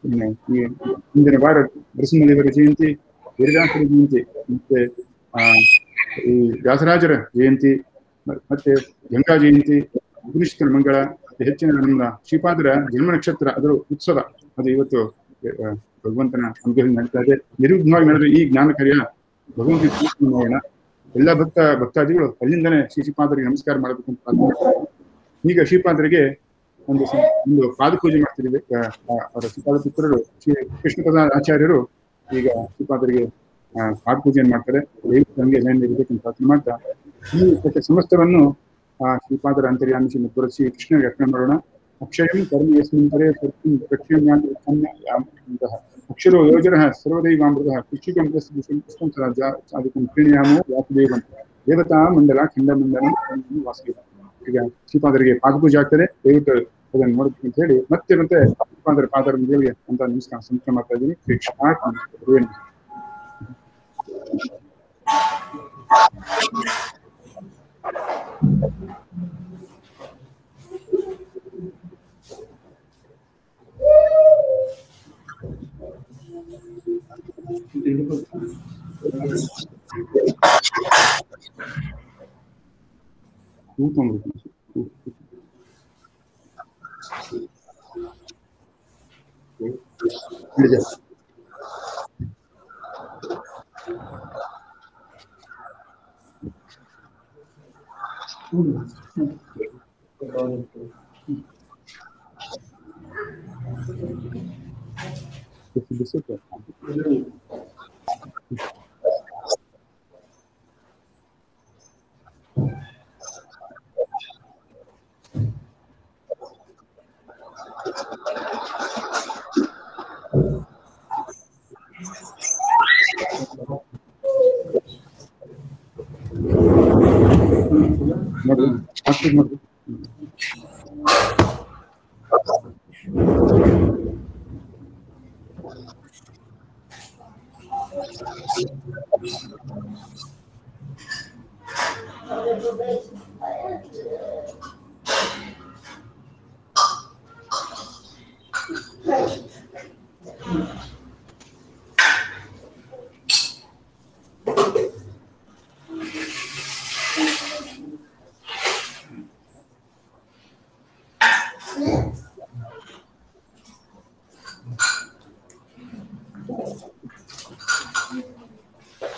Speaker 1: ಈ ಹಿಂದಿನ ವಾರ ನರಸಿಂಹದೇವರ ಜಯಂತಿ, ವೇದವ್ಯಾಸರ ಜಯಂತಿ, ಮತ್ತೆ ಈ ವ್ಯಾಸರಾಜರ ಜಯಂತಿ, ಮತ್ತೆ ಗಂಗಾ ಜಯಂತಿ, ಉಪನಿಷತ್ತಿನ ಮಂಗಳ, ಹೆಚ್ಚಿನ ನಮ್ಮ ಶ್ರೀಪಾದರ ಜನ್ಮ ನಕ್ಷತ್ರ ಅದರ ಉತ್ಸವ ಅದು ಇವತ್ತು ಭಗವಂತನ ಅನುಗ್ರಹ ನಡೀತಾ ಇದೆ. ನಿರ್ವಿಘ್ನವಾಗಿ ನಡೆದ ಈ ಜ್ಞಾನ ಕಾರ್ಯ ಭಗವಂತ ನೋಡೋಣ. ಎಲ್ಲ ಭಕ್ತಾದಿಗಳು ಅಲ್ಲಿಂದನೇ ಶ್ರೀಪಾದರಿಗೆ ನಮಸ್ಕಾರ ಮಾಡಬೇಕು ಅಂತ. ಈಗ ಶ್ರೀಪಾದರಿಗೆ ಒಂದು ಪಾದಪೂಜೆ ಮಾಡ್ತಿದ್ದೀವಿ. ಅವರ ಶ್ರೀಪಾದ ಪುತ್ರರು ಶ್ರೀ ಕೃಷ್ಣಪದ ಆಚಾರ್ಯರು ಈಗ ಶ್ರೀಪಾದರಿಗೆ ಪಾದಪೂಜೆಯನ್ನು ಮಾಡ್ತಾರೆ. ಹಂಗೆ ಇರಬೇಕಂತ ಪ್ರಾರ್ಥನೆ ಮಾಡ್ತಾ ಈ ಸಮಸ್ತವನ್ನು ಶ್ರೀಪಾದರ ಅಂತರ್ಯಾಮಿ ಶ್ರೀಮದ್ ಶ್ರೀ ಕೃಷ್ಣನಿಗೆ ಅರ್ಪಣೆ ಮಾಡೋಣ. ಅಕ್ಷಯಂ ಕರ್ಮ ಯಸ್ಮಿನ್ ಪರೇ ಅಕ್ಷರೋ ಯೋಜನ ಸರ್ವದೈವಾಮೃತ ಕೃಷಿಕಂ ಪ್ರೀಣಿಯಾಮೋ ವಾಸುದೇವಂ ದೇವತಾ ಮಂಡಲ ಖಂಡಮಂಡಲ ವಾಸುದೇವ. ಈಗ ಶ್ರೀಪಾದರಿಗೆ ಪಾದಪೂಜೆ ಆಗ್ತದೆ. ದಯವಿಟ್ಟು ಅದನ್ನು ನೋಡ್ಬೇಕು ಅಂತ ಹೇಳಿ ಮತ್ತೆ ಶ್ರೀಪಾದರ ಪಾದರ ದೇವಿಗೆ ಅಂತ ನಮಸ್ಕಾರ ಸಂಸ್ಕಾರ ಮಾಡ್ತಾ ಇದ್ದೀನಿ.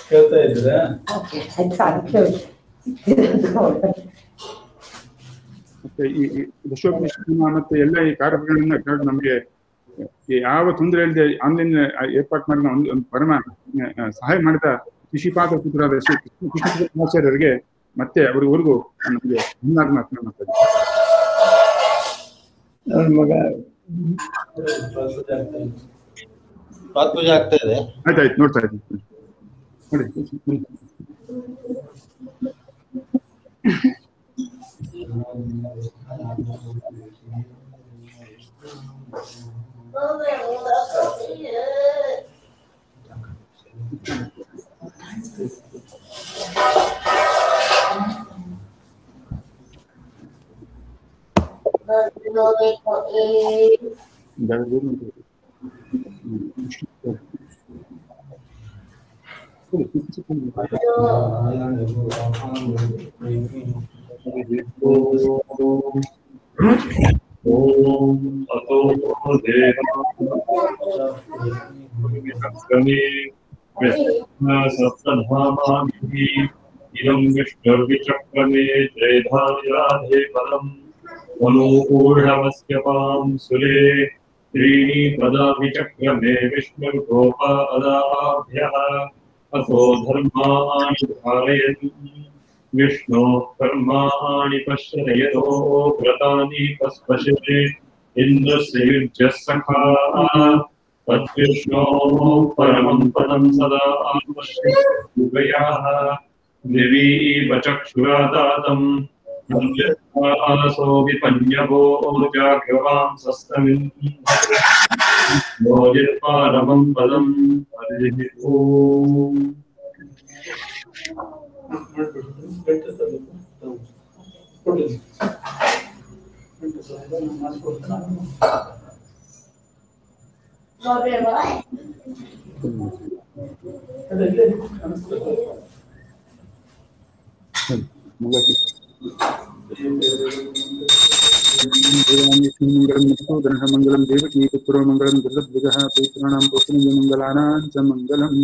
Speaker 3: ಕೇಳ್ತಾ ಇದ್ದೀರಾ?
Speaker 1: ಮತ್ತೆ ಈ ದಶೋಪನಿಷತ್ತು ಮತ್ತೆ ಎಲ್ಲ ಈ ಕಾರ್ಯಕ್ರಮಗಳನ್ನ ನಮಗೆ ಯಾವ ತೊಂದರೆ ಇಲ್ಲದೆ ಆನ್ಲೈನ್ ಏರ್ಪಾಟ್ ಮಾಡಿ ಒಂದು ಪರಮ ಸಹಾಯ ಮಾಡಿದ ಶ್ರೀಪಾದ ಪುತ್ರರಾದ ಶ್ರೀ ಕೃಷ್ಣಾಚಾರ್ಯರಿಗೆ ಮತ್ತೆ ಅವರಿವರೆಗೂ ನಮಗೆ ಧನ್ಯವಾದ ಮಾಡ್ತಾರೆ. ಆಯ್ತಾಯ್ತು, ನೋಡ್ತಾ ಇದ್ದೀನಿ ನೋಡಿ.
Speaker 2: इदं विष्णुर्विचक्रमे त्रेधाराधे पदम् अनुपूर्णमस्य पां सुरे त्रीणि पदा विचक्रमे विष्णुर्गोपादाभ्यः अथो धर्माणि धारयन् विष्णो कर्माणि पश्यतो व्रतानि पस्पशे इन्द्रस्य युज्यः सखा तद्विष्णो परमं पदं सदा पश्यन्त्युभयाः दिवि वचक्षुरादातं आसो विपन्यवो जाग्रवां सस्तमिन् परमं पदं हरिः ओम्।
Speaker 1: मंगलम देवकी पुत्रो मंगलम जगद्विजः पितॄणां पुत्रस्य मंगलानां च मंगलम्।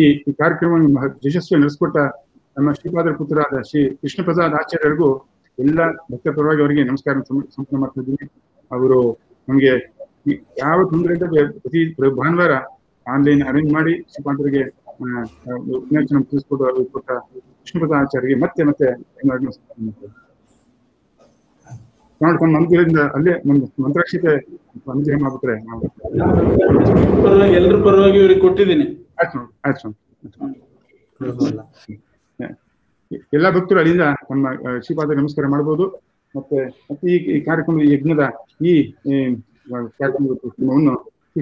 Speaker 1: ಈ ಕಾರ್ಯಕ್ರಮವನ್ನು ಯಶಸ್ವಿ ನಡೆಸಿಕೊಟ್ಟ ನಮ್ಮ ಶ್ರೀಪಾದರ ಪುತ್ರರಾದ ಶ್ರೀ ಕೃಷ್ಣ ಪ್ರಸಾದ್ ಆಚಾರ್ಯರಿಗೂ ಎಲ್ಲ ಭಕ್ತ ಪರವಾಗಿ ಅವರಿಗೆ ನಮಸ್ಕಾರ ಸಮರ್ಪಣೆ ಮಾಡ್ತಾ ಇದ್ದೀನಿ. ಅವರು ನಮಗೆ ಯಾವ ತೊಂದರೆ ಇಲ್ಲದೆ ಪ್ರತಿ ಭಾನುವಾರ ಆನ್ಲೈನ್ ಅರೇಂಜ್ ಮಾಡಿ ಶ್ರೀಪಾದರಿಗೆ ಉಪನ್ಯಾಸ ತಿಳಿಸ್ಕೊಟ್ಟು ಅವರು ಕೊಟ್ಟ ಕೃಷ್ಣ ಪ್ರಸಾದ್ ಆಚಾರ್ಯರಿಗೆ ಮತ್ತೆ ಮಾಡ್ಕೊಂಡು ಮಂದಿರದಿಂದ ಅಲ್ಲೇ ಮಂತ್ರಾಕ್ಷತೆ ಅನುಗ್ರಹ ಮಾಡ್ಬಿಟ್ರೆ
Speaker 3: ಎಲ್ಲರ ಪರವಾಗಿ ಇವ್ರಿಗೆ ಕೊಟ್ಟಿದ್ದೀನಿ.
Speaker 1: ಆಯ್ತು ಎಲ್ಲಾ ಭಕ್ತರು ಅಲ್ಲಿಂದ ನಮ್ಮ ಶ್ರೀಪಾದ ನಮಸ್ಕಾರ ಮಾಡಬಹುದು. ಮತ್ತೆ ಈ ಕಾರ್ಯಕ್ರಮದ ಯಜ್ಞದ ಈ ಕಾರ್ಯಕ್ರಮವನ್ನು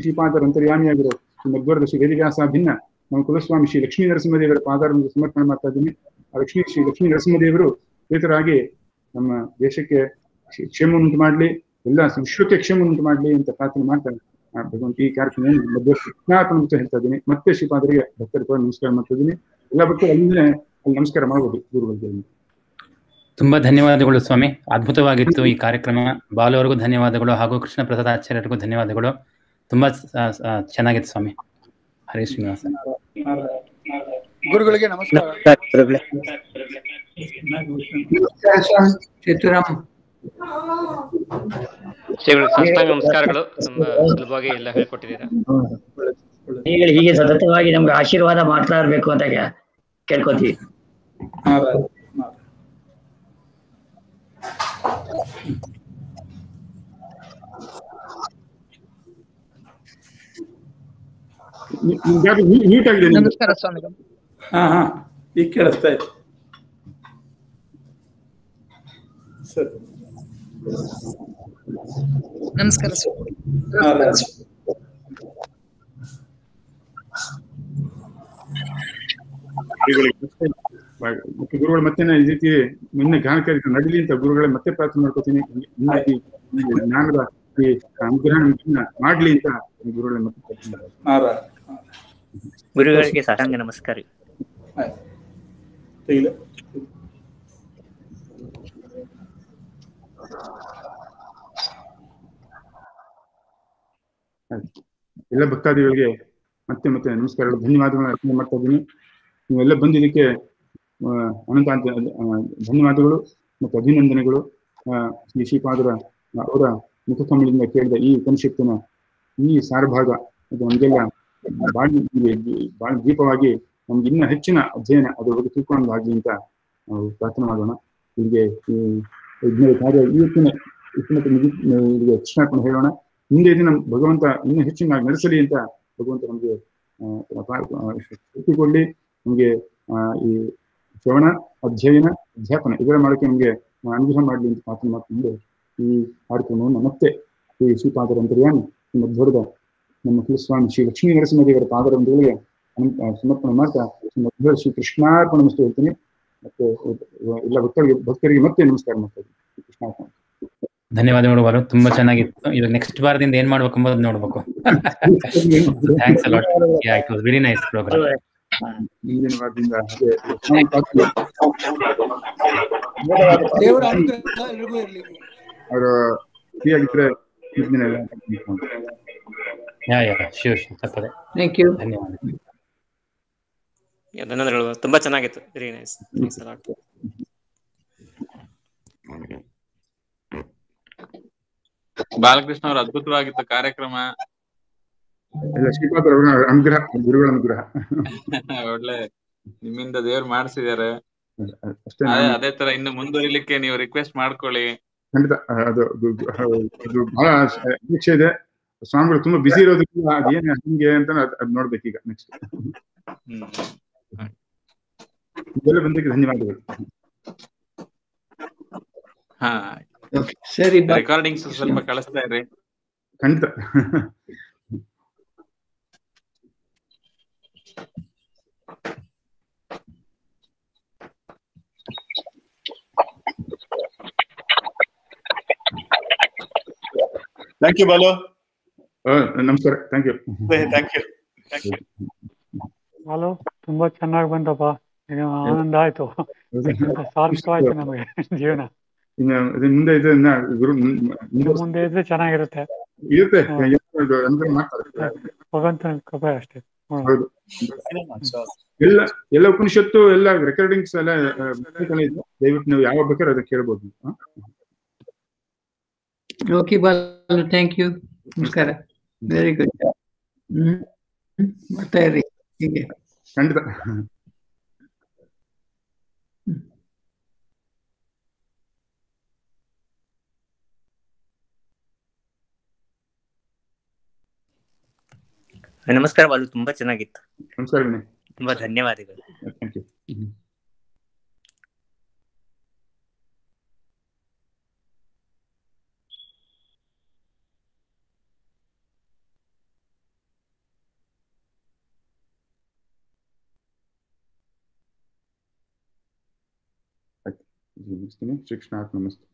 Speaker 1: ಶ್ರೀಪಾದರ ಅಂತರ್ಯಾಮಿಯಾಗಿರೋ ಮಧ್ವರದ ಶ್ರೀ ವೇದವ್ಯಾಸ ಭಿನ್ನ ನಮ್ಮ ಕುಲಸ್ವಾಮಿ ಶ್ರೀ ಲಕ್ಷ್ಮೀ ನರಸಿಂಹದೇವರ ಪಾದಾರವನ್ನು ಸಮರ್ಪಣೆ ಮಾಡ್ತಾ ಇದ್ದೀನಿ. ಶ್ರೀ ಲಕ್ಷ್ಮೀ ನರಸಿಂಹದೇವರು ಪ್ರೇತರಾಗಿ ನಮ್ಮ ದೇಶಕ್ಕೆ ಕ್ಷೇಮವನ್ನುಂಟು ಮಾಡಲಿ, ಎಲ್ಲ ವಿಶ್ವಕ್ಕೆ ಕ್ಷೇಮವನ್ನುಂಟು ಮಾಡಲಿ ಅಂತ ಪ್ರಾರ್ಥನೆ ಮಾಡ್ತಾ ಭಗವಂತ ಈ ಕಾರ್ಯಕ್ರಮವನ್ನು ಮಧ್ವರ್ಪಣೆ ಹೇಳ್ತಾ ಇದ್ದೀನಿ. ಮತ್ತೆ ಶ್ರೀಪಾದರಿಗೆ ಭಕ್ತರ ಪರ ನಮಸ್ಕಾರ ಮಾಡ್ತಾ ಇದ್ದೀನಿ. ಎಲ್ಲ ಭಕ್ತರು ಅಲ್ಲಿ ನಮಸ್ಕಾರ ಮಾಡಬಹುದು ಗುರುಗಳಿಗೆ.
Speaker 4: ತುಂಬಾ ಧನ್ಯವಾದಗಳು ಸ್ವಾಮಿ, ಅದ್ಭುತವಾಗಿತ್ತು ಈ ಕಾರ್ಯಕ್ರಮ. ಬಾಲು ಅವರಿಗೂ ಧನ್ಯವಾದಗಳು ಹಾಗೂ ಕೃಷ್ಣ ಪ್ರಸಾದ್ ಆಚಾರ್ಯರಿಗೂ ಧನ್ಯವಾದಗಳು. ತುಂಬಾ ಚೆನ್ನಾಗಿತ್ತು ಸ್ವಾಮಿ. ಹರೇ ಶ್ರೀನಿವಾಸ.
Speaker 5: ಗುರುಗಳಿಗೆ ನಮಸ್ಕಾರ.
Speaker 6: ಸಾಷ್ಟಾಂಗ ನಮಸ್ಕಾರಗಳು. ತುಂಬಾ ಸುಲಭವಾಗಿ ಎಲ್ಲ ಹೇಳ್ಕೊಟ್ಟಿದ್ದೀರಾ.
Speaker 7: ಹೀಗೆ ಸತತವಾಗಿ ನಮ್ಗೆ ಆಶೀರ್ವಾದ ಮಾಡ್ತಾ ಇರ್ಬೇಕು ಅಂತ ಕೇಳ್ಕೊತೀವಿ.
Speaker 5: ನಮಸ್ಕಾರ ಸ್ವಾಮಿ.
Speaker 3: ಈಗ ಕೇಳಿಸ್ತಾ ಇತ್ತು. ಸರಿ.
Speaker 5: ನಮಸ್ಕಾರ
Speaker 3: ನಾರಾಯಣ.
Speaker 1: ಮತ್ತೆ ಗುರುಗಳು ಮತ್ತೆ ಈ ರೀತಿ ನಿನ್ನೆ ಜ್ಞಾನಕಾರಿ ನಡಲಿ ಅಂತ ಗುರುಗಳೇ ಮತ್ತೆ ಪ್ರಾರ್ಥನೆ ಮಾಡ್ಕೋತೀನಿ. ಜ್ಞಾನದ ಈ ಅನುಗ್ರಹ ಮಾಡ್ಲಿ ಅಂತ ಗುರುಗಳೇ ಮತ್ತೆ ಪ್ರಾರ್ಥನೆ ಮಾಡ್ತೀನಿ.
Speaker 3: ನಾರಾಯಣ.
Speaker 8: ಗುರುಗಳಿಗೆ ಸಾಷ್ಟಾಂಗ ನಮಸ್ಕಾರ.
Speaker 3: ತೆಗಿಲೆ.
Speaker 1: ಎಲ್ಲ ಭಕ್ತಾದಿಗಳಿಗೆ ಮತ್ತೆ ಮತ್ತೆ ನಮಸ್ಕಾರಗಳು, ಧನ್ಯವಾದಗಳನ್ನ ಅರ್ಪಣೆ ಮಾಡ್ತಾ ಇದ್ದೀನಿ. ನೀವೆಲ್ಲ ಬಂದಿದ್ದಕ್ಕೆ ಅನಂತ ಧನ್ಯವಾದಗಳು ಮತ್ತು ಅಭಿನಂದನೆಗಳು. ಶ್ರೀ ಶ್ರೀಪಾದರ ಅವರ ಮುಖಕಮಲದಿಂದ ಕೇಳಿದ ಈ ಉಪನಿಷತ್ತಿನ ಈ ಸಾರಭಾಗ ಅದು ನಮಗೆಲ್ಲ ಬಾಳ ದೀಪವಾಗಿ ನಮ್ಗೆ ಇನ್ನೂ ಹೆಚ್ಚಿನ ಅಧ್ಯಯನ ಅದು ಬಗ್ಗೆ ತಿಳ್ಕೊಂಡಾಗ್ಲಿ ಅಂತ ನಾವು ಪ್ರಾರ್ಥನೆ ಮಾಡೋಣ. ಇಲ್ಲಿಗೆ ಈ ಕಾರ್ಯ ಇವತ್ತಿನ ಕೃಷ್ಣಾರ್ಪಣೆ ಹೇಳೋಣ. ಮುಂದೆ ದಿನ ಭಗವಂತ ಇನ್ನೂ ಹೆಚ್ಚಿನ ನಡೆಸಲಿ ಅಂತ ಭಗವಂತ ನಮಗೆ ಶಕ್ತಿಗೊಳ್ಳಿ. ನಮಗೆ ಈ ಶ್ರವಣ, ಅಧ್ಯಯನ, ಅಧ್ಯಾಪನ ಇದರ ಮಾಡೋಕ್ಕೆ ನಮಗೆ ಅನುಗ್ರಹ ಮಾಡಲಿ ಅಂತ ಪ್ರಾರ್ಥನೆ ಮಾಡ್ಕೊಂಡು ಈ ಕಾರ್ಯಕ್ರಮವನ್ನು ಮತ್ತೆ ಶ್ರೀ ಶ್ರೀಪಾದರ ಅಂತರ್ಯಾಮಿ ಮಧ್ವರದ ನಮ್ಮ ಕುಲಸ್ವಾಮಿ ಶ್ರೀ ಲಕ್ಷ್ಮೀ ನರಸಿಂಹದೇವರ ಪಾದರೊಂದಿಗೆ ಸಮರ್ಪಣೆ ಮಾಡ್ತಾ ಮಧ್ವರ ಶ್ರೀ ಕೃಷ್ಣಾರ್ಪಣ ನಮಸ್ತೆ ಹೇಳ್ತೀನಿ. ಮತ್ತೆ ಎಲ್ಲ ಭಕ್ತರಿಗೆ ಮತ್ತೆ ನಮಸ್ಕಾರ ಮಾಡ್ತಾ ಇದ್ದೀನಿ. ಕೃಷ್ಣಾರ್ಪಣ.
Speaker 4: ಧನ್ಯವಾದಗಳು ಬಾಲು, ತುಂಬಾ ಚೆನ್ನಾಗಿತ್ತು. ಇವಾಗ ನೆಕ್ಸ್ಟ್ ವಾರದಿಂದ ಏನ್ ಮಾಡ್ಬೇಕು ಅಂಬೋದು ನೋಡ್ಬೇಕು. Thanks a lot. Yeah, it was very nice programme.
Speaker 1: ಮುಂದಿನ ವಾರದಿಂದ
Speaker 5: ದೇವರ ಅನುಗ್ರಹ ಎಲ್ರಿಗೂ ಇರಲಿ.
Speaker 1: ಅವರು ಫ್ರೀ ಆಗಿದ್ರೆ ಇದನ್ನೆಲ್ಲ
Speaker 4: ಶ್ಯೂರ್ ತಪ್ಪದೆ.
Speaker 5: Thank you.
Speaker 4: ಧನ್ಯವಾದ.
Speaker 6: ಧನ್ಯವಾದಗಳು, ತುಂಬಾ ಚೆನ್ನಾಗಿತ್ತು. Very nice. Thanks a lot.
Speaker 9: Balakrishna ಅವ್ರ ಅದ್ಭುತವಾಗಿತ್ತು ಕಾರ್ಯಕ್ರಮ.
Speaker 1: ಎಲ್ಲ ಶ್ರೀಪಾದ ಅನುಗ್ರಹ, ಗುರುಗಳ ಅನುಗ್ರಹ.
Speaker 9: ಒಳ್ಳೆ ನಿಮ್ಮಿಂದ ದೇವ್ರು ಮಾಡಿಸಿದ್ದಾರೆ.
Speaker 1: ಅಷ್ಟೇ.
Speaker 9: ಅದೇ ತರ ಇನ್ನು ಮುಂದುವರಿಲಿಕ್ಕೆ ನೀವು ರಿಕ್ವೆಸ್ಟ್ ಮಾಡ್ಕೊಳ್ಳಿ.
Speaker 1: ಖಂಡಿತ. ಅದು ಬಹಳ ಅಪೇಕ್ಷೆ ಇದೆ. ಸ್ವಾಮಿಗಳು ತುಂಬಾ ಬಿಸಿ ಇರೋದಕ್ಕೆ ಅದೇನು ಹಿಂಗೆ ಅಂತ ಅದ್ ನೋಡ್ಬೇಕೀಗ ನೆಕ್ಸ್ಟ್. ಇದೆಲ್ಲ ಬಂದಕ್ಕೆ ಧನ್ಯವಾದಗಳು.
Speaker 9: ಹಾ
Speaker 5: ಸರಿ,
Speaker 9: ರೆಕಾರ್ಡಿಂಗ್ಸ್ ಸ್ವಲ್ಪ ಕಳಿಸ್ತಾ ಇರ್ರಿ.
Speaker 1: ಖಂಡಿತ.
Speaker 3: Thank you Balu.
Speaker 1: ನಮಸ್ಕಾರ. Thank you.
Speaker 3: Thank you.
Speaker 10: Balu, ತುಂಬಾ ಚೆನ್ನಾಗಿ ಬಂತಪ್ಪ. ಆನಂದ ಆಯ್ತು, ಸಾರ್ಥಕವಾಯ್ತು ನಮಗೆ ಜೀವನ.
Speaker 1: ಮುಂದೆ ಇದೆ ಗುರು
Speaker 10: ಮುಂದೆ ಇದ್ರೆ ಚೆನ್ನಾಗಿರುತ್ತೆ.
Speaker 1: ಇರುತ್ತೆ.
Speaker 10: ಭಗವಂತನ ಕೃಪೆ ಅಷ್ಟೇ.
Speaker 1: ಹೌದು. ಎಲ್ಲ ಉಪನಿಷತ್ತು ಎಲ್ಲ ರೆಕಾರ್ಡಿಂಗ್ಸ್ ಎಲ್ಲ ದಯವಿಟ್ಟು ನೀವು ಯಾವ ಬೇಕಾದ್ರೆ ಅದಕ್ಕೆ ಕೇಳ್ಬೋದು.
Speaker 5: Okay Balu, thank you. ನಮಸ್ಕಾರ. Very good. ಬರ್ತಾ ಇರ್ರಿ ಹೀಗೆ.
Speaker 1: ಖಂಡಿತ.
Speaker 8: ನಮಸ್ಕಾರ ಬಾಲು, ತುಂಬಾ ಚೆನ್ನಾಗಿತ್ತು.
Speaker 1: ನಮಸ್ಕಾರ.
Speaker 8: ತುಂಬಾ ಧನ್ಯವಾದಗಳು.
Speaker 1: Thank you. ಶ್ರೀ ಕೃಷ್ಣ ನಮಸ್ತೆ.